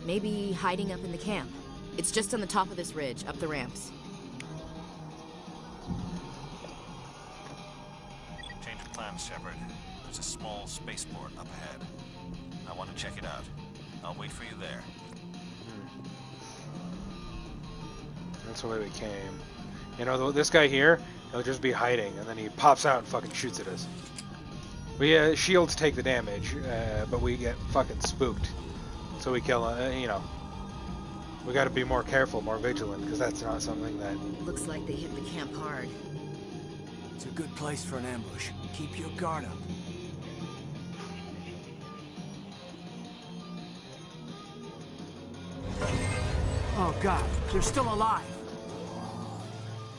Maybe hiding up in the camp. It's just on the top of this ridge, up the ramps. Change of plans, Shepard. There's a small spaceport up ahead. I want to check it out. I'll wait for you there. That's the way we came. You know, this guy here, he'll just be hiding, and then he pops out and fucking shoots at us. We shields take the damage, but we get fucking spooked. So we kill, you know. We got to be more careful, more vigilant, because that's not something that. Looks like they hit the camp hard. It's a good place for an ambush. Keep your guard up. Oh god, they're still alive.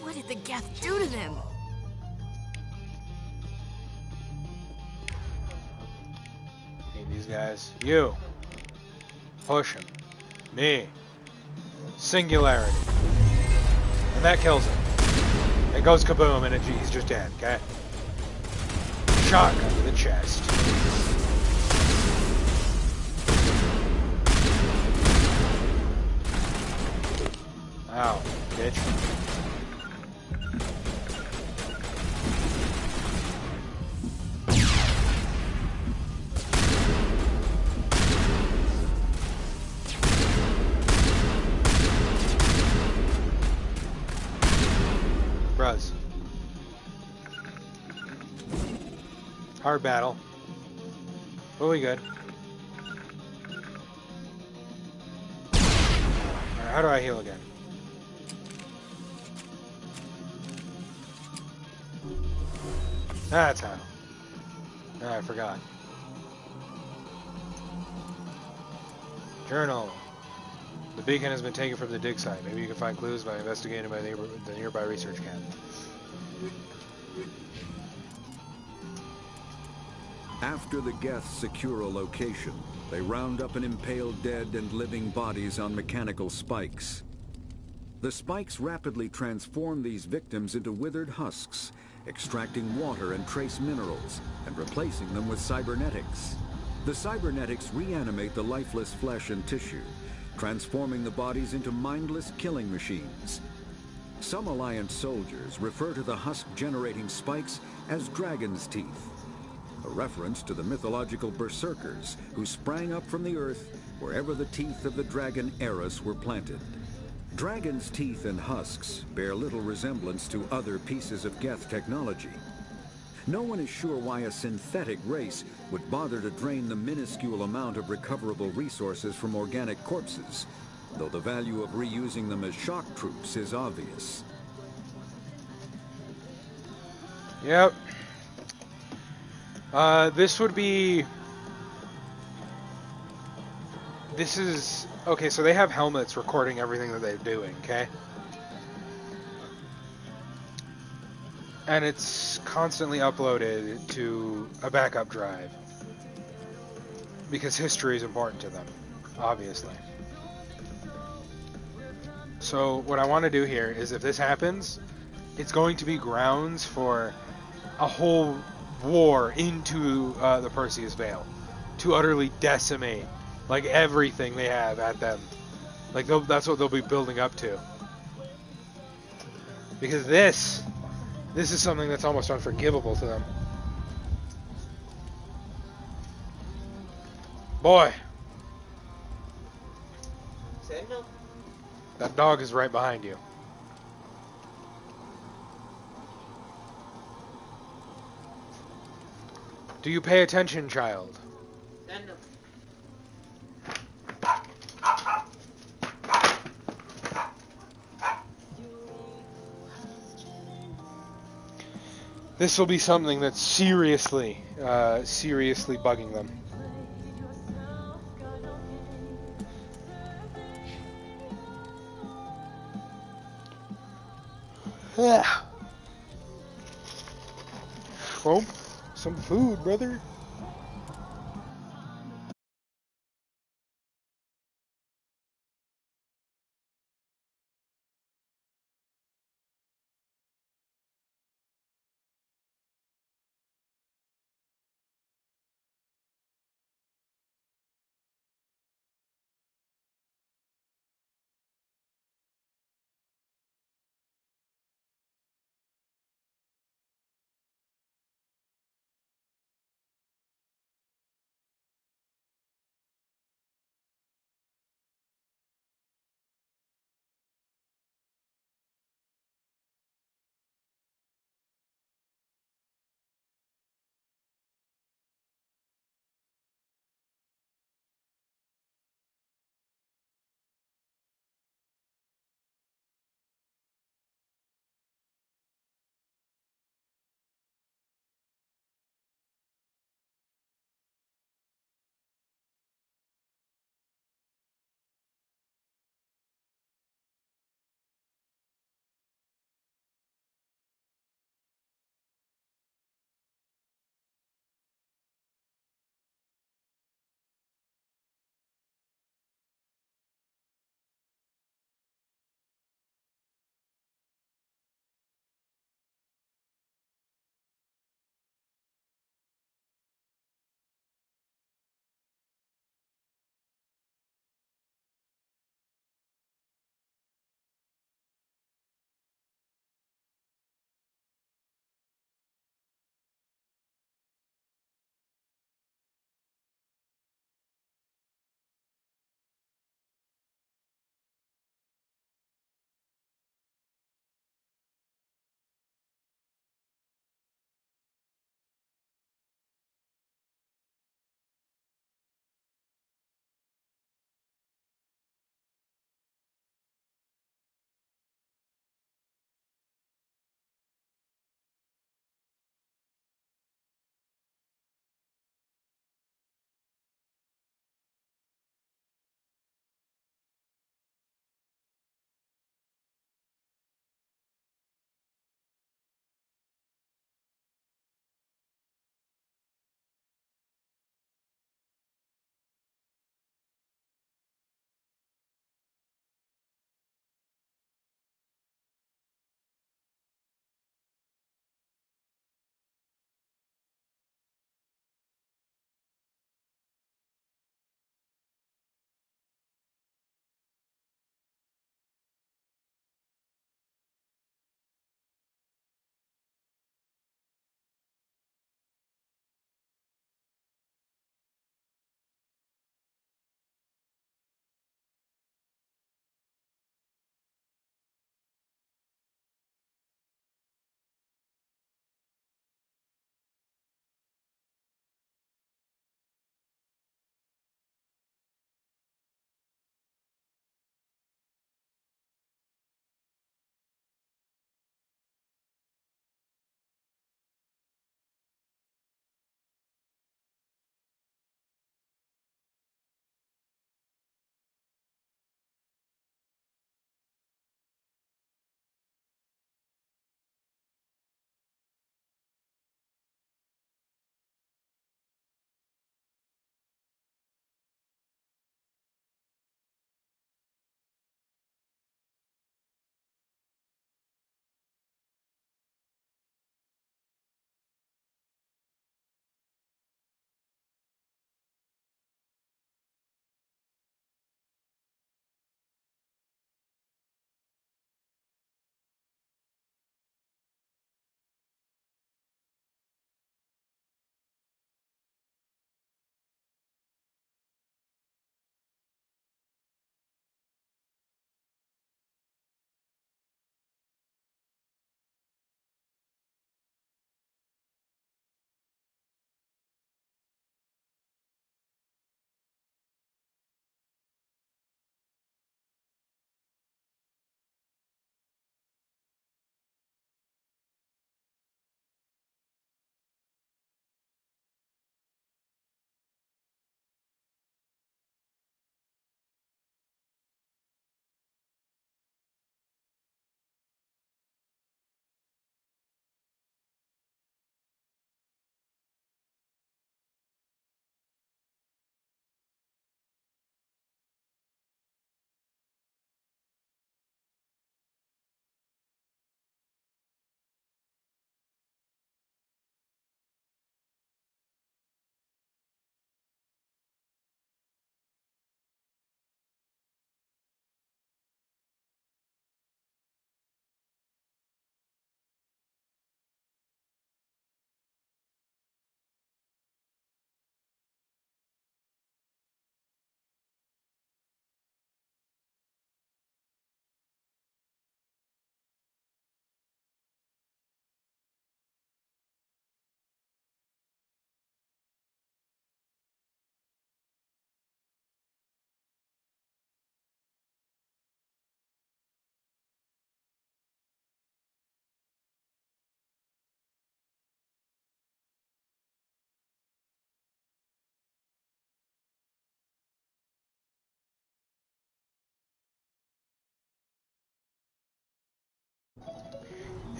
What did the Geth do to them? Need these guys. You. Push him. Me. Singularity. And that kills him. It goes kaboom and he's just dead, okay? Shotgun to the chest. Ow, bitch. Bruz. Hard battle. But we good. Alright, how do I heal again? That's how. Ah, I forgot. Journal. The beacon has been taken from the dig site. Maybe you can find clues by investigating by the nearby research camp. After the Geth secure a location, they round up and impale dead and living bodies on mechanical spikes. The spikes rapidly transform these victims into withered husks, extracting water and trace minerals, and replacing them with cybernetics. The cybernetics reanimate the lifeless flesh and tissue, transforming the bodies into mindless killing machines. Some Alliance soldiers refer to the husk-generating spikes as dragon's teeth, a reference to the mythological berserkers who sprang up from the earth wherever the teeth of the dragon Eris were planted. Dragon's teeth and husks bear little resemblance to other pieces of Geth technology. No one is sure why a synthetic race would bother to drain the minuscule amount of recoverable resources from organic corpses, though the value of reusing them as shock troops is obvious. Yep. This would be... This is... Okay, so they have helmets recording everything that they're doing, okay? And it's constantly uploaded to a backup drive. Because history is important to them, obviously. So what I want to do here is if this happens, it's going to be grounds for a whole war into the Perseus Vale. To utterly decimate, like, everything they have at them. Like, that's what they'll be building up to. Because this is something that's almost unforgivable to them. Boy. That dog is right behind you. Do you pay attention, child? This will be something that's seriously bugging them. Yeah. Well, some food, brother.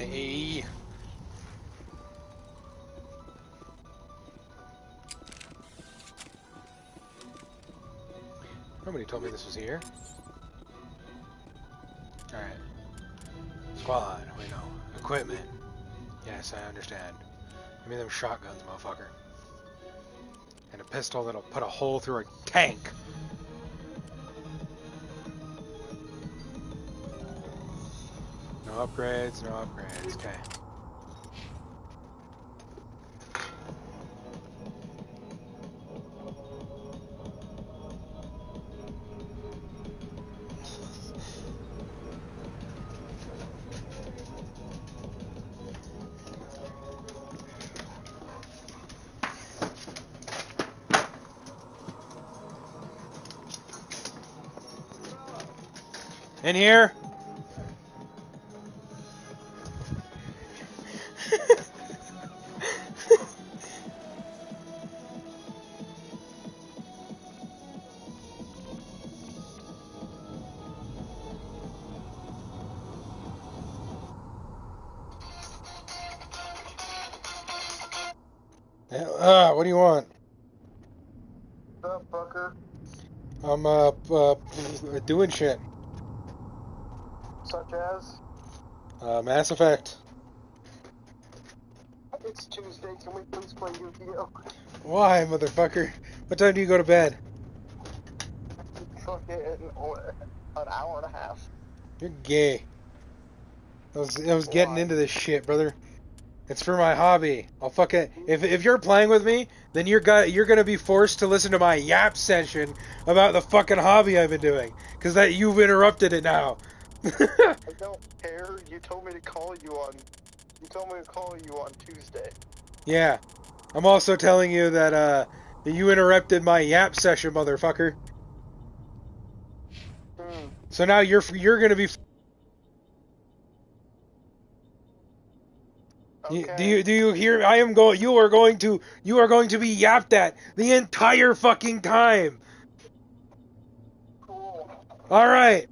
Hey. Nobody told me this was here. Alright. Squad, we know. Equipment. Yes, I understand. Give me them shotguns, motherfucker. And a pistol that'll put a hole through a tank. No upgrades, no upgrades. Okay. In here? What do you want? What's up, fucker? I'm, doing shit. Such as? Mass Effect. It's Tuesday, can we please play Yu-Gi-Oh? Why, motherfucker? What time do you go to bed? Fucking an hour and a half. You're gay. I was getting into this shit, brother. It's for my hobby. I'll fucking if you're playing with me, then you're gonna be forced to listen to my yap session about the fucking hobby I've been doing, because that you've interrupted it now. I don't care. You told me to call you on Tuesday. Yeah. I'm also telling you that you interrupted my yap session, motherfucker. So now you're gonna be. Okay. Do you hear? You are going to be yapped at the entire fucking time. Cool. All right.